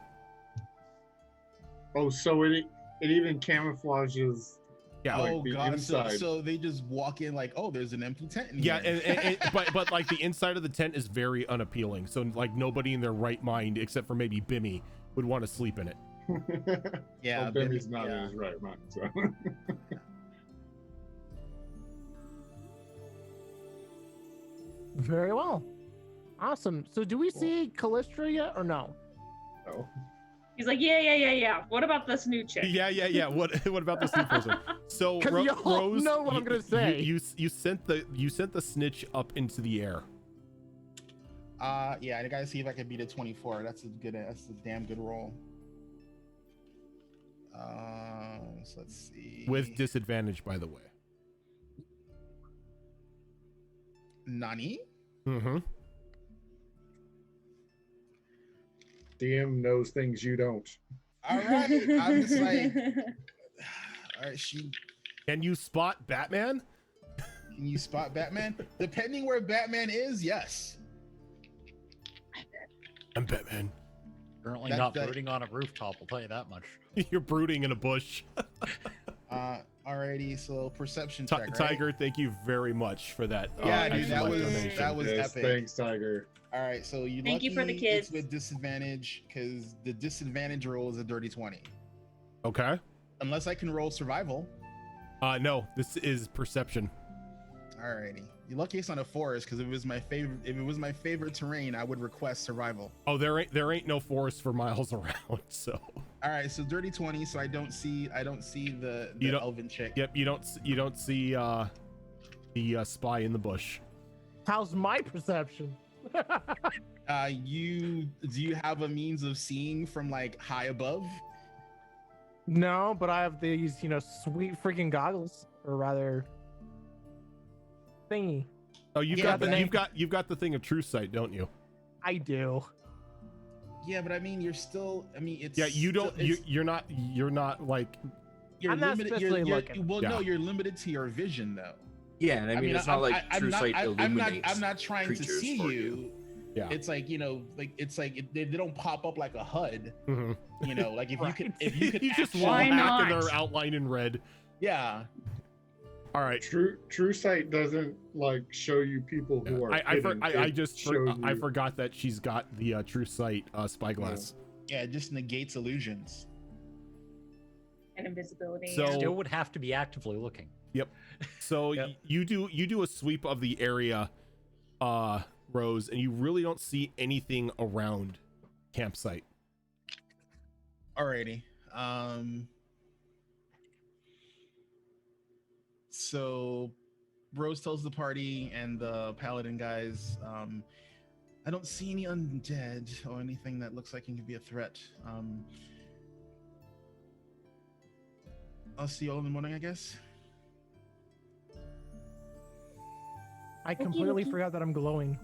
D: Oh, so it even camouflages.
A: Yeah,
D: like
B: Oh
D: the
B: god.
D: inside.
B: So they just walk in like, oh, there's an empty tent in
A: yeah,
B: here.
A: and but like the inside of the tent is very unappealing. So like nobody in their right mind, except for maybe Bimmy, would want to sleep in it.
B: Yeah,
D: well, Bimmy's not in his right mind. So.
C: Very well. Awesome. So do we see Callistra yet or no?
D: No.
E: He's like, yeah. What about this new chick?
A: Yeah. What about this new person? So
C: 'Cause y'all
A: Rose,
C: know what I'm gonna say.
A: You sent the snitch up into the air.
B: Yeah, I gotta see if I can beat a 24. That's a damn good roll. So let's see.
A: With disadvantage, by the way.
B: Nani?
A: Mm-hmm.
D: DM knows things you don't.
B: All right. I'm just like, all right.
A: Can you spot Batman?
B: Can you spot Batman? Depending where Batman is, yes.
A: I'm Batman.
G: Currently
B: That-
G: not
B: that-
G: brooding on a rooftop, I'll tell you that much.
A: You're brooding in a bush.
B: Alrighty. So perception check, right?
A: Tiger, thank you very much for that.
B: Yeah, dude,
A: extra
B: that
A: life
B: was
A: donation.
B: that was
D: Yes,
B: epic.
D: thanks, Tiger.
B: All right, so you
E: Thank you for the
B: lucky
E: kids.
B: It's with disadvantage because the disadvantage roll is a dirty 20.
A: Okay.
B: Unless I can roll survival.
A: No, this is perception.
B: Alrighty. You're lucky it's not a forest because if it was my favorite terrain, I would request survival.
A: Oh, there ain't no forest for miles around. So.
B: All right, so dirty 20. So I don't see the
A: You don't-
B: elven chick.
A: Yep. You don't see the spy in the bush.
C: How's my perception?
B: Do you have a means of seeing from like high above?
C: No, but I have these, sweet freaking goggles, or rather, thingy.
A: Oh, you've
B: Yeah,
A: you've got the thing of true sight, don't you?
C: I do.
B: Yeah, but I mean, you're still. I mean, it's.
A: Yeah, you don't.
B: still- it's-
A: You're not like
B: you're
C: I'm not
B: limited.
C: especially
B: You're,
C: looking.
B: well, no,
A: Yeah.
B: you're limited to your vision though.
F: Yeah, and I mean, it's not like
B: I'm
F: true
B: not,
F: sight illuminates.
B: I'm not trying to
F: creatures
B: see
F: for
B: you.
A: Yeah.
B: It's like, you know, like it's like they don't pop up like a HUD.
A: Mhm.
B: You know, like if
C: Right.
B: you could
A: you just
B: actually-
E: Why
A: wall hack and
E: not?
A: they're outlined in red.
B: yeah.
A: All right.
D: True sight doesn't like show you people who are.
A: I
D: hidden.
A: I
D: you-
A: forgot that she's got the true sight spyglass.
B: Yeah, it just negates illusions.
E: And invisibility.
A: So-
G: Still would have to be actively looking.
A: So
B: Yep.
A: you do a sweep of the area, Rose, and you really don't see anything around campsite.
B: Alrighty. So Rose tells the party and the paladin guys, I don't see any undead or anything that looks like it could be a threat. I'll see you all in the morning, I guess.
C: I completely
E: dokie.
C: forgot that I'm glowing.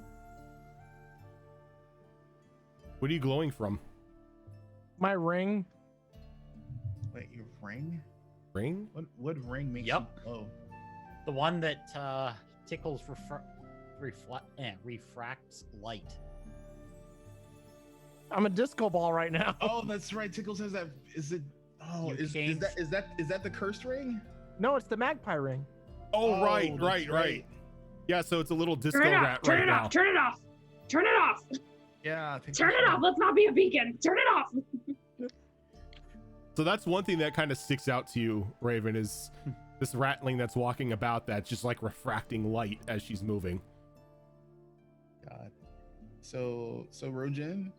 A: What are you glowing from?
C: My ring.
B: Wait, your ring?
A: Ring?
B: What ring makes
G: Yep.
B: you glow?
G: The one that tickles refracts light.
C: I'm a disco ball right now.
B: Oh, that's right. Tickles has that. Is it? Oh,
G: You
B: is
G: gained-
B: that the cursed ring?
C: No, it's the magpie ring.
A: Oh, right,
B: that's
A: right. Yeah, so it's a little disco
E: Turn it
A: rat
E: off. Turn
A: right
E: it
A: now.
E: off. Turn it off. Turn it off.
B: Yeah.
E: Turn it off. Let's not be a beacon. Turn it off.
A: So that's one thing that kind of sticks out to you, Raven, is this ratling that's walking about that's just like refracting light as she's moving.
B: God. So Rojin,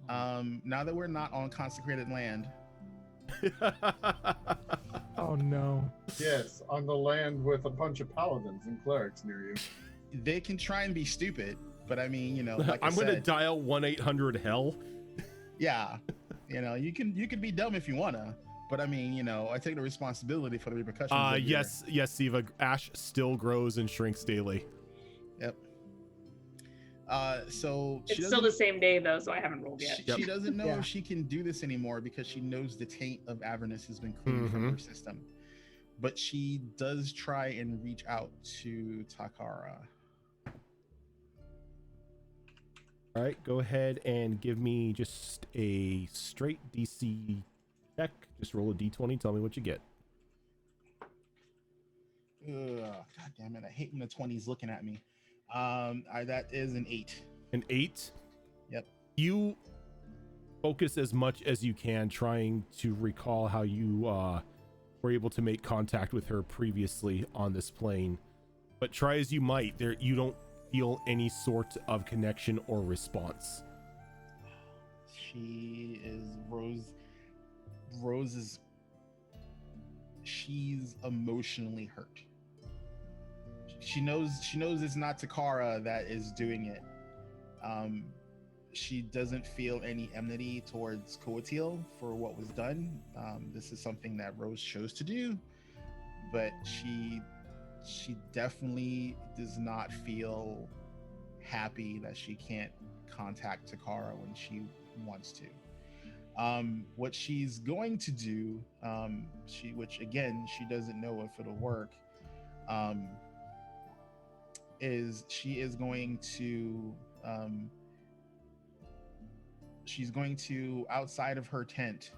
B: now that we're not on consecrated land,
C: Oh no.
D: Yes, on the land with a bunch of paladins and clerics near you.
B: they can try and be stupid, but I mean, you know, like
A: I'm
B: I
A: gonna
B: said,
A: dial 1-800-HELL.
B: yeah, you know, you can be dumb if you wanna, but I mean, you know, I take the responsibility for the repercussions. of your-
A: Yes, Siva. Ash still grows and shrinks daily.
B: Yep. So she
E: It's still
B: doesn't-
E: the same day though, so I haven't rolled yet.
B: She doesn't know
C: Yeah.
B: if she can do this anymore because she knows the taint of Avernus has been cleaned from her system. But she does try and reach out to Takara.
A: All right, go ahead and give me just a straight DC check. Just roll a d20. Tell me what you get.
B: Ugh, God damn it! I hate when the 20's looking at me. That is an 8.
A: An 8.
B: Yep.
A: You focus as much as you can, trying to recall how you were able to make contact with her previously on this plane. But try as you might, you don't feel any sort of connection or response.
B: She is Rose. Rose is. She's emotionally hurt. She knows it's not Takara that is doing it. She doesn't feel any enmity towards Coatil for what was done. This is something that Rose chose to do, but she definitely does not feel happy that she can't contact Takara when she wants to. What she's going to do, which again she doesn't know if it'll work, is she's going to outside of her tent.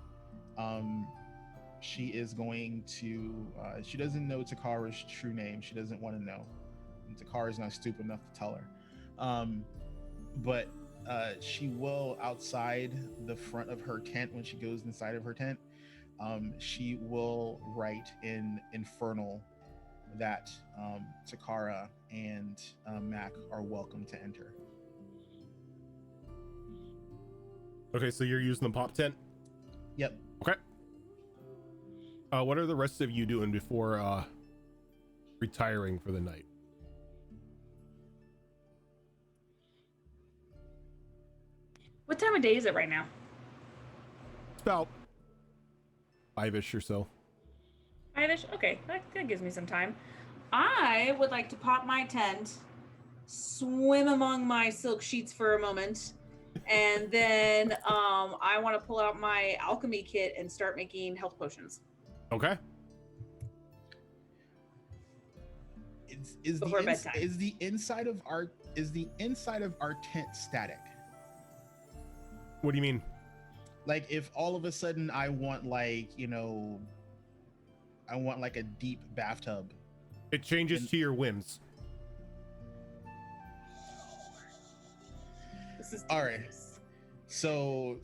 B: She is going to. She doesn't know Takara's true name. She doesn't want to know. And Takara's not stupid enough to tell her. But she will, outside the front of her tent, when she goes inside of her tent, she will write in Infernal that Takara and Mac are welcome to enter.
A: Okay, so you're using the pop tent?
B: Yep.
A: Okay. What are the rest of you doing before retiring for the night?
E: What time of day is it right now?
A: It's about 5-ish or so.
E: 5-ish? Okay, that gives me some time. I would like to pop my tent, swim among my silk sheets for a moment, and then I want to pull out my alchemy kit and start making health potions.
A: Okay.
E: before bedtime.
B: Is the inside of our tent static?
A: What do you mean?
B: Like if all of a sudden I want like, I want like a deep bathtub.
A: It changes
B: And-
A: to your whims.
E: This is
B: All right.
E: dangerous.
B: So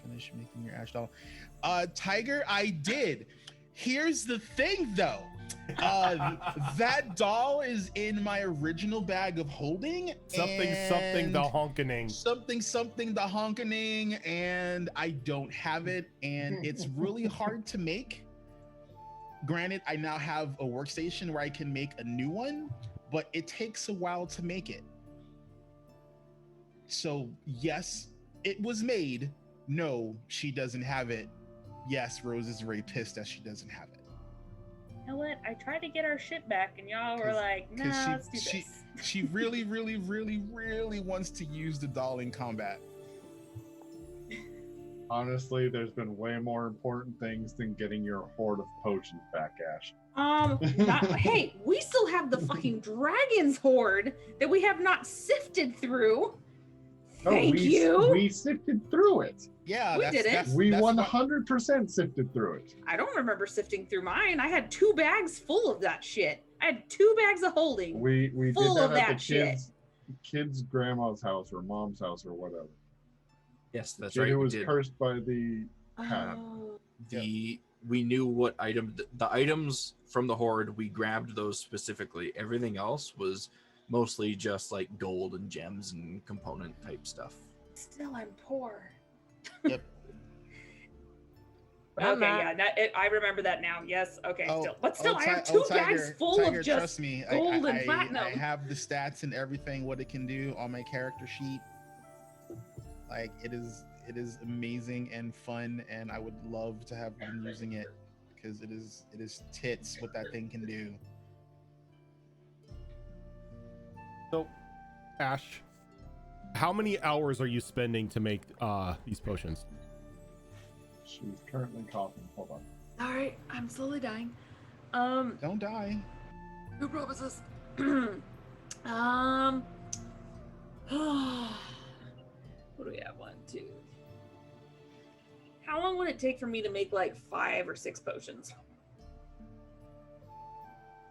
B: finish making your ash doll. Tiger, I did. Here's the thing though. That doll is in my original bag of holding.
A: Something the honkening.
B: Something the honkening, and I don't have it, and it's really hard to make. Granted, I now have a workstation where I can make a new one, but it takes a while to make it. So yes, it was made. No, she doesn't have it. Yes, Rose is very pissed that she doesn't have it.
E: You know what? I tried to get our shit back, and y'all were
B: 'Cause-
E: like, "Nah,
B: 'cause
E: let's do this."
B: She really, really, really, really wants to use the doll in combat.
D: Honestly, there's been way more important things than getting your hoard of potions back, Ash.
E: Hey, we still have the fucking dragon's horde that we have not sifted through. Thank you.
D: We sifted through it.
B: Yeah,
E: We did it.
D: We
B: that's what-
D: 100% sifted through it.
E: I don't remember sifting through mine. I had 2 bags full of that shit. I had 2 bags of holding.
D: We did
E: Full
D: that
E: of
D: at
E: that
D: the
E: shit.
D: kid's grandma's house or mom's house or whatever.
F: Yes, that's
D: Kid
F: right.
D: who
F: We
D: was
F: did.
D: cursed by the
E: Oh,
F: We knew what the items from the horde. We grabbed those specifically. Everything else was mostly just like gold and gems and component type stuff.
E: still, I'm poor.
B: Yep.
C: I'm
E: Okay,
C: not.
E: yeah, I remember that now. Yes, okay, still, I have
B: Ti-
E: 2
B: Tiger,
E: bags full
B: Tiger,
E: of just
B: trust me,
E: gold and
B: I
E: platinum.
B: have the stats and everything, what it can do on my character sheet. Like it is amazing and fun, and I would love to have been using it because it is tits what that thing can do.
A: So, Ash, how many hours are you spending to make these potions?
D: She's currently coughing. Hold on.
E: All right, I'm slowly dying.
B: Don't die.
E: Who promises? What do we have? 1, 2. How long would it take for me to make like 5 or 6 potions?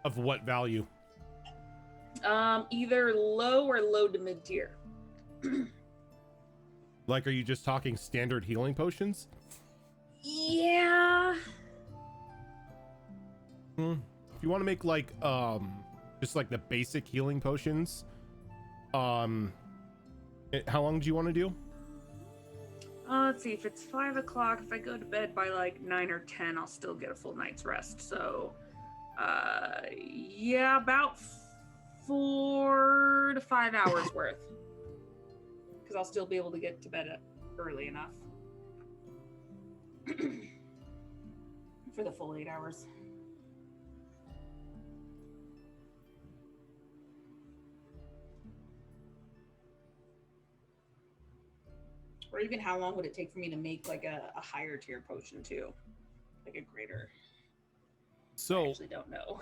A: Of what value?
E: Either low or low to mid tier.
A: Like, are you just talking standard healing potions?
E: Yeah.
A: If you want to make like just like the basic healing potions, how long do you want to do?
E: Let's see. If it's 5 o'clock, if I go to bed by like 9 or 10, I'll still get a full night's rest. So, yeah, about 4 to 5 hours worth. Because I'll still be able to get to bed early enough for the full 8 hours. Or even how long would it take for me to make like a higher tier potion too? Like a greater. I
A: So,
E: actually don't know.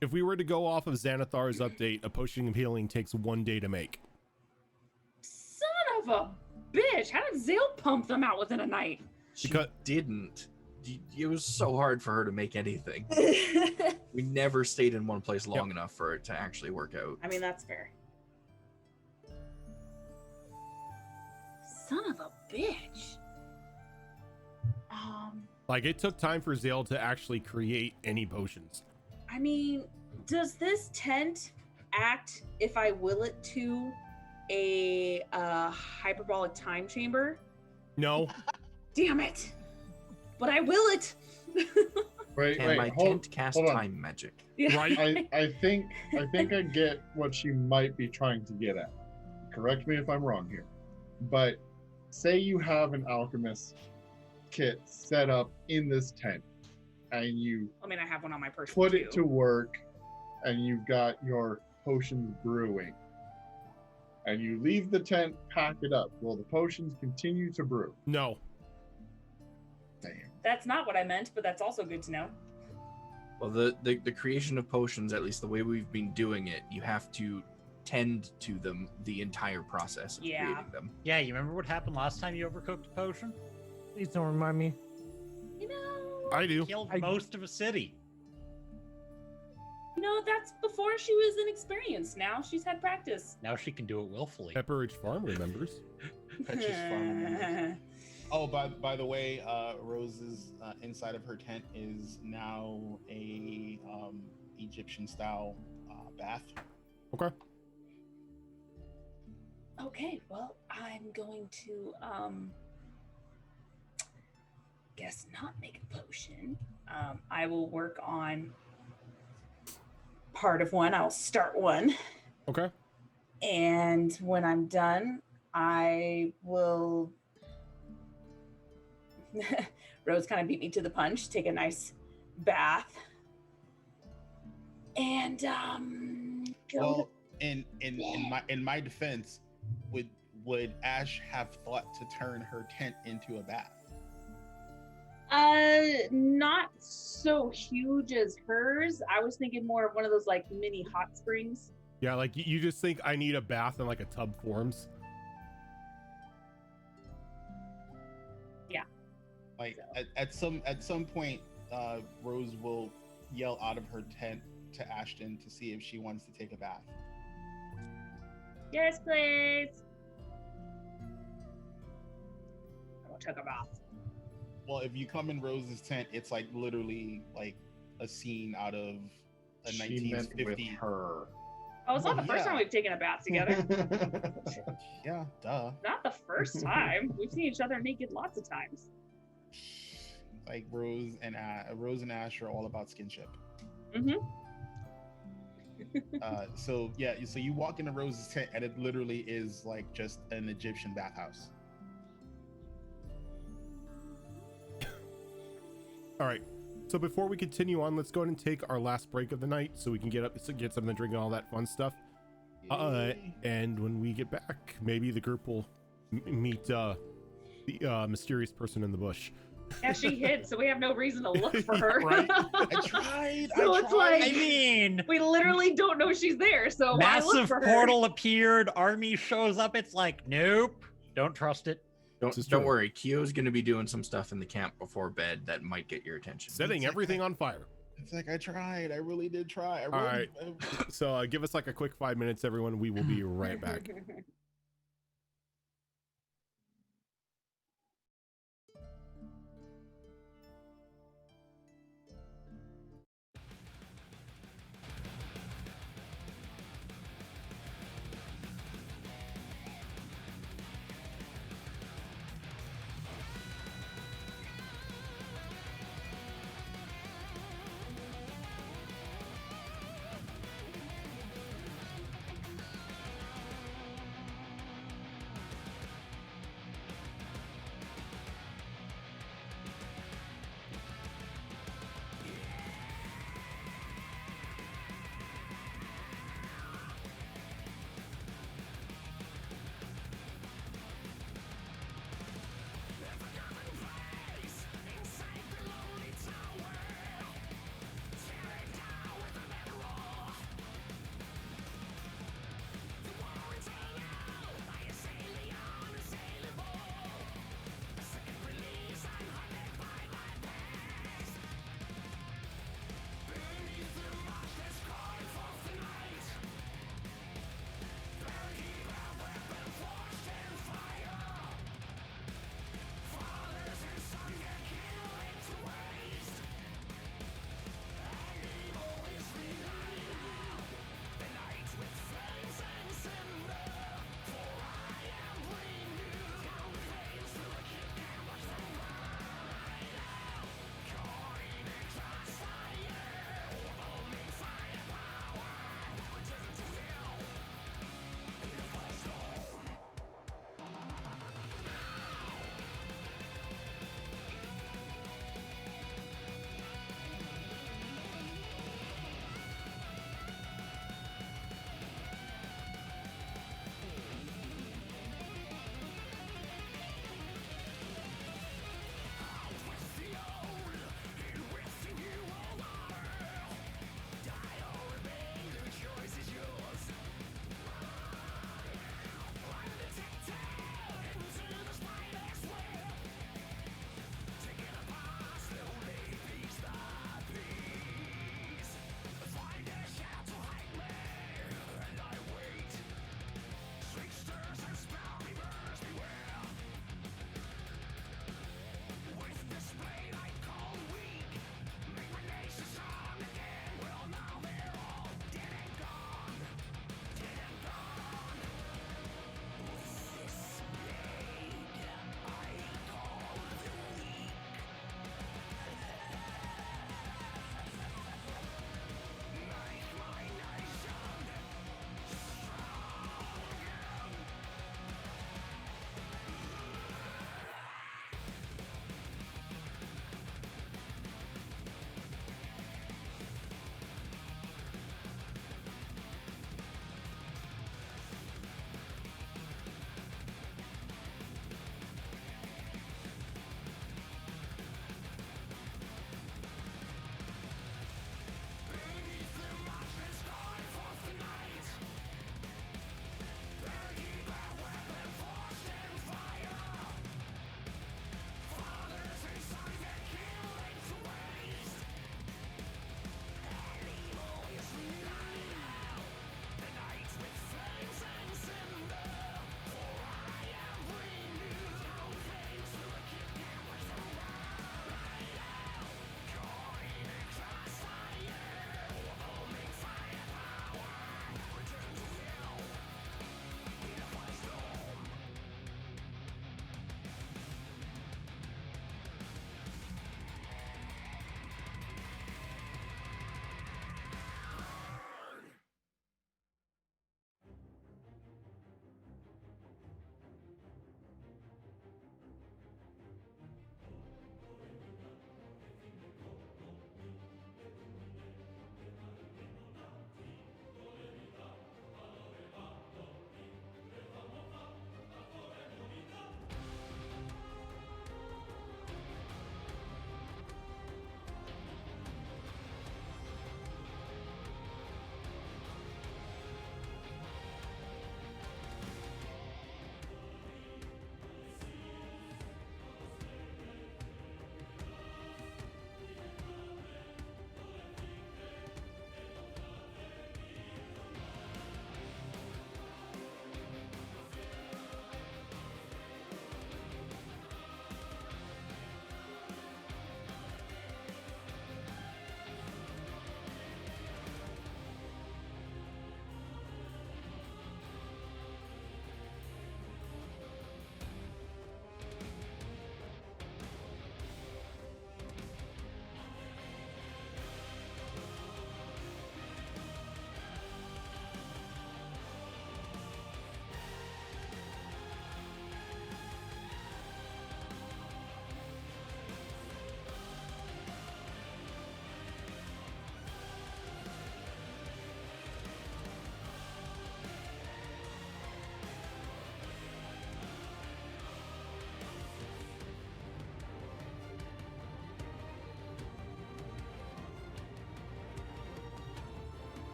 A: if we were to go off of Xanathar's update, a potion of healing takes 1 day to make.
E: Son of a bitch! How did Zale pump them out within a night?
F: She
A: Because-
F: didn't. It was so hard for her to make anything. We never stayed in one place long enough for it to actually work out.
E: I mean, that's fair. Son of a bitch.
A: Like, it took time for Zale to actually create any potions.
E: I mean, does this tent act, if I will it to, a hyperbolic time chamber?
A: No.
E: Damn it! But I will it.
D: Wait,
F: Can my
D: hold,
F: tent cast
D: hold on.
F: time magic?
E: Yeah.
A: Right?
D: I think I get what she might be trying to get at. Correct me if I'm wrong here. But say you have an alchemist kit set up in this tent and you
E: I mean, I have one on my person
D: put
E: too.
D: it to work and you've got your potions brewing and you leave the tent, pack it up. Will the potions continue to brew?
A: No.
B: Damn.
E: That's not what I meant, but that's also good to know.
F: Well, the creation of potions, at least the way we've been doing it, you have to tend to them the entire process of
E: Yeah.
F: creating them.
G: Yeah, you remember what happened last time you overcooked a potion?
C: Please don't remind me.
E: You know,
A: I do.
G: Killed
C: I-
G: most of a city.
E: that's before she was inexperienced. Now she's had practice.
G: Now she can do it willfully.
A: Pepperidge Farm remembers.
B: Petrus Farm. Oh, by the way, Rose's inside of her tent is now a Egyptian style bath.
A: Okay.
E: Okay, well, I'm going to guess not make a potion. I will work on part of one. I'll start one,
A: Okay.
E: and when I'm done, I will. Rose kind of beat me to the punch. Take a nice bath, and go
B: Well, in my defense, would Ash have thought to turn her tent into a bath?
E: not so huge as hers. I was thinking more of one of those like mini hot springs.
A: Yeah, like you just think I need a bath in like a tub forms.
B: Like at some point, Rose will yell out of her tent to Ashton to see if she wants to take a bath.
E: Yes, please. I will take a bath.
B: Well, if you come in Rose's tent, it's like literally like a scene out of a
D: She meant with
B: 1950s.
D: her.
E: Oh, it's not
B: Well,
E: the first
B: yeah.
E: time we've taken a bath together.
B: Yeah, duh.
E: Not the first time. We've seen each other naked lots of times.
B: Like Rose and Ash are all about skinship.
E: Mm-hmm.
B: So you walk into Rose's tent and it literally is like just an Egyptian bathhouse.
A: All right. So before we continue on, let's go ahead and take our last break of the night so we can get something to drink and all that fun stuff. And when we get back, maybe the group will meet the mysterious person in the bush.
E: Yeah, she hid, so we have no reason to look for her.
A: Right.
B: I tried.
E: So it's like-
G: I mean,
E: We literally don't know she's there, so why look
G: massive
E: for her?
G: portal appeared, army shows up. It's like, nope, don't trust it.
A: This is
F: Don't
A: true.
F: worry, Kyo's going to be doing some stuff in the camp before bed that might get your attention.
A: Setting everything on fire.
B: It's like I tried. I really did try.
A: All right. So give us like a quick 5 minutes, everyone. We will be right back.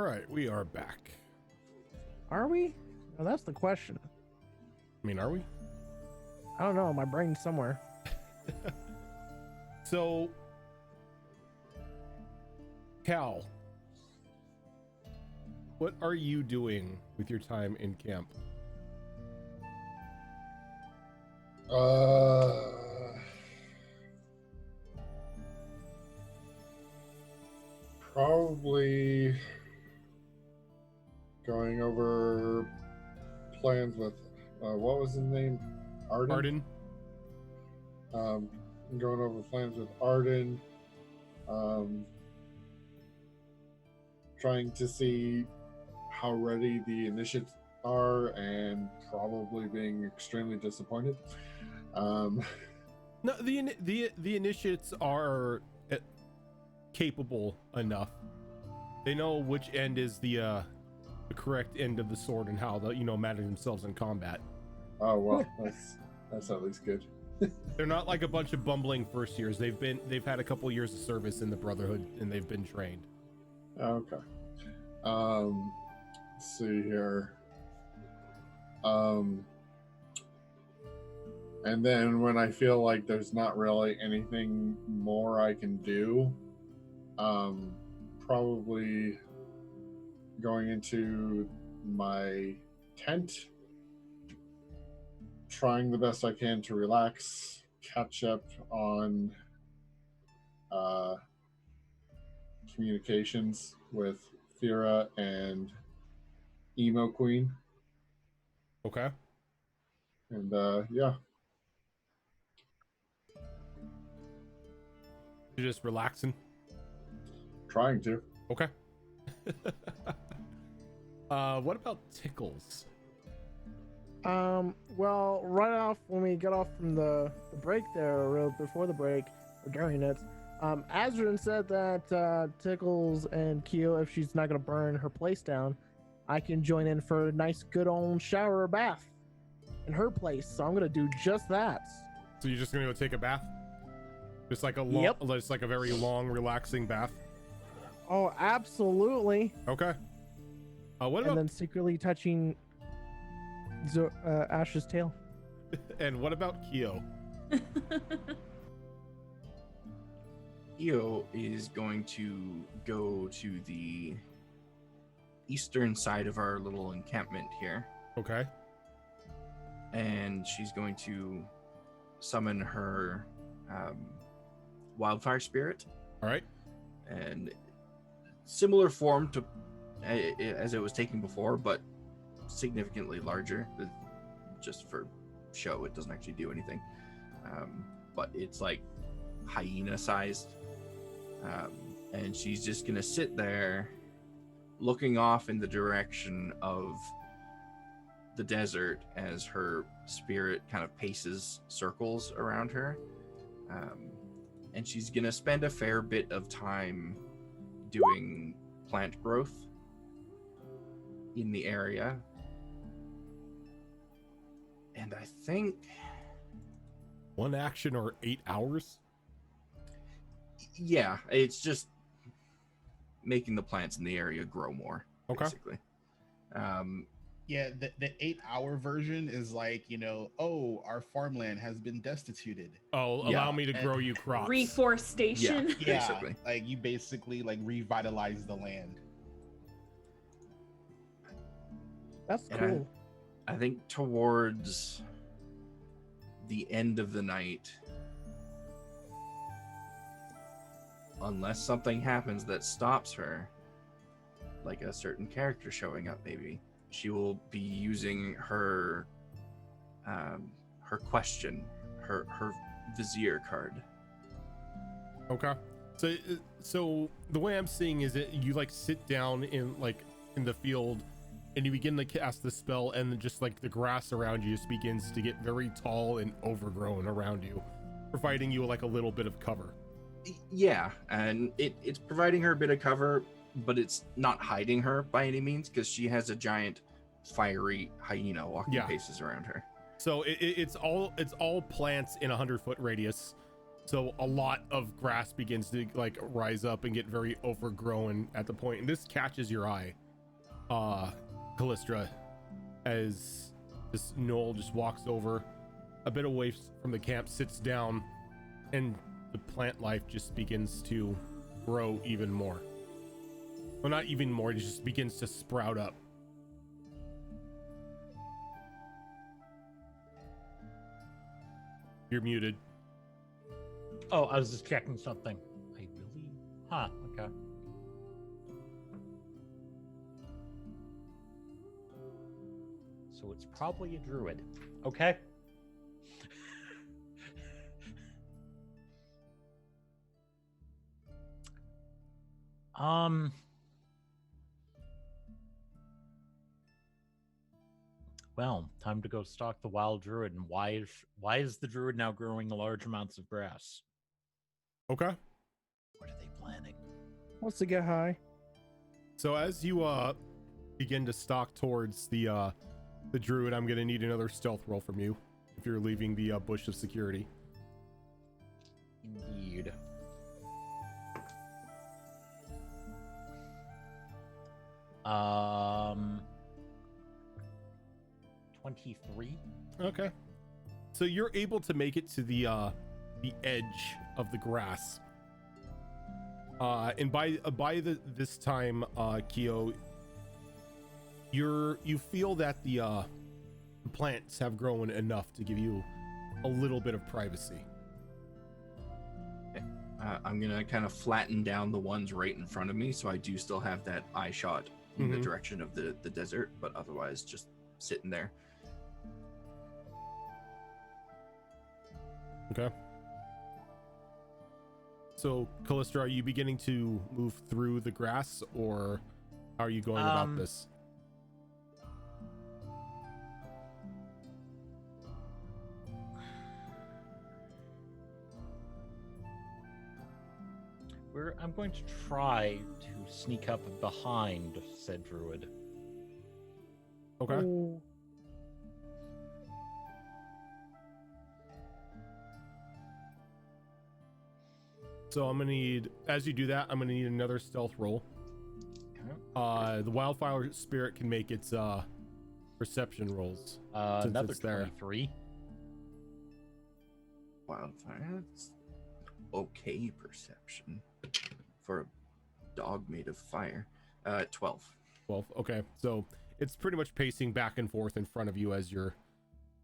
A: right, we are back.
C: Are we? Well, that's the question.
A: I mean, are we?
C: I don't know. My brain's somewhere.
A: So, Cal, what are you doing with your time in camp?
D: Probably going over plans with what was his name? Arden. Going over plans with Arden. Trying to see how ready the initiates are, and probably being extremely disappointed.
A: No, the initiates are capable enough. They know which end is the correct end of the sword and how to manage themselves in combat.
D: Oh well, that's at least good.
A: They're not like a bunch of bumbling first years. They've had a couple years of service in the Brotherhood and they've been trained.
D: Okay. Let's see here. And then when I feel like there's not really anything more I can do, probably going into my tent, trying the best I can to relax, catch up on communications with Thera and Emo Queen.
A: Okay.
D: And yeah.
A: You're just relaxing.
D: Trying to.
A: Okay. What about Tickles?
C: Well, right off when we got off from the break there, or before the break, or during it, Azrin said that Tickles and Keo, if she's not gonna burn her place down, I can join in for a nice, good old shower or bath in her place. So I'm gonna do just that.
A: So you're just gonna go take a bath? Just like a long,
C: Yep.
A: just like a very long, relaxing bath.
C: Oh, absolutely.
A: Okay. What
C: And
A: about
C: then secretly touching Ash's tail.
A: and what about Keo?
F: Io is going to go to the eastern side of our little encampment here,
A: Okay.
F: and she's going to summon her wildfire spirit,
A: All right.
F: and similar form to as it was taken before, but significantly larger. Just for show, it doesn't actually do anything, but it's like hyena sized, and she's just gonna sit there looking off in the direction of the desert as her spirit kind of paces circles around her, and she's gonna spend a fair bit of time doing plant growth in the area. And I think
A: One action or 8 hours?
F: yeah, it's just making the plants in the area grow more,
A: Okay.
F: basically.
B: Yeah, the 8-hour version is like, oh, our farmland has been destituted.
A: Oh,
F: Yeah.
A: allow me to grow you crops.
E: Reforestation.
B: Yeah,
F: Basically.
B: like you basically like revitalize the land.
C: That's
F: And
C: cool.
F: I think towards the end of the night, unless something happens that stops her, like a certain character showing up, maybe she will be using her question, her vizier card.
A: Okay. So the way I'm seeing is it you like sit down in the field and you begin to cast the spell, and then just like the grass around you just begins to get very tall and overgrown around you, providing you like a little bit of cover.
F: Yeah, and it's providing her a bit of cover, but it's not hiding her by any means, because she has a giant fiery hyena walking
A: Yeah.
F: paces around her.
A: So it's all plants in a 100-foot radius. So a lot of grass begins to like rise up and get very overgrown at the point, and this catches your eye, Callistra, as this Knoll just walks over a bit away from the camp, sits down, and the plant life just begins to grow even more. Well, not even more, it just begins to sprout up. You're muted.
G: Oh, I was just checking something. I really? Huh, okay. So it's probably a druid. Okay. Well, time to go stalk the wild druid. And why is the druid now growing large amounts of grass?
A: Okay.
G: What are they planning?
C: Wants to get high.
A: So as you begin to stalk towards the druid, I'm gonna need another stealth roll from you if you're leaving the bush of security.
G: Indeed. Um, 23.
A: Okay. So you're able to make it to the edge of the grass. And by this time, Kyo, you feel that the plants have grown enough to give you a little bit of privacy.
F: I'm gonna kind of flatten down the ones right in front of me, so I do still have that eye shot in the direction of the desert, but otherwise just sitting there.
A: Okay. So, Callistra, are you beginning to move through the grass, or how are you going about this?
G: I'm going to try to sneak up behind said druid.
A: Okay.
C: Oh.
A: So I'm gonna need, as you do that, I'm gonna need another stealth roll.
G: Okay.
A: The wildfire spirit can make its perception rolls.
G: Another
A: it's there.
G: 23.
F: Wildfire. That's okay perception for a dog made of fire. 12.
A: 12. Okay. So it's pretty much pacing back and forth in front of you as you're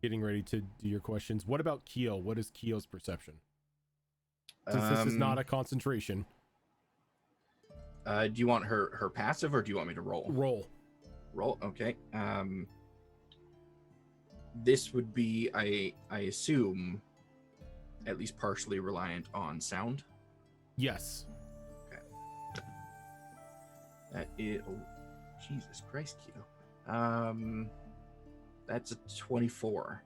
A: getting ready to do your questions. What about Kyo? What is Kyo's perception? Since this is not a concentration.
F: Do you want her passive, or do you want me to roll? Roll. Okay. This would be, I assume, at least partially reliant on sound.
A: Yes.
F: Okay. That is, oh, Jesus Christ, Kyo. That's a 24.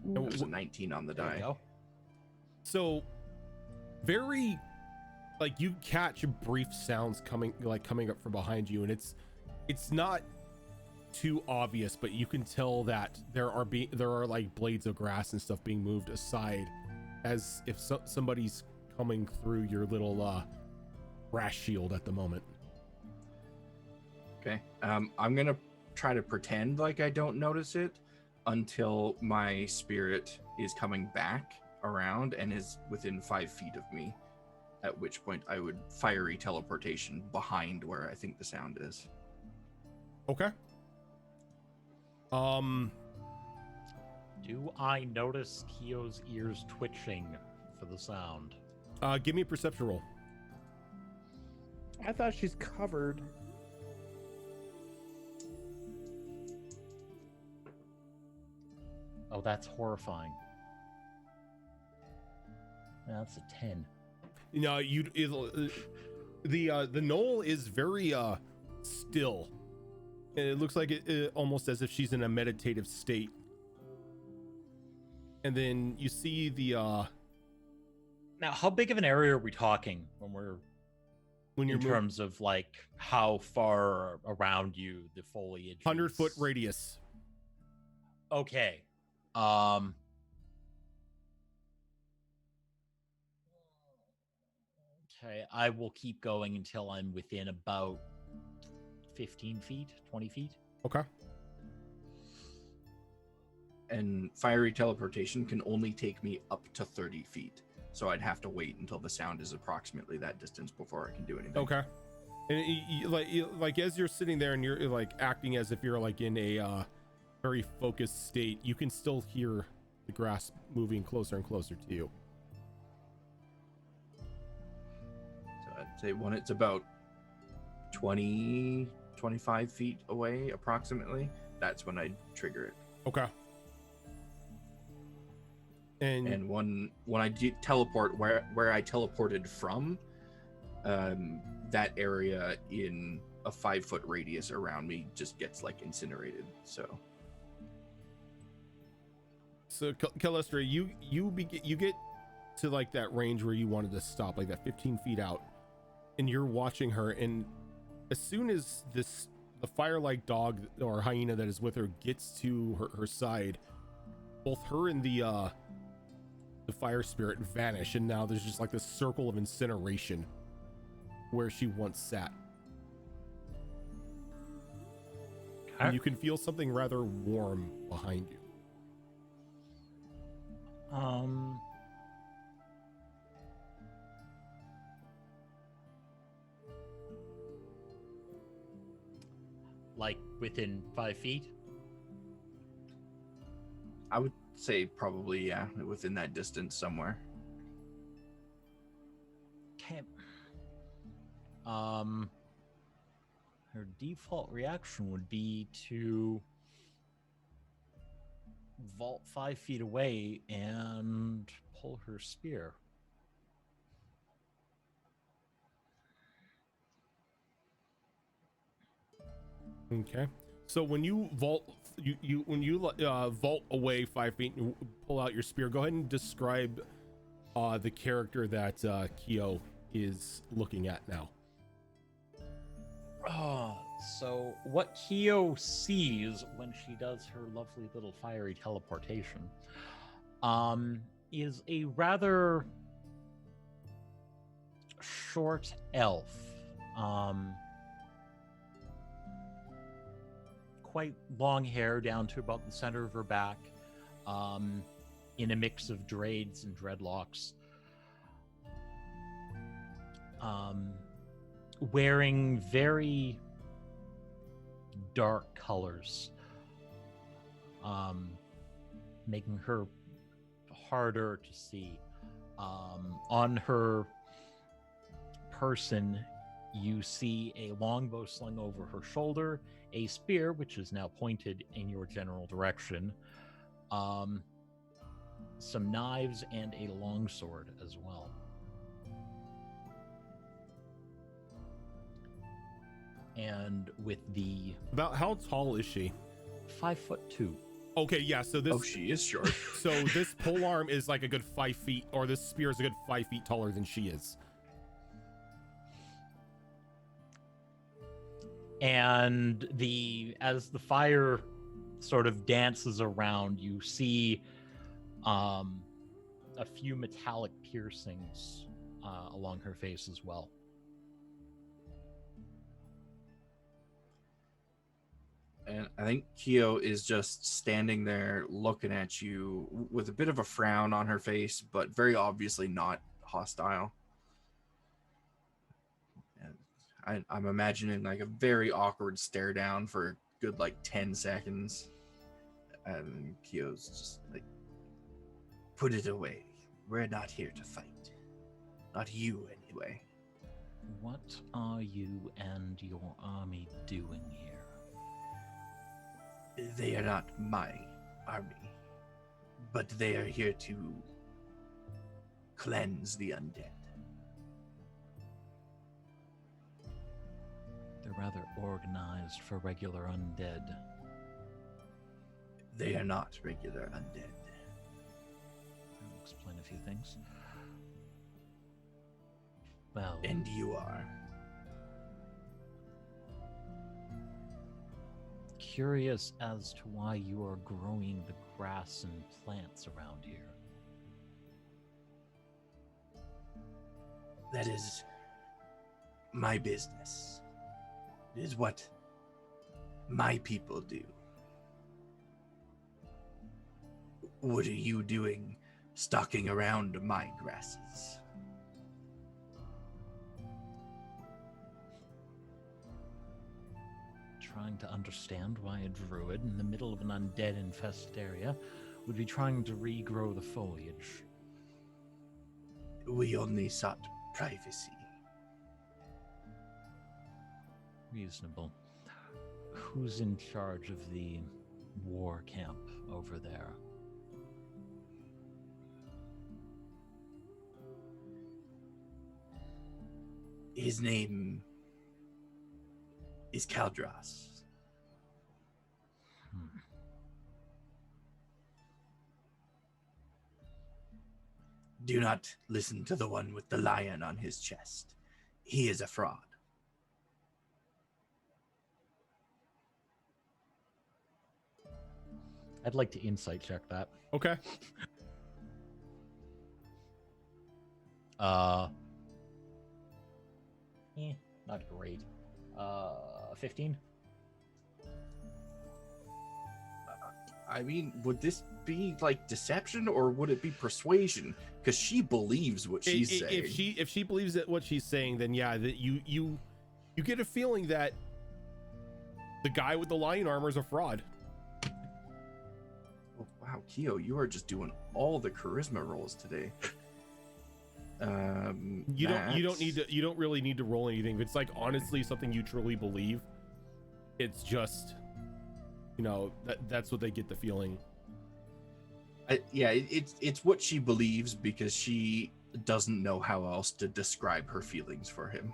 F: There's a 19 on the
G: There you
F: die.
G: go.
A: So very, like, you catch brief sounds coming up from behind you, and it's not too obvious, but you can tell that there are like blades of grass and stuff being moved aside, as if somebody's coming through your little grass shield at the moment.
F: Okay. I'm gonna try to pretend like I don't notice it until my spirit is coming back around and is within 5 feet of me, at which point I would fiery teleportation behind where I think the sound is.
A: Okay.
G: Do I notice Kyo's ears twitching for the sound?
A: Give me a perception roll.
C: I thought she's covered.
G: Oh, that's horrifying. That's a 10.
A: You know, the knoll is very still. And it looks like it almost as if she's in a meditative state. And then you see the
G: Now, how big of an area are we talking
A: when you're
G: in terms of like how far around you the foliage?
A: 100-foot radius.
G: Okay. I will keep going until I'm within about 15 feet, 20 feet.
A: Okay.
F: And fiery teleportation can only take me up to 30 feet. So I'd have to wait until the sound is approximately that distance before I can do anything.
A: Okay. And like as you're sitting there and you're like acting as if you're like in a very focused state, you can still hear the grass moving closer and closer to you.
F: So I'd say when it's about 20, 25 feet away approximately, that's when I trigger it.
A: Okay.
F: And when I teleport where I teleported from, that area in a 5-foot radius around me just gets like incinerated. So
A: Calestra, you get to like that range where you wanted to stop, like that 15 feet out, and you're watching her, and as soon as the fire-like dog or hyena that is with her gets to her side, both her and the fire spirit vanish, and now there's just like this circle of incineration where she once sat. And you can feel something rather warm behind you.
G: Like within 5 feet?
F: I would say probably, yeah, within that distance somewhere.
G: Okay. Her default reaction would be to vault 5 feet away and pull her spear.
A: Okay. So when you vault, vault away 5 feet and pull out your spear, go ahead and describe the character that Kyo is looking at now.
G: So what Kyo sees when she does her lovely little fiery teleportation is a rather short elf. Quite long hair down to about the center of her back, in a mix of braids and dreadlocks. Wearing very dark colors, making her harder to see. On her person, you see a longbow slung over her shoulder, a spear, which is now pointed in your general direction, some knives, and a longsword as well. And with the...
A: About how tall is she?
G: 5'2".
A: Okay, yeah, so this...
F: Oh, she is short.
A: So this polearm is like a good 5 feet, or this spear is a good 5 feet taller than she is.
G: And as the fire sort of dances around, you see a few metallic piercings along her face as well.
F: And I think Kyo is just standing there looking at you with a bit of a frown on her face, but very obviously not hostile. And I'm imagining like a very awkward stare down for a good like 10 seconds. And Kyo's just like, put it away. We're not here to fight. Not you, anyway.
G: What are you and your army doing here?
F: They are not my army, but they are here to cleanse the undead.
G: They're rather organized for regular undead.
F: They are not regular undead.
G: I'll explain a few things. Well,
F: And you are.
G: curious as to why you are growing the grass and plants around here.
F: That is my business. It is what my people do. What are you doing stalking around my grasses?
G: Trying to understand why a druid in the middle of an undead infested area would be trying to regrow the foliage.
F: We only sought privacy.
G: Reasonable. Who's in charge of the war camp over there?
F: His name is Caldras. Do not listen to the one with the lion on his chest. He is a fraud.
G: I'd like to insight check that.
A: Okay.
G: Not great. 15.
F: I mean, would this be like deception or would it be persuasion? Because she believes what she's saying.
A: If she believes that what she's saying, then yeah, that you get a feeling that the guy with the lion armor is a fraud.
F: Oh, wow, Keo, you are just doing all the charisma rolls today.
A: You don't really need to roll anything. If it's like honestly something you truly believe, it's just, you know, that's what they get the feeling.
F: It's what she believes because she doesn't know how else to describe her feelings for him.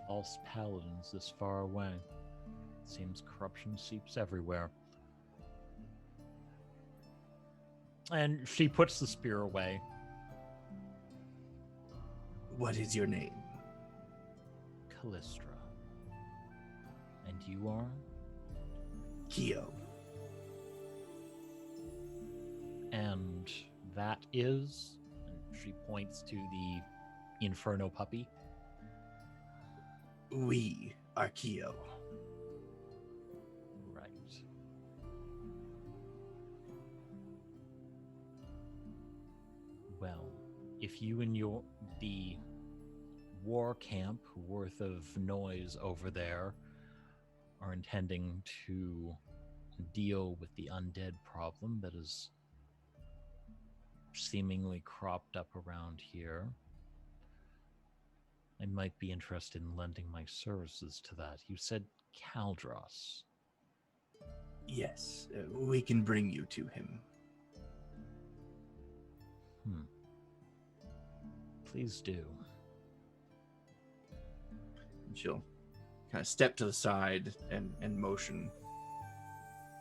G: False paladins this far away. Seems corruption seeps everywhere. And she puts the spear away.
F: What is your name?
G: Callistra. And you are?
F: Keo.
G: And that is? And she points to the Inferno puppy.
F: We are Keo.
G: Right. Well, if you and the war camp worth of noise over there are intending to deal with the undead problem that is seemingly cropped up around here, I might be interested in lending my services to that. You said Caldras.
F: Yes, we can bring you to him.
G: Please do.
F: And she'll kind of step to the side and motion.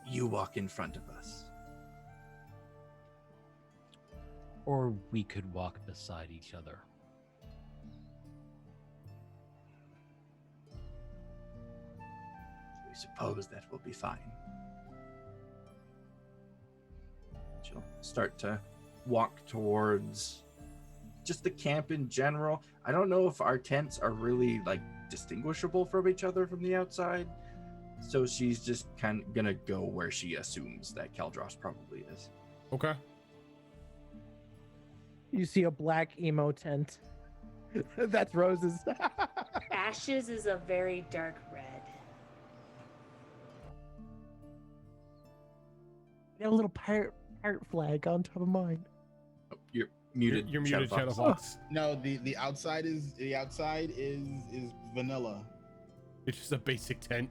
F: You walk in front of us.
G: Or we could walk beside each other.
F: We suppose that will be fine. She'll start to walk towards just the camp in general. I don't know if our tents are really like distinguishable from each other from the outside. So she's just kind of gonna go where she assumes that Caldras probably is.
A: Okay.
C: You see a black emo tent. That's Rose's.
E: Ashes is a very dark red.
C: You have a little pirate flag on top of mine.
F: Oh, you're muted.
A: You're muted,
F: Shadowfox.
A: Shadowfox.
B: No, the outside is vanilla.
A: It's just a basic tent.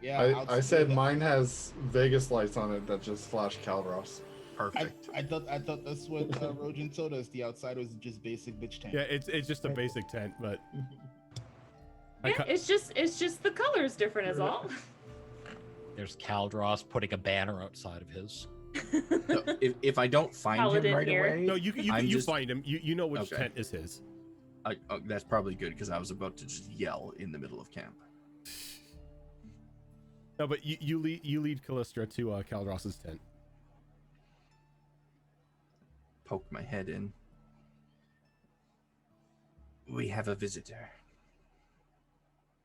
B: Yeah,
D: I said mine has Vegas lights on it that just flash Calros.
F: Perfect.
B: I thought that's what Rojan told us. The outside was just basic bitch tank.
A: Yeah, it's just a basic tent, but
E: Yeah, it's just the color's different is all.
G: There's Caldras putting a banner outside of his.
F: So if I don't find
E: Paladin
F: him right
E: here.
F: away,
A: no, you
F: I'm just-
A: find him. You know which
F: Okay.
A: tent is his.
F: that's probably good because I was about to just yell in the middle of camp.
A: No, but you lead Callistra to Caldros's tent.
F: Poke my head in. We have a visitor.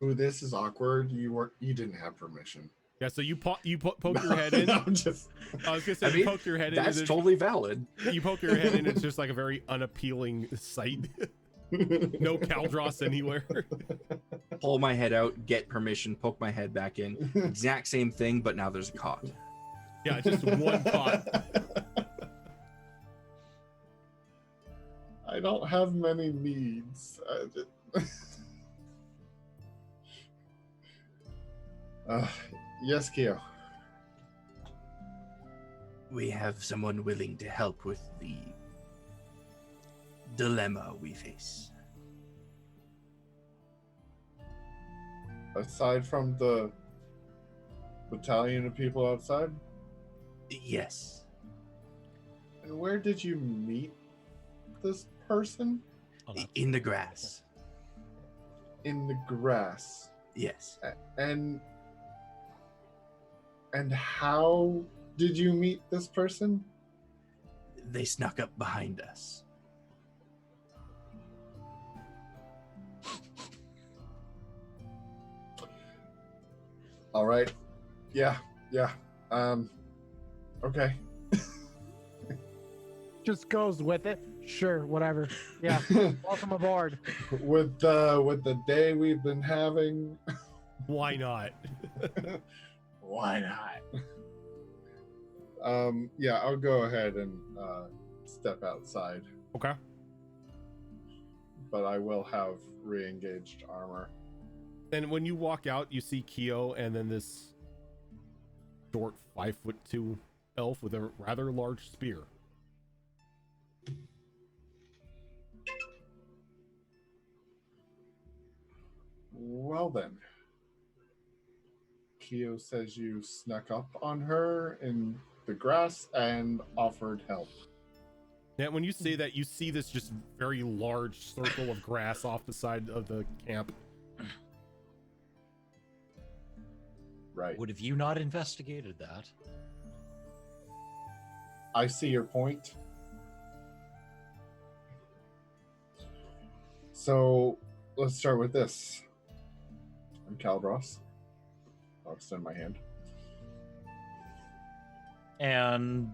D: Ooh, this is awkward. You didn't have permission.
A: Yeah, so you poke your head in.
D: I'm just.
A: I was gonna say
F: I
A: you
F: mean,
A: poke your head in.
F: That's
A: and
F: totally valid.
A: You poke your head in. It's just like a very unappealing sight. No Caldross anywhere.
F: Pull my head out, get permission, poke my head back in. Exact same thing, but now there's a cot.
A: Yeah, just one cot.
D: I don't have many needs. Yes, Kyo.
F: We have someone willing to help with the dilemma we face.
D: Aside from the battalion of people outside?
F: Yes.
D: And where did you meet this person?
G: Oh, that's
F: In the grass.
D: In the grass.
F: Yes.
D: And how did you meet this person?
F: They snuck up behind us.
D: All right. Yeah. Okay.
C: Just goes with it. Sure, whatever. Yeah, welcome aboard.
D: With the day we've been having,
A: Why not?
D: why not? Yeah, I'll go ahead and step outside,
A: Okay.
D: but I will have re-engaged armor.
A: And when you walk out, you see Kyo and then this short 5'2" elf with a rather large spear.
D: Well then, Kyo says you snuck up on her in the grass and offered help.
A: Now, when you say that, you see this just very large circle of grass off the side of the camp.
D: Right.
G: Would have you not investigated that?
D: I see your point. So let's start with this. I'm Caldross. I'll extend my hand.
G: And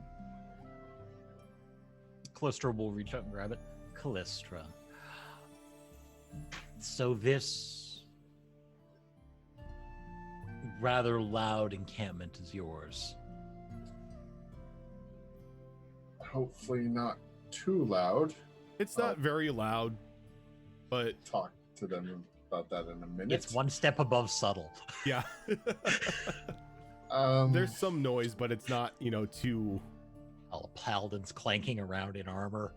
G: Callistra will reach out and grab it. Callistra. So this rather loud encampment is yours.
D: Hopefully not too loud.
A: It's not very loud, but
D: Talk to them about that in a minute.
G: It's one step above subtle.
A: yeah. There's some noise, but it's not, too...
G: All the paladins clanking around in armor.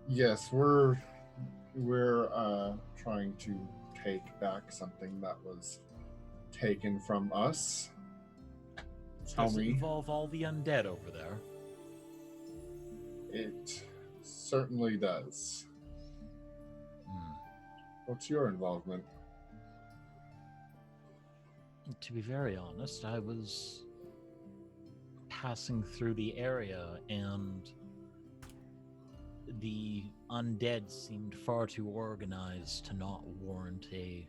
D: Yes, we're trying to take back something that was taken from us. Tell
G: Does it
D: me.
G: involve all the undead over there?
D: It certainly does.
G: Hmm.
D: What's your involvement?
G: To be very honest, I was passing through the area and the undead seemed far too organized to not warrant a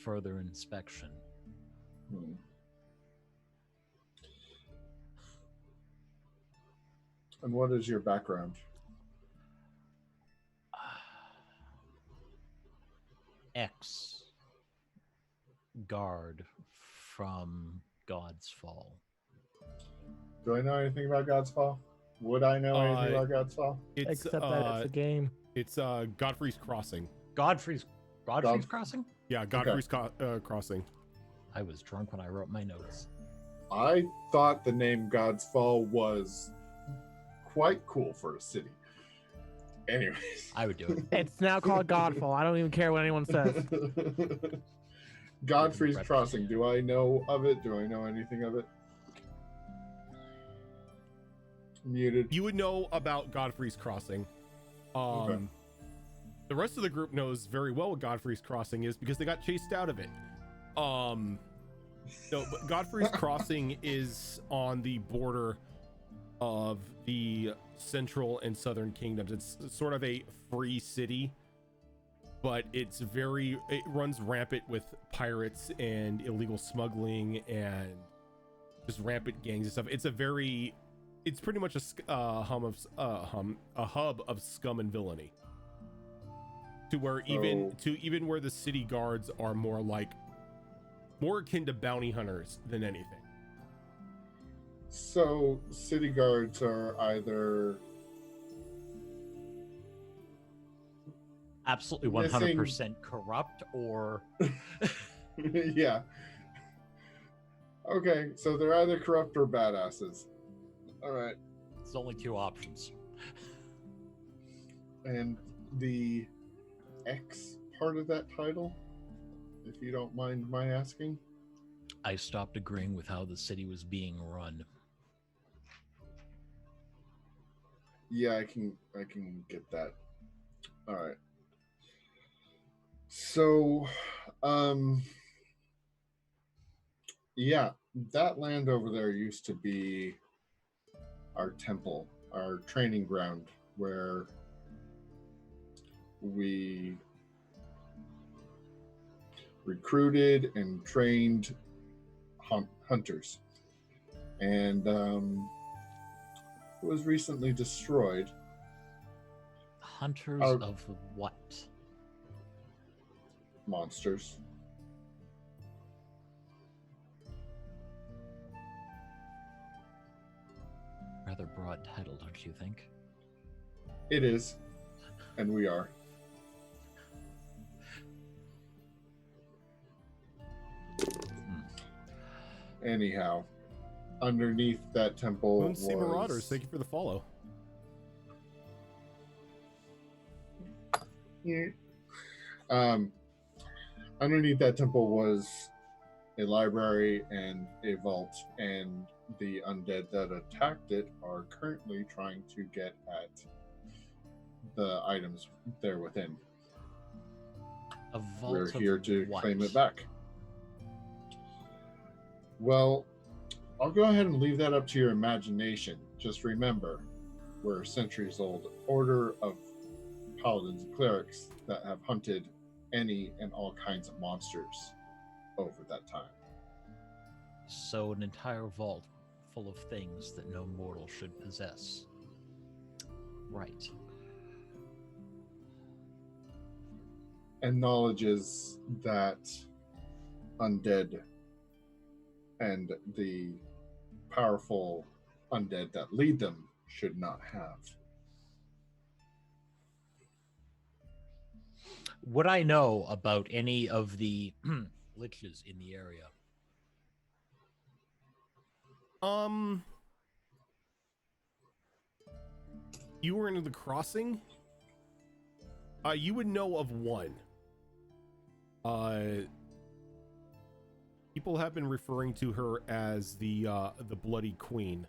G: further inspection.
D: Hmm. And what is your background?
G: Guard from God's Fall.
D: Do I know anything about God's Fall? Would I know anything about God's Fall?
A: It's,
C: Except that it's a game.
A: It's Godfrey's Crossing.
G: Godfrey's Crossing?
A: Yeah, Godfrey's Crossing.
G: I was drunk when I wrote my notes.
D: I thought the name God's Fall was quite cool for a city. Anyways.
G: I would do it.
C: It's now called Godfall. I don't even care what anyone says.
D: Godfrey's Crossing. Do I know of it? Do I know anything of it? Muted.
A: You would know about Godfrey's Crossing.
D: Okay.
A: The rest of the group knows very well what Godfrey's Crossing is because they got chased out of it. No, but Godfrey's Crossing is on the border of the central and southern kingdoms. It's sort of a free city, but it runs rampant with pirates and illegal smuggling and just rampant gangs and stuff. It's pretty much a hub of scum and villainy, to where even where the city guards are more akin to bounty hunters than anything.
D: So city guards are either
G: Absolutely 100% corrupt, or
D: yeah. Okay, so they're either corrupt or badasses. All right.
G: there's only two options.
D: And the X part of that title, if you don't mind my asking?
G: I stopped agreeing with how the city was being run.
D: Yeah, I can get that. All right. So, yeah, that land over there used to be our temple, our training ground, where we recruited and trained hunters. And it was recently destroyed.
G: Hunters of what?
D: Monsters.
G: Rather broad title, don't you think?
D: It is. And we are. Anyhow, underneath that temple
A: Moonsea Marauders, thank you for the follow.
D: Yeah. Underneath that temple was a library and a vault, and the undead that attacked it are currently trying to get at the items there within.
G: A vault.
D: We're here to
G: what?
D: claim it back. Well, I'll go ahead and leave that up to your imagination. Just remember, we're a centuries-old order of paladins and clerics that have hunted any and all kinds of monsters over that time.
G: So an entire vault full of things that no mortal should possess. Right.
D: And knowledge is that undead and the powerful undead that lead them should not have.
G: Would I know about any of the liches in the area?
A: You were into the crossing. You would know of one. People have been referring to her as the Bloody Queen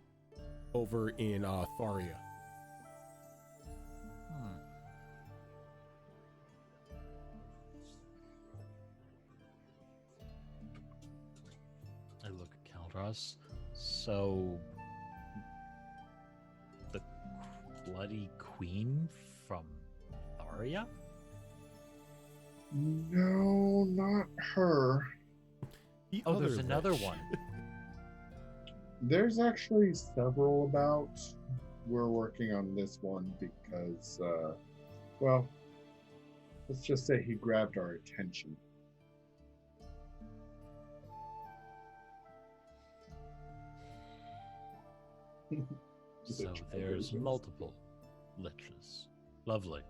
A: over in Tharia.
G: I look at Kaldros. So, the Bloody Queen from Tharia?
D: No, not her.
G: Oh, there's another one.
D: There's actually several about. We're working on this one because, well, let's just say he grabbed our attention.
G: So there's multiple liches. Lovely.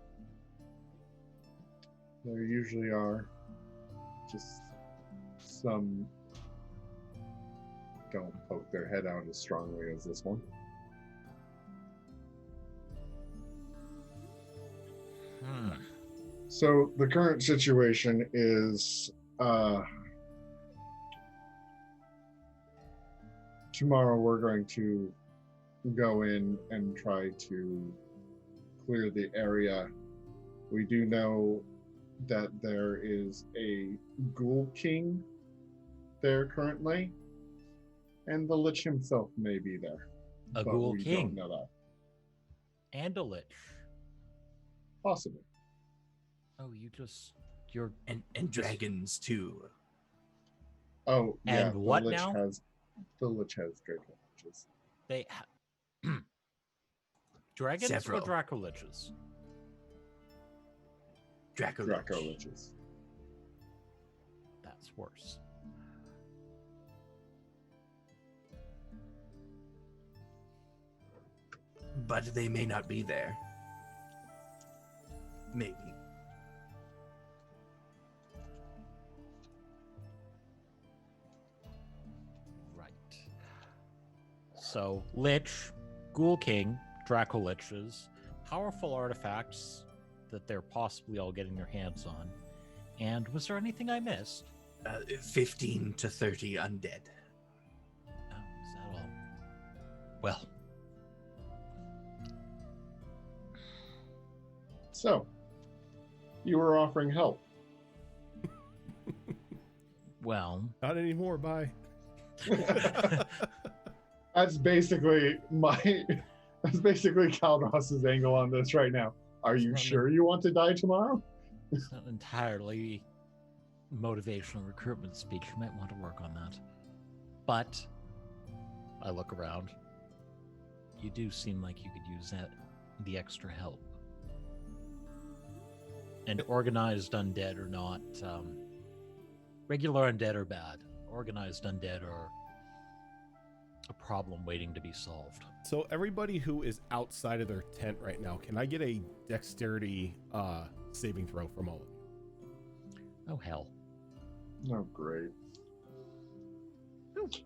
D: There usually are. Just some don't poke their head out as strongly as this one. So the current situation is tomorrow we're going to go in and try to clear the area. We do know that there is a ghoul king there currently, and the Lich himself may be there.
G: A
D: but
G: Ghoul
D: we
G: King.
D: don't know that.
G: And a Lich.
D: Possibly.
G: Oh, you're
F: And dragons too.
D: Oh, yeah.
G: And what
D: the Lich
G: now?
D: The Lich has Draco Liches.
G: they dragons
F: Several.
G: or Draco Liches?
F: Draco Lich.
D: Liches.
G: That's worse.
F: But they may not be there. Maybe.
G: Right. So, Lich, Ghoul King, Draco Liches, powerful artifacts that they're possibly all getting their hands on. And was there anything I missed?
F: 15 to 30 undead.
G: Oh, is that all? Well,
D: So, you were offering help.
G: well,
A: Not anymore. Bye.
D: That's basically Calros's angle on this right now. Are you sure you want to die tomorrow?
G: it's not entirely motivational recruitment speech. You might want to work on that. But I look around. You do seem like you could use the extra help. And organized undead are not regular undead are bad. Organized undead are a problem waiting to be solved.
A: So everybody who is outside of their tent right now, can I get a dexterity saving throw from all of you?
G: Oh hell.
D: Oh, great.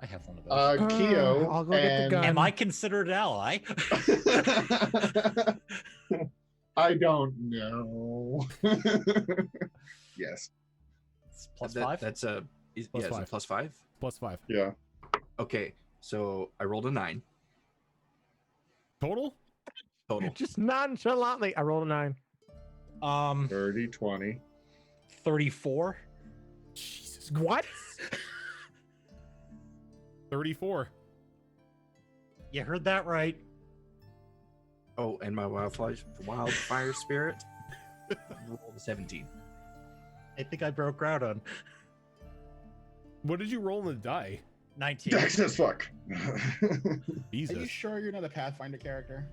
G: I have one of those.
D: Keo,
C: I'll go get the gun.
G: Am I considered ally?
D: I don't know. Yes.
G: It's plus 5?
F: That's a is,
A: Plus
F: yeah, is it
A: five.
F: plus 5?
A: +5
D: Yeah.
F: Okay, so I rolled a 9
A: total.
F: total.
C: Just nonchalantly, I rolled a 9.
D: 30, 20.
G: 34.
A: Jesus,
C: What?
A: 34.
G: You heard that right.
F: Oh, and my wildfire spirit rolled a 17.
G: I think I broke ground on
A: What did you roll in the die?
G: 19.
D: Dex as fuck.
B: Are
A: Jesus.
B: you sure you're not a Pathfinder character?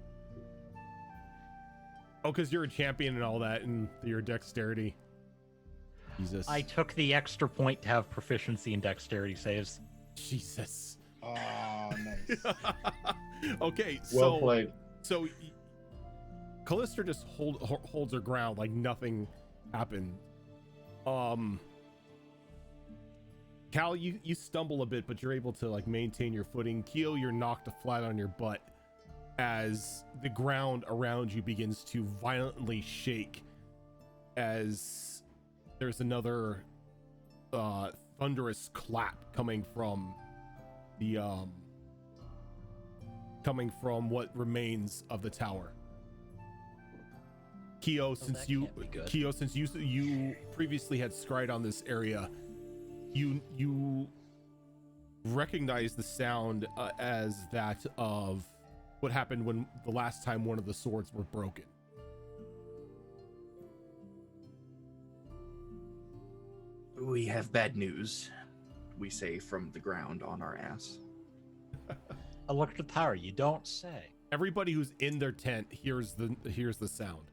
A: Oh, because you're a champion and all that, and your dexterity. Jesus.
G: I took the extra point to have proficiency in dexterity saves.
A: Jesus.
B: Oh, nice.
A: Okay,
D: Well played.
A: So Callista just holds her ground like nothing happened. Cal, you stumble a bit, but you're able to like maintain your footing. Keo, you're knocked flat on your butt as the ground around you begins to violently shake as there's another thunderous clap coming from the what remains of the tower. Keo, since you previously had scryed on this area, you recognize the sound as that of what happened when the last time one of the swords were broken.
F: We have bad news, we say from the ground on our ass.
G: I looked at the tower. You don't say.
A: Everybody who's in their tent hears the sound.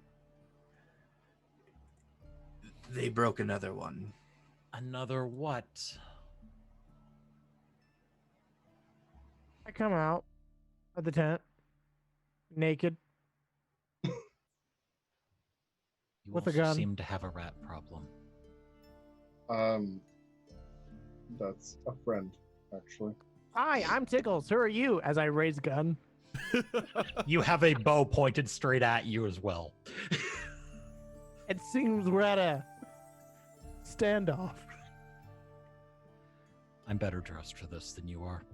F: They broke another one.
G: Another what?
C: I come out of the tent, naked.
G: You
C: With a
G: also
C: gun.
G: seem to have a rat problem.
D: That's a friend, actually.
C: Hi, I'm Tickles. Who are you? As I raise gun.
G: You have a bow pointed straight at you as well.
C: It seems we're at a standoff.
G: I'm better dressed for this than you are.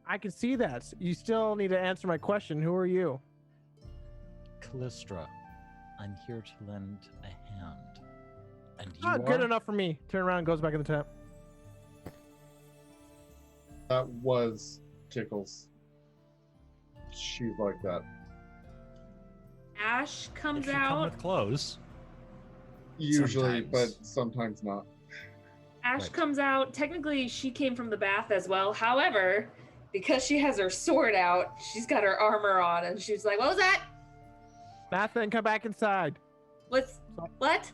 C: I can see that. You still need to answer my question. Who are you?
G: Callistra, I'm here to lend a hand. And you
C: Ah,
G: are?
C: good enough for me. Turn around and goes back in the tent.
D: That was Tickles. she's like that.
E: Ash
G: It
E: comes
G: should come
E: out.
G: with clothes.
D: Usually, but
F: Sometimes.
D: sometimes not.
E: Ash
G: Right.
E: comes out. Technically, she came from the bath as well. However, because she has her sword out, she's got her armor on, and she's like, "What was that?
C: Nathan, come back inside.
E: What's what?"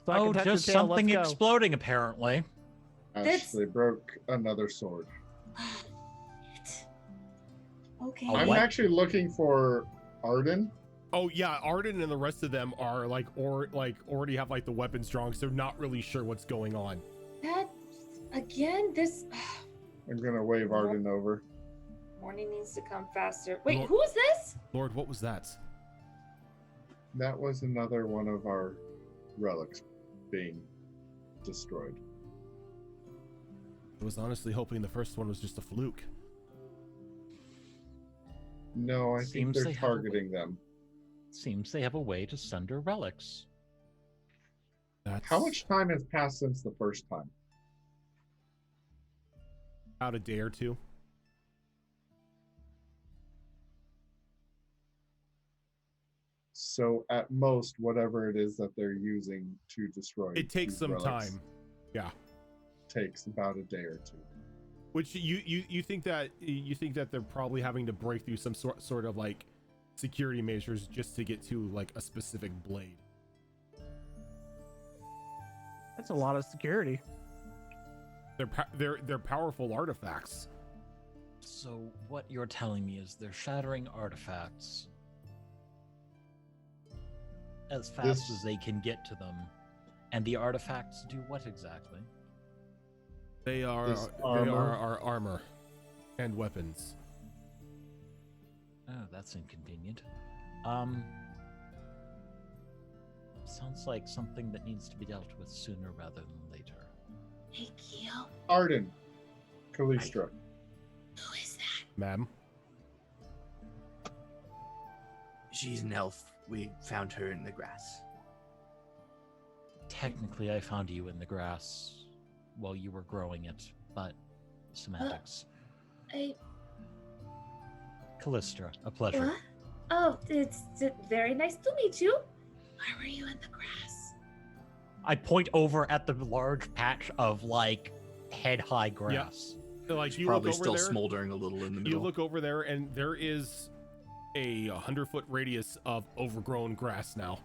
C: So I
G: Oh,
C: can touch
G: just
C: your tail.
G: something
C: Let's go.
G: exploding, apparently.
E: That's-
D: They broke another sword.
E: Okay.
G: A
D: I'm
G: what?
D: actually looking for Arden.
A: Oh yeah, Arden and the rest of them are like already have like the weapons drawn, so they're not really sure what's going on.
E: That again. This
D: I'm gonna wave Arden over.
E: morning needs to come faster. Wait,
A: Lord-
E: who is this?
A: Lord, what was that?
D: That was another one of our relics being destroyed.
A: I was honestly hoping the first one was just a fluke.
D: No, I think
G: Seems
D: they're
G: they have a
D: targeting them.
G: Seems they have a way to sunder relics.
A: That's
D: How much time has passed since the first time?
A: about a day or two.
D: So at most, whatever it is that they're using to destroy
A: It takes
D: these
A: some
D: relics
A: time. Yeah.
D: takes about a day or two.
A: Which you think that they're probably having to break through some sort of like security measures just to get to like a specific blade.
C: That's a lot of security.
A: They're powerful artifacts.
G: So what you're telling me is they're shattering artifacts as fast as they can get to them, and the artifacts do what exactly?
A: They are
D: This
A: they
D: armor.
A: are our armor and weapons.
G: Oh, that's inconvenient. Sounds like something that needs to be dealt with sooner rather than later.
E: Hey, Keo,
D: Arden, Callistra.
E: who is that?
A: Ma'am.
F: She's an elf. We found her in the grass.
G: Technically, I found you in the grass while you were growing it, but semantics. Callistra, a pleasure.
E: What? Oh, it's very nice to meet you. Why were you in the grass?
G: I point over at the large patch of like head-high grass.
A: So, like you
F: Probably
A: look over
F: still
A: there,
F: smoldering a little in the
A: you
F: middle.
A: look over there, and there is a 100-foot radius of overgrown grass now.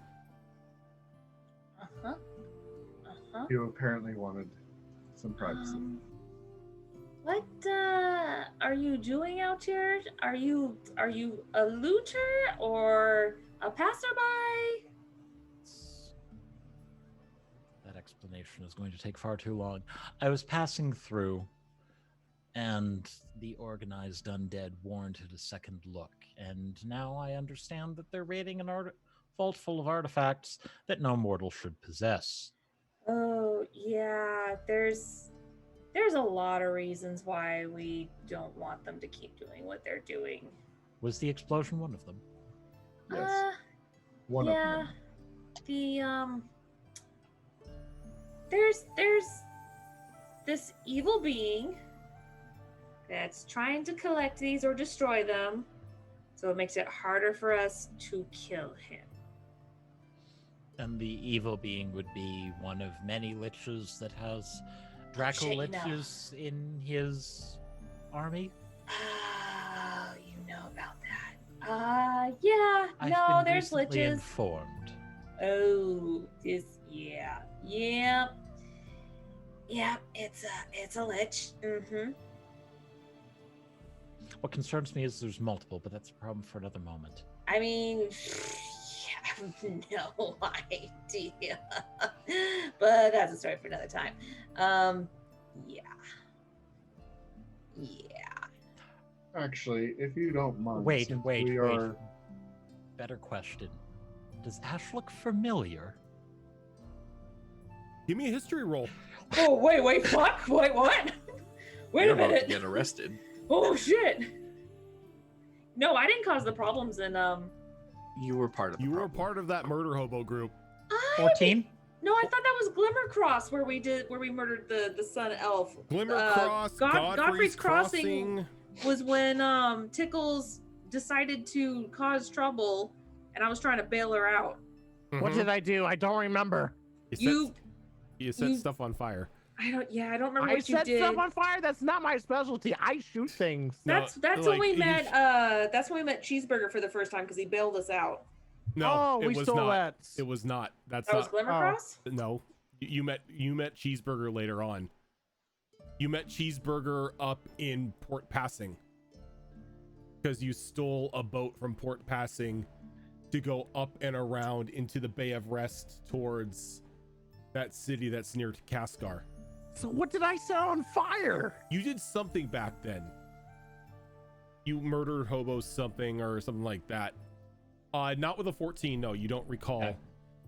E: Uh-huh. Uh-huh.
D: You apparently wanted some privacy.
E: What are you doing out here? Are you a looter or a passerby?
G: That explanation is going to take far too long. I was passing through, and the organized undead warranted a second look, and now I understand that they're raiding an vault full of artifacts that no mortal should possess.
E: Oh, yeah, there's a lot of reasons why we don't want them to keep doing what they're doing.
G: Was the explosion one of them?
D: Yes. One
E: yeah.
D: of them.
E: The there's this evil being that's trying to collect these or destroy them, so it makes it harder for us to kill him.
G: And the evil being would be one of many liches that has Draco
E: shit, you know.
G: liches in his army.
E: Oh, you know about that. Yeah,
G: I've
E: no,
G: been
E: there's
G: recently
E: liches.
G: informed.
E: Oh, yeah, it's a lich. Mm-hmm.
G: What concerns me is there's multiple, but that's a problem for another moment.
E: I mean, I have no idea, but that's a story for another time. Yeah.
D: Actually, if you don't mind,
G: Wait.
D: since we are
G: Better question. Does Ash look familiar?
A: Give me a history roll.
E: Oh, wait, fuck, wait, what? Wait
F: You're
E: a
F: about to
E: minute.
F: get arrested.
E: Oh shit. No, I didn't cause the problems in
F: You were part of the
A: You were
F: problem.
A: part of that murder hobo group.
G: 14?
E: No, I thought that was Glimmercross where we murdered the sun elf.
A: Glimmer Cross,
E: Godfrey's
A: Godfrey's Crossing.
E: Was when Tickles decided to cause trouble, and I was trying to bail her out.
C: What did I do? I don't remember.
A: You set
E: you-
A: stuff on fire.
E: I don't remember
C: I
E: what you
C: set
E: did.
C: stuff on fire. That's not my specialty. I shoot things.
E: That's
A: No,
E: when
A: like,
E: we
A: you
E: met. That's when we met Cheeseburger for the first time because he bailed us out.
A: No,
C: Oh,
A: it
C: we
A: was
C: stole
A: not.
C: that.
A: It was not. That's
E: That was
A: not.
E: Glimmercross.
A: No, you met Cheeseburger later on. You met Cheeseburger up in Port Passing because you stole a boat from Port Passing to go up and around into the Bay of Rest towards that city that's near to Kaskar.
C: So what did I set on fire?
A: You did something back then. You murdered hobos something or something like that. Not with a 14. No, you don't recall.
G: Okay.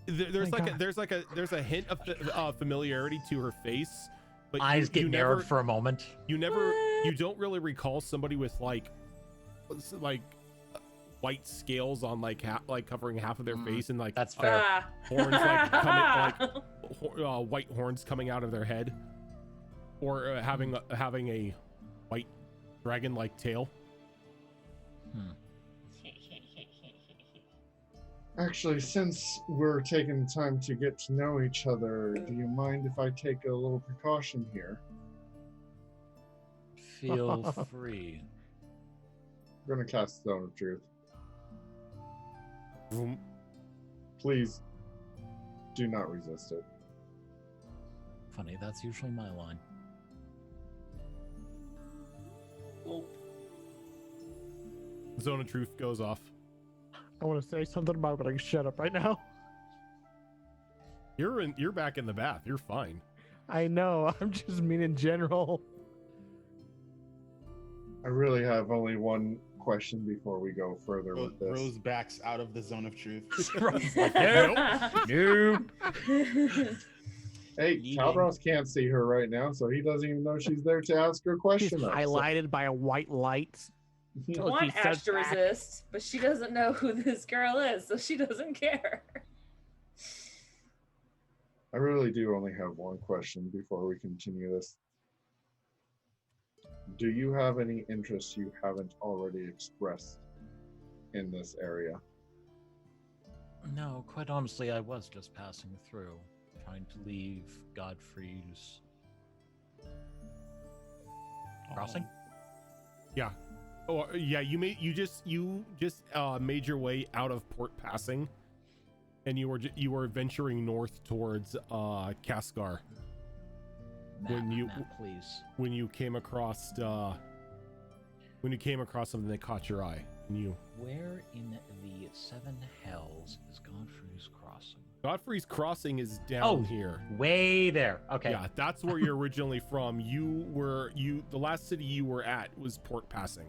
A: There's a hint of familiarity to her face, but
G: Eyes get narrowed for a moment.
A: you don't really recall somebody with like white scales on like covering half of their face and like
G: That's fair.
A: horns like coming white horns coming out of their head, or having a white dragon-like tail.
D: Actually, since we're taking time to get to know each other, do you mind if I take a little precaution here?
G: Feel free.
D: I'm gonna cast Zone of Truth.
A: Vroom.
D: Please do not resist it.
G: Funny, that's usually my line.
A: Zone of Truth goes off.
C: I want to say something about it, but I can shut up right now.
A: You're back in the bath. You're fine.
C: I know. I'm just mean in general.
D: I really have only one question before we go further with this.
B: Rose backs out of the zone of truth.
G: Nope.
D: Hey, Calbros can't see her right now, so he doesn't even know she's there to ask her a
C: She's
D: question.
C: highlighted by a white light.
E: I
C: Oh,
E: want
C: she says
E: Ash to
C: back.
E: resist, but she doesn't know who this girl is, so she doesn't care.
D: I really do only have one question before we continue this. Do you have any interests you haven't already expressed in this area?
G: No, quite honestly, I was just passing through, trying to leave Godfrey's crossing.
A: Yeah. Oh yeah. You just made your way out of Port Passing, and you were venturing north towards Kaskar.
G: Map, please.
A: When you came across something that caught your eye, and
G: Where in the seven hells is Godfrey's crossing?
A: Godfrey's Crossing is down
G: Oh.
A: here.
G: Way there. Okay.
A: Yeah, that's where you're originally from. The last city you were at was Port Passing.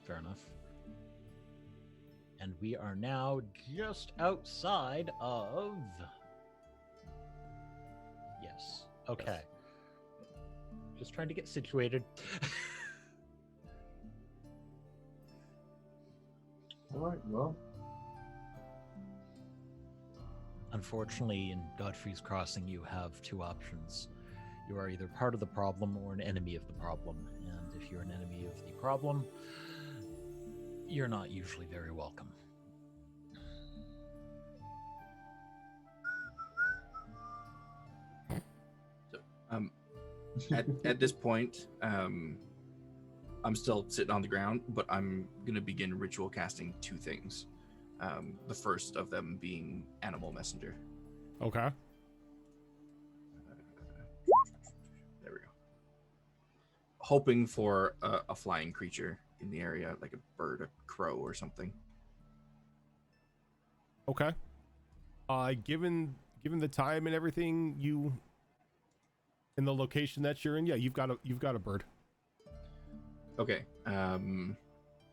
G: Fair enough. And we are now just outside of. Yes. Okay. Just trying to get situated.
D: All right, well,
G: Unfortunately, in Godfrey's Crossing, you have two options. You are either part of the problem or an enemy of the problem. And if you're an enemy of the problem, you're not usually very welcome.
F: At this point, I'm still sitting on the ground, but I'm gonna begin ritual casting two things. The first of them being Animal Messenger.
A: Okay.
F: There we go. Hoping for a flying creature in the area, like a bird, a crow, or something.
A: Okay. Given the time and everything, in the location that you're in, yeah, you've got a bird.
F: Okay.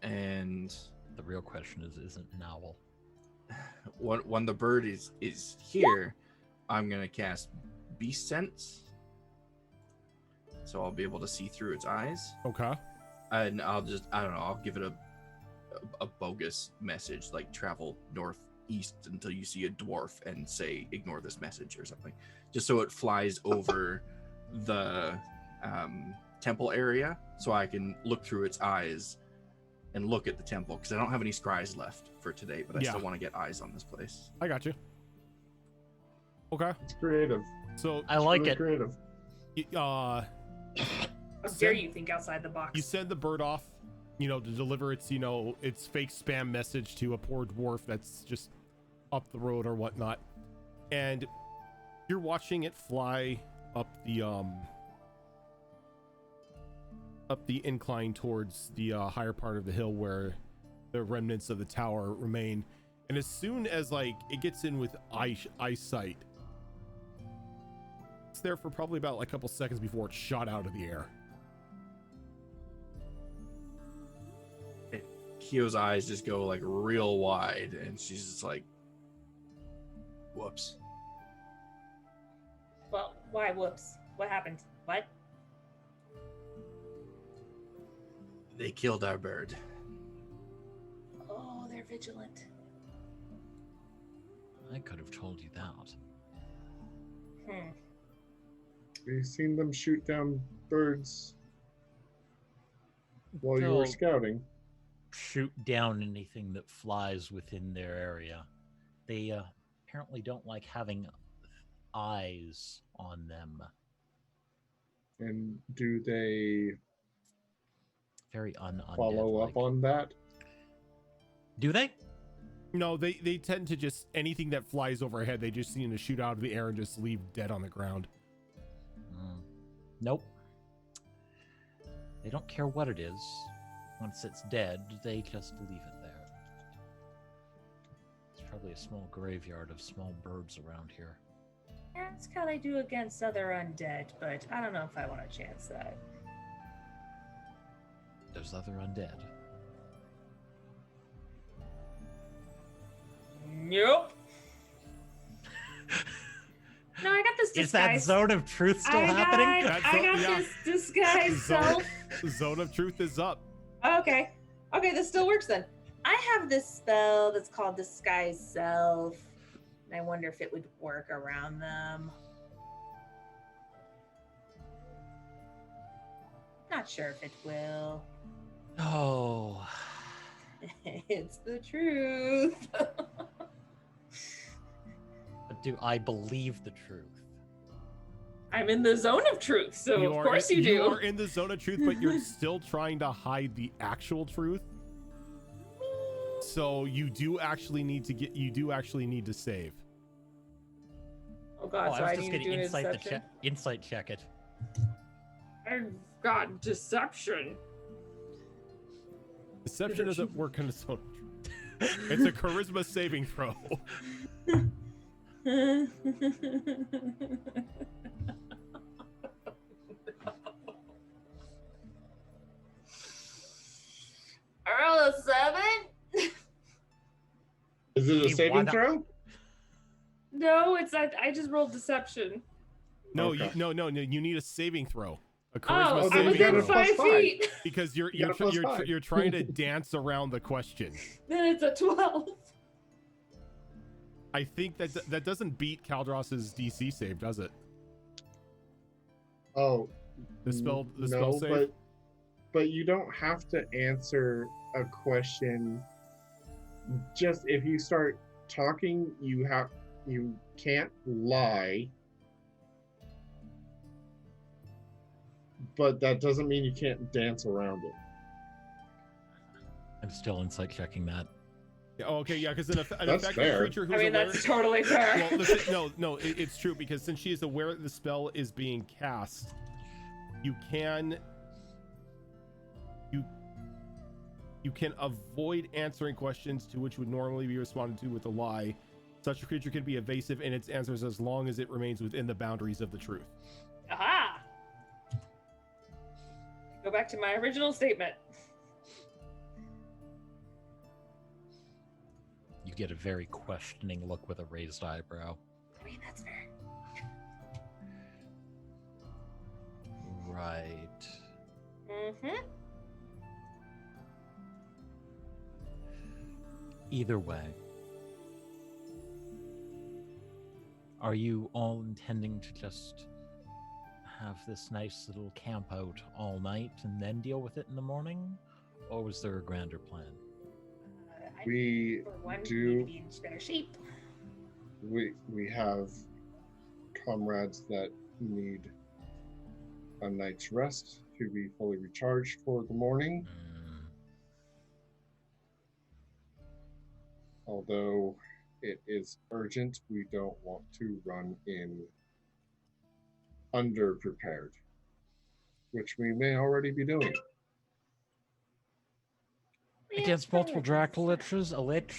F: And
G: The real question isn't an owl.
F: when the bird is here, I'm gonna cast Beast Sense, so I'll be able to see through its eyes.
A: Okay.
F: And I'll give it a bogus message, like travel northeast until you see a dwarf and say ignore this message or something, just so it flies over the temple area, so I can look through its eyes and look at the temple because I don't have any scries left for today, but I
A: Yeah.
F: still want to get eyes on this place.
A: I got you. Okay.
D: It's creative.
A: So
G: I like
D: Really
G: it.
D: creative.
E: How dare you think outside the box?
A: you send the bird off, you know, to deliver its, you know, its fake spam message to a poor dwarf that's just up the road or whatnot. And you're watching it fly up the incline towards the higher part of the hill where the remnants of the tower remain. And as soon as like it gets in with eyesight, it's there for probably about like a couple seconds before it's shot out of the air.
F: Kyo's eyes just go like real wide, and she's just like, "Whoops."
E: Well, why? Whoops. What happened? What?
F: They killed our bird.
E: Oh, they're vigilant.
G: I could have told you that.
D: We've seen them shoot down birds while you were
G: They'll
D: scouting.
G: shoot down anything that flies within their area. They apparently don't like having eyes on them.
D: And do they
G: Very undead.
D: follow up on that?
G: Do they?
A: No, they tend to just anything that flies overhead, they just seem to shoot out of the air and just leave dead on the ground.
G: Nope. They don't care what it is. Once it's dead, they just leave it there. There's probably a small graveyard of small birds around here.
E: That's how they do against other undead, but I don't know if I want to chance that.
G: There's other undead.
E: Nope. No, I got this disguise.
G: Is that zone of truth still happening?
E: I got this disguise self.
A: Zone of truth is up.
E: Okay. Okay, this still works then. I have this spell that's called Disguise Self. And I wonder if it would work around them. Not sure if it will.
G: Oh.
E: It's the truth.
G: But do I believe the truth?
E: I'm in the zone of truth, so
A: You
E: of
A: are-
E: course you do.
A: You are in the zone of truth, but you're still trying to hide the actual truth. So you do actually need to save.
E: Oh god,
G: I
E: so
G: was
E: I
G: just
E: need to
G: gonna
E: do an
G: insight
E: deception.
G: insight check it.
E: I've got deception.
A: Deception doesn't work in the zone of truth. It's a charisma saving throw. I rolled a 7.
D: Is it a
G: Hey,
D: saving
G: why not?
D: throw?
E: No, it's I just rolled deception.
A: No,
D: Okay.
A: no, you need a saving throw. A
E: Oh,
A: charisma
D: then
E: I'm
D: you got
A: saving
D: a
E: within
A: throw.
D: plus
E: 5
D: 5.
E: feet.
A: Because you're
D: You got a plus 5.
A: you're trying to dance around the question.
E: Then it's a 12.
A: I think that doesn't beat Kaldros's DC save, does it?
D: Oh,
A: The spell
D: no,
A: save?
D: but you don't have to answer a question. Just if you start talking, you can't lie. But that doesn't mean you can't dance around it.
G: I'm still insight checking that.
A: Yeah, oh, okay, yeah, because an
D: That's
A: effective
D: fair.
A: creature who's
E: I mean,
A: aware.
E: that's totally fair.
A: Well, listen, no, it's true because since she is aware that the spell is being cast, you can avoid answering questions to which would normally be responded to with a lie. Such a creature can be evasive in its answers as long as it remains within the boundaries of the truth.
E: Aha! Go back to my original statement.
G: You get a very questioning look with a raised eyebrow.
E: I mean, that's fair.
G: Right.
E: Mm-hmm.
G: Either way, are you all intending to just have this nice little camp out all night and then deal with it in the morning? Or was there a grander plan?
D: We
E: for one,
D: do-
E: need to be in better shape.
D: We have comrades that need a night's rest to be fully recharged for the morning. Although it is urgent, we don't want to run in underprepared, which we may already be doing.
G: Against multiple Dracoliches, a lich,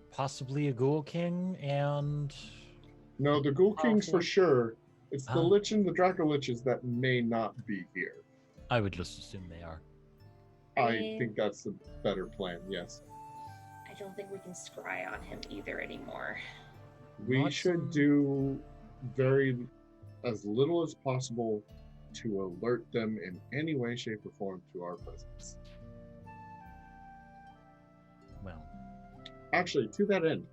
G: possibly a Ghoul King, and
D: No, the Ghoul Kings for
G: Powerful.
D: sure. It's the
G: Huh?
D: Lich and the Dracoliches that may not be here.
G: I would just assume they are.
D: I think that's the better plan, yes.
E: I don't think we can scry on him either anymore.
D: We
G: Not
D: should
G: some-
D: do as little as possible to alert them in any way, shape, or form to our presence.
G: Well,
D: Actually, to that end,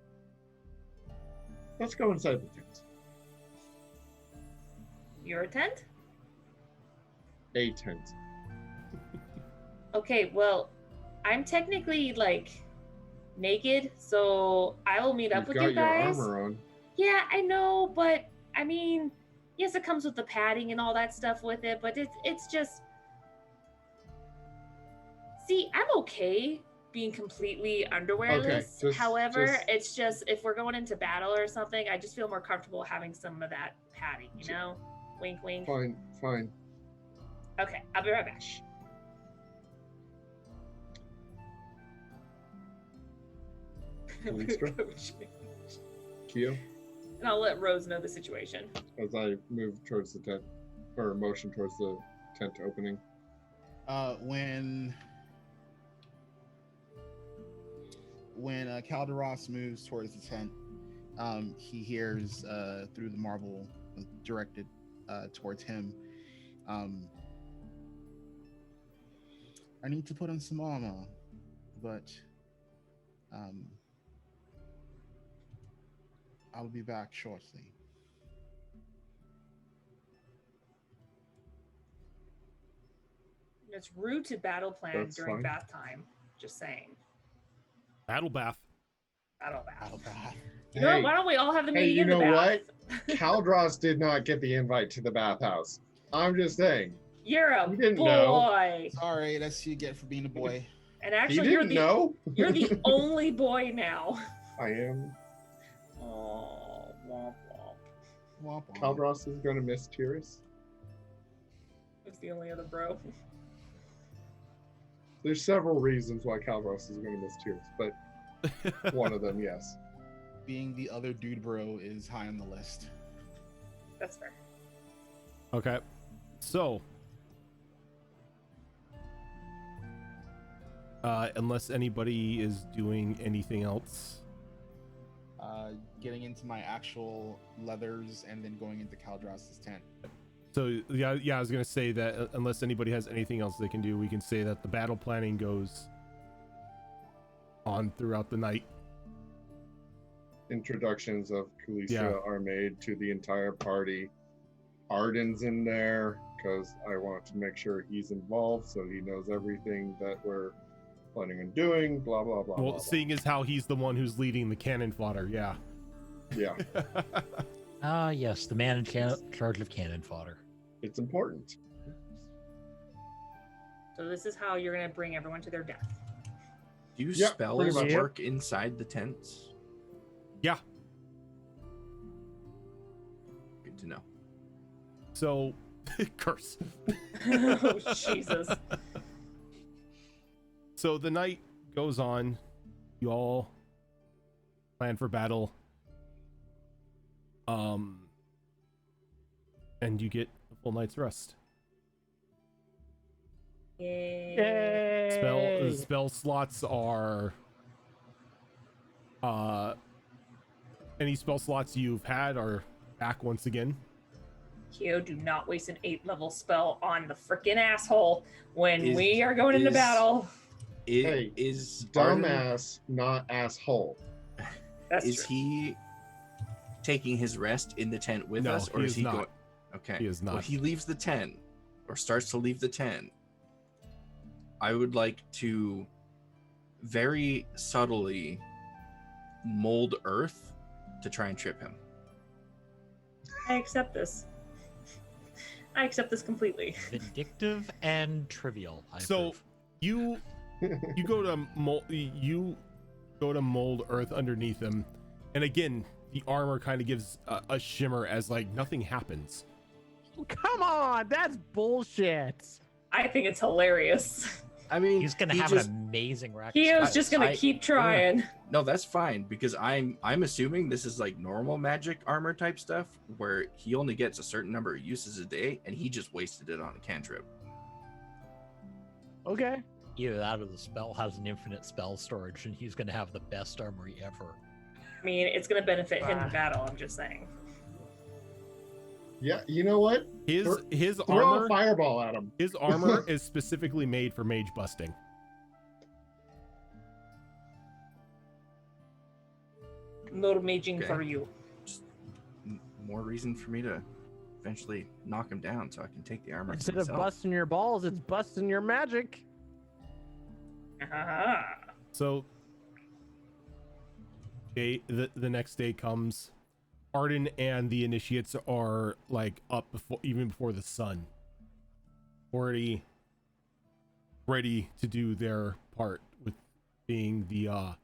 D: let's go inside the tent.
E: Your tent?
D: A tent.
E: Okay, well, I'm technically like naked, so I will meet up
D: You've
E: with
D: got
E: you
D: your
E: guys.
D: armor on.
E: Yeah, I know, but I mean, yes, it comes with the padding and all that stuff with it, but it's just. See, I'm okay being completely underwearless.
D: just-
E: However, it's just if we're going into battle or something, I just feel more comfortable having some of that padding, you know? Wink, wink.
D: Fine.
E: Okay, I'll be right back.
D: Elistra? Keo,
E: And I'll let Rose know the situation.
D: as I move towards the tent, or motion towards the tent opening.
B: When Calderos moves towards the tent, he hears through the marble directed towards him. I need to put on some armor, but I'll be back shortly.
E: It's rude to battle plan
D: That's
E: during
D: fine.
E: bath time. Just saying.
A: Battle bath.
E: Battle bath.
B: Battle bath.
E: You know what? Why don't we all have the
D: Hey,
E: meeting
D: you
E: in the
D: know
E: bath?
D: Caldros did not get the invite to the bathhouse. I'm just saying.
E: You're a
D: You didn't
E: boy.
D: know.
B: Sorry, that's what you get for being a boy.
E: And
D: You
E: actually, you're
D: didn't
E: the
D: know?
E: you're the only boy now.
D: I am.
E: Oh, womp womp.
B: Womp womp.
D: Caldros is going to miss TUES.
E: It's the only other bro.
D: There's several reasons why Caldros is going to miss TUES, but one of them, yes.
B: Being the other dude bro is high on the list.
E: That's fair.
A: Okay. So, unless anybody is doing anything else,
B: Getting into my actual leathers and then going into Caldros' tent.
A: so yeah, I was gonna say that unless anybody has anything else they can do, we can say that the battle planning goes on throughout the night.
D: Introductions of Kalisha
A: Yeah.
D: are made to the entire party. Arden's in there because I want to make sure he's involved so he knows everything that we're planning on doing, blah, blah, blah.
A: Well,
D: blah,
A: seeing as how he's the one who's leading the cannon fodder, yeah.
D: blah. Yeah,
G: yes, the man in charge of cannon fodder.
D: it's important.
E: So this is how you're gonna bring everyone to their death.
F: Do
D: Yeah,
F: spells
D: pretty much.
F: work inside the tents?
A: Yeah.
F: Good to know.
A: So, curse.
E: Oh, Jesus.
A: So the night goes on. You all plan for battle. And you get a full night's rest.
E: Yay.
A: Spell slots are any spell slots you've had are back once again.
E: Kyo, do not waste an 8-level spell on the freaking asshole when
F: Is-
E: we are going into
F: is-
E: battle.
D: Hey,
F: Is Arden-
D: Dumbass, not asshole.
E: That's
F: is
E: true.
F: he taking his rest in the tent with
A: No,
F: us, or
A: he
F: is
A: is
F: he
A: not.
F: going? Okay,
A: He is
F: Well,
A: not.
F: he leaves the tent, or starts to leave the tent. I would like to very subtly mold earth to try and trip him.
E: I accept this. I accept this completely.
G: Vindictive and trivial. I
A: So
G: approve.
A: you go to mold earth underneath him, and again the armor kind of gives a shimmer as like nothing happens.
C: Come on, that's bullshit.
E: I think it's hilarious.
F: I mean,
G: He's gonna
F: he
G: have
F: just,
G: an amazing rack.
E: He
G: of
E: was
G: spells.
E: just gonna keep trying.
F: No, that's fine because I'm assuming this is like normal magic armor type stuff where he only gets a certain number of uses a day, and he just wasted it on a cantrip.
C: Okay.
G: Either that or the spell has an infinite spell storage, and he's gonna have the best armory ever.
E: I mean, it's gonna benefit him in battle. I'm just saying.
D: Yeah, you know what?
A: His
D: Throw
A: armor
D: a fireball at him.
A: his armor is specifically made for mage busting.
E: No maging
F: Okay.
E: for you.
F: Just more reason for me to eventually knock him down so I can take the armor.
C: Instead
F: to
C: of
F: myself.
C: busting your balls, it's busting your magic.
A: So the next day comes. Arden and the initiates are like up even before the sun, already ready to do their part with being the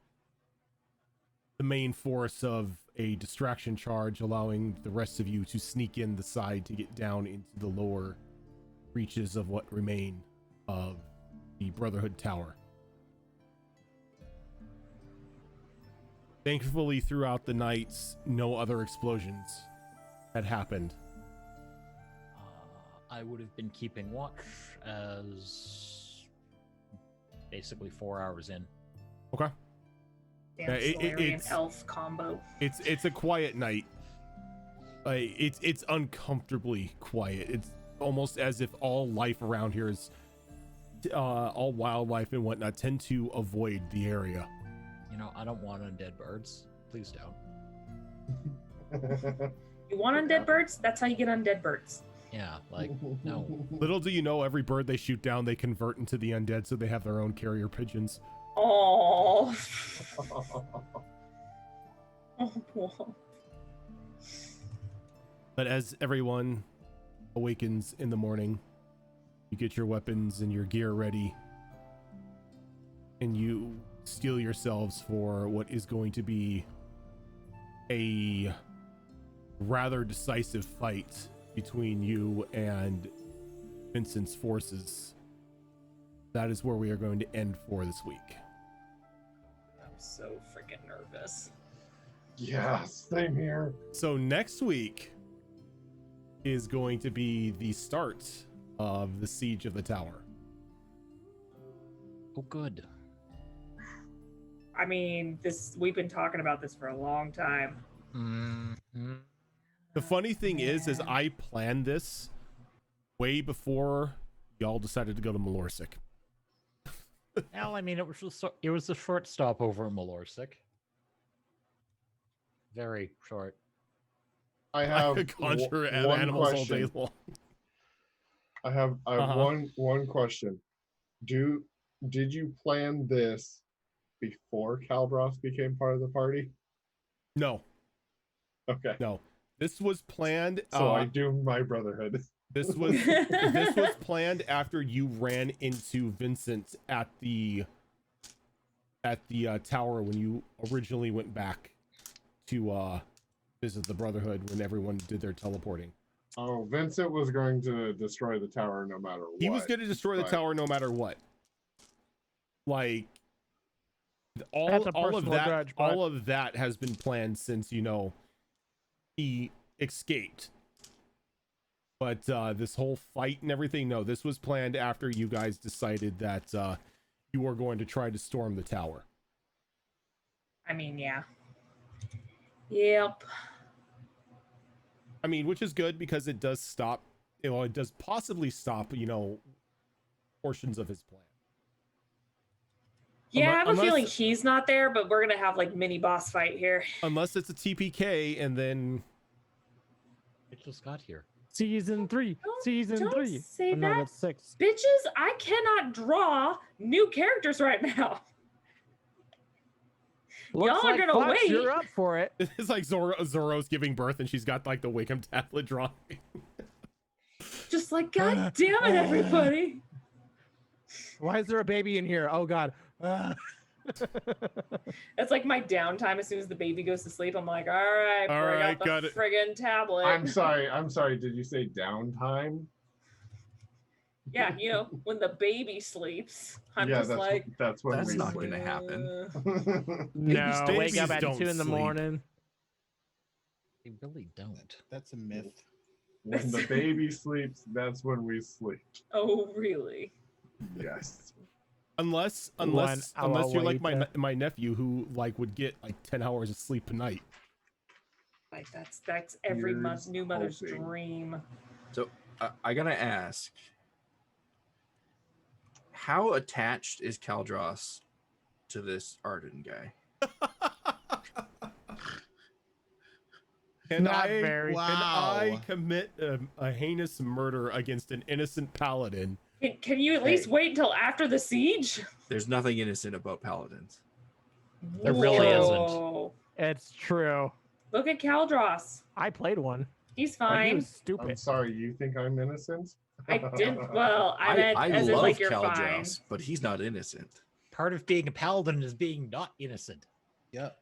A: main force of a distraction charge, allowing the rest of you to sneak in the side to get down into the lower reaches of what remain of the Brotherhood Tower. Thankfully, throughout the nights, no other explosions had happened.
G: I would have been keeping watch as basically 4 hours in.
A: Okay.
E: Damn
A: Yeah,
E: Solarian
A: it's-
E: elf combo.
A: It's a quiet night. It's uncomfortably quiet. It's almost as if all life around here is all wildlife and whatnot tend to avoid the area.
G: You know, I don't want undead birds. Please don't.
E: You want undead birds? That's how you get undead birds.
G: Yeah, like, no.
A: Little do you know, every bird they shoot down, they convert into the undead, so they have their own carrier pigeons.
E: Oh. Oh.
A: But as everyone awakens in the morning, you get your weapons and your gear ready, and you steel yourselves for what is going to be a rather decisive fight between you and Vincent's forces. That is where we are going to end for this week.
E: I'm so freaking nervous.
D: Yeah, same here.
A: So next week is going to be the start of the siege of the tower.
G: Oh, good.
E: I mean, we've been talking about this for a long time.
G: Mm-hmm.
A: The funny thing is I planned this way before y'all decided to go to Malorsic.
G: Well, I mean, it was a short stop over in Malorsic. Very short.
D: I
A: I
D: have
A: could conjure
D: one
A: animals all
D: question.
A: day long.
D: I have
A: Uh-huh.
D: one question. Did you plan this before Calbros became part of the party?
A: No,
D: Okay.
A: no. This was planned.
D: So I doomed my brotherhood.
A: This was planned after you ran into Vincent at the tower when you originally went back to visit the Brotherhood when everyone did their teleporting.
D: Oh, Vincent was going to destroy the tower no matter what.
A: He was going to destroy the
D: but-
A: tower no matter what. Like all
C: That's a
A: of
C: personal
A: that
C: grudge, but-
A: all of that has been planned since he escaped. But this whole fight and everything, no, this was planned after you guys decided that you were going to try to storm the tower.
E: I mean, yeah. Yep.
A: I mean, which is good because it does stop, it does possibly stop, portions of his plan.
E: Yeah, I have a
A: Unless-
E: feeling he's not there, but we're gonna have like mini boss fight here.
A: Unless it's a TPK and then
G: It just got here.
C: Season 3. Season
E: don't
C: 3.
E: say
C: Oh, no,
E: that.
C: that's 6.
E: Bitches, I cannot draw new characters right now.
C: Looks
E: Y'all are
C: like
E: gonna
C: Fox,
E: wait.
C: you're up for it.
A: It's like Zoro's giving birth and she's got like the Wickham tablet drawing.
E: Just like, God damn it, everybody.
C: Why is there a baby in here? Oh God.
E: That's like my downtime. As soon as the baby goes to sleep, I'm like, all right,
A: All
E: bring
A: right,
E: out
A: got
E: the
A: it.
E: friggin' tablet.
H: I'm sorry. Did you say downtime?
E: Yeah, you know, when the baby sleeps, I'm
H: Yeah,
E: just
H: that's
E: like,
H: that's when
F: That's
H: we
F: not
H: sleep.
F: gonna happen.
C: No,
A: Babies
C: wake up at
A: don't
C: 2 in the
A: sleep.
C: morning.
G: They really don't.
B: That's a myth.
H: When the baby sleeps, that's when we sleep.
E: oh, really?
H: Yes.
A: Unless
C: hour
A: you're like
C: later.
A: my nephew who like would get like 10 hours of sleep a night.
E: Like that's every
H: Here's
E: new mother's
H: hoping.
E: dream.
F: So I gotta ask, how attached is Caldros to this Arden guy?
A: And
C: Not
A: I
C: very.
A: and I
B: Wow.
A: commit a heinous murder against an innocent paladin.
E: Can you at least
H: Hey.
E: wait until after the siege?
F: There's nothing innocent about paladins.
G: There really
E: Whoa.
C: It's true.
E: Look at Caldros.
C: I played one.
E: He's
C: And he
E: fine.
C: was
H: I'm
C: stupid.
H: sorry. You think I'm innocent?
E: I did well. I meant
F: I
E: as in
F: love
E: like you're fine.
F: Caldros, but he's not innocent.
G: Part of being a paladin is being not innocent.
B: Yep.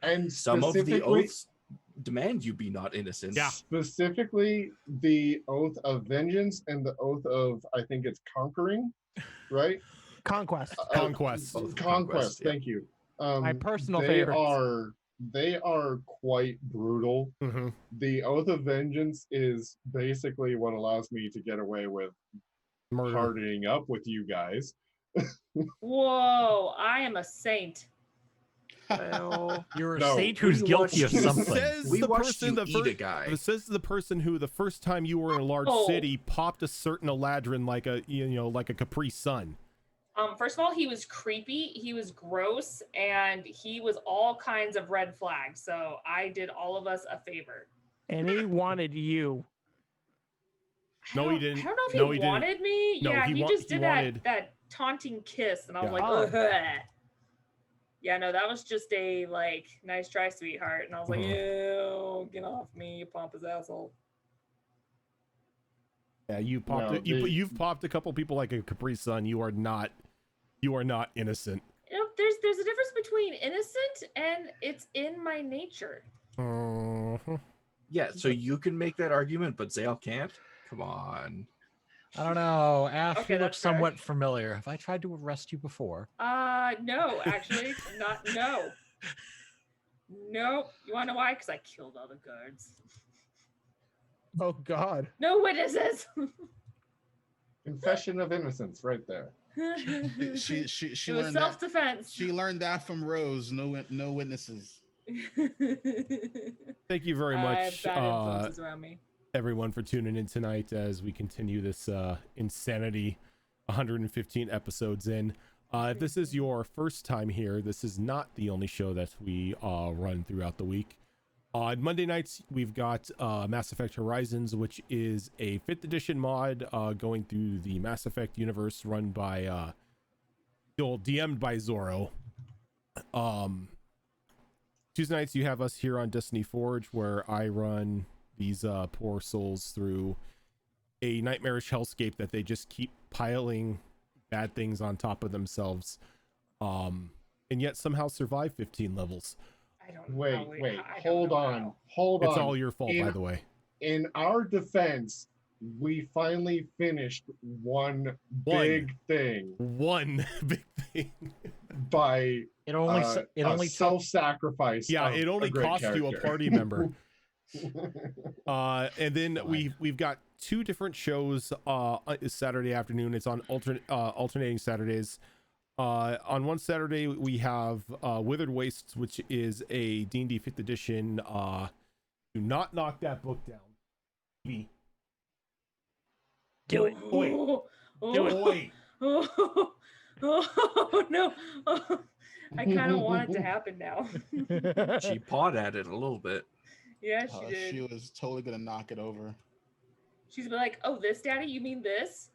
H: And
F: Some of the
H: specifically-
F: oaths demand you be not innocent.
A: Yeah.
H: Specifically, the oath of vengeance and the oath of, I think it's conquering, right?
C: Conquest.
A: Conquest.
F: Both
H: Conquest.
F: yeah.
H: Thank you.
C: My personal
H: they
C: favorites.
H: they are quite brutal.
A: Mhm.
H: The oath of vengeance is basically what allows me to get away with
A: Murder.
H: partying up with you guys.
E: Whoa, I am a saint.
C: Well,
G: You're a
H: No,
G: saint who's
F: we
G: guilty of
F: watched-
G: something.
A: Says
F: We
A: the
F: watched
A: person
F: you
A: the
F: eat a
A: first,
F: guy.
A: it says the person who the first time you were in a large
E: Oh.
A: city popped a certain Eladrin like a like a Capri Sun.
E: First of all, he was creepy, he was gross, and he was all kinds of red flags. So I did all of us a favor.
C: and he wanted you.
E: I
A: No, he
E: don't-
A: didn't.
E: I don't know if
A: No,
E: he
A: he didn't.
E: wanted me.
A: No,
E: Yeah,
A: he
E: he
A: wa-
E: just
A: he
E: did
A: wanted-
E: that taunting kiss, and I was
A: Yeah.
E: like, ugh. Yeah, no, that was just a like nice try, sweetheart, and I was like,
A: Mhm.
E: ew, get off me, you pompous asshole.
A: Yeah, you popped.
H: No,
A: You've popped a couple people like a Capri Sun. You are not innocent.
E: You know, there's a difference between innocent and it's in my nature.
A: Mhm.
F: Yeah, so you can make that argument, but Zale can't? Come on.
G: I don't know. Ash,
E: Okay,
G: you look
E: that's fair.
G: somewhat familiar. Have I tried to arrest you before?
E: No, actually, not no. Nope. You wanna know why? Because I killed all the guards.
C: Oh God.
E: No witnesses.
H: Confession of innocence, right there.
B: She
E: it was
B: learned that.
E: self-defense.
B: She learned that from Rose. No witnesses.
A: Thank you very
E: I have
A: much,
E: bad influences around me.
A: everyone, for tuning in tonight as we continue this insanity. 115 episodes in. If this is your first time here, this is not the only show that we run throughout the week. On Monday nights, we've got Mass Effect Horizons, which is a 5th edition mod going through the Mass Effect universe, run by DM'd by Zoro. Tuesday nights, you have us here on Destiny Forge, where I run these poor souls through a nightmarish hellscape that they just keep piling bad things on top of themselves, and yet somehow survive 15 levels.
E: I don't know.
H: Wait,
E: I don't
H: hold
E: know
H: on,
E: how.
H: hold on.
A: It's all your fault, by the way.
H: In our defense, we finally finished one big thing
A: One big thing.
H: by
G: It only it
H: a
G: only took
H: self-sacrifice.
A: Yeah,
H: of
A: it only
H: a great
A: cost you a
H: character.
A: party member. And then we've got two different shows Saturday afternoon. It's on alternating Saturdays. On one Saturday we have Withered Wastes, which is a D&D 5th edition. Do not knock that book down. Me.
C: Do it.
A: Wait.
C: Do it.
A: Wait.
E: Oh no. Oh, I kind of want it to happen now.
F: She pawed at it a little bit.
E: Yeah, she did.
B: She was totally gonna knock it over.
E: She's be like, "Oh, this, Daddy? You mean this?"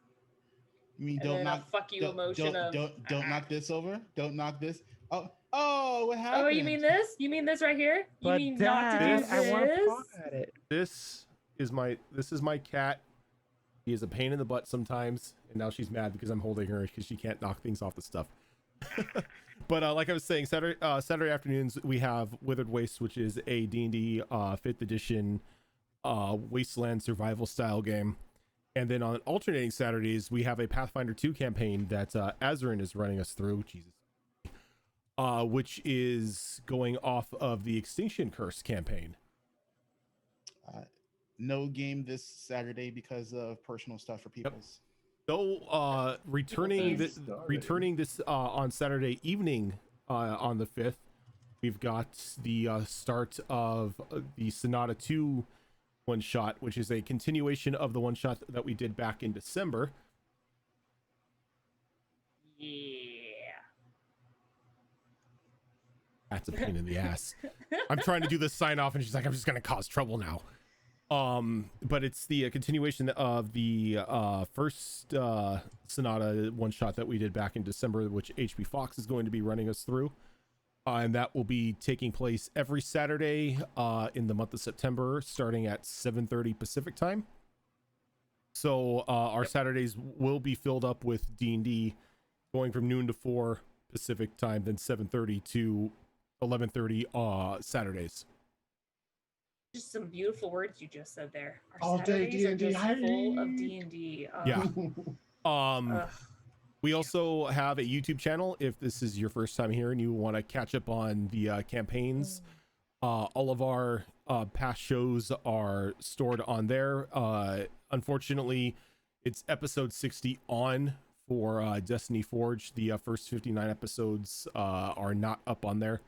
B: You mean
E: And then a fuck you emotion of
B: don't knock this over. Don't knock this. Oh, what happened?
E: Oh, you mean this? You mean this right here? You
C: But
E: mean not to do
C: Dad,
E: this?
C: I want to paw at it.
A: This is my cat. He is a pain in the butt sometimes, and now she's mad because I'm holding her because she can't knock things off the stuff. But like I was saying, Saturday afternoons we have Withered Waste, which is a D&D 5th edition wasteland survival style game. And then on alternating Saturdays, we have a Pathfinder 2 campaign that Azerin is running us through. Jesus. Which is going off of the Extinction Curse campaign.
B: No game this Saturday because of personal stuff for people's.
A: So returning this on Saturday evening on the 5th, we've got the start of the Sonata 2 one shot, which is a continuation of the one shot that we did back in December.
E: Yeah.
A: That's a pain in the ass. I'm trying to do the sign off and she's like, I'm just going to cause trouble now. But it's the continuation of the first Sonata one shot that we did back in December, which HB Fox is going to be running us through. And that will be taking place every Saturday in the month of September, starting at 7:30 Pacific time. So our Saturdays will be filled up with D&D, going from noon to 4 Pacific time, then 7:30 to 11:30 Saturdays.
E: Just some beautiful words you just said there. Our
H: All day
E: Saturdays are
H: D&D.
E: just full of D&D.
A: Yeah.
E: Ugh.
A: We also have a YouTube channel. If this is your first time here and you want to catch up on the campaigns, all of our past shows are stored on there. Unfortunately, it's episode 60 on for Destiny Forge. The first 59 episodes are not up on there.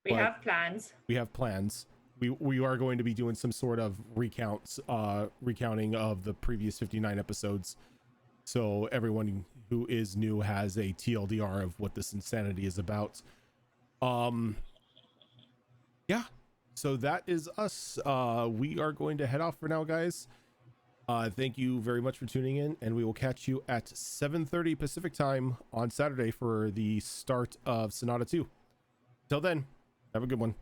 E: We have plans.
A: We have plans. We are going to be doing some sort of recounting of the previous 59 episodes. So everyone who is new has a TLDR of what this insanity is about. Yeah. So that is us. We are going to head off for now, guys. Thank you very much for tuning in, and we will catch you at 7:30 Pacific time on Saturday for the start of Sonata 2. Till then, have a good one.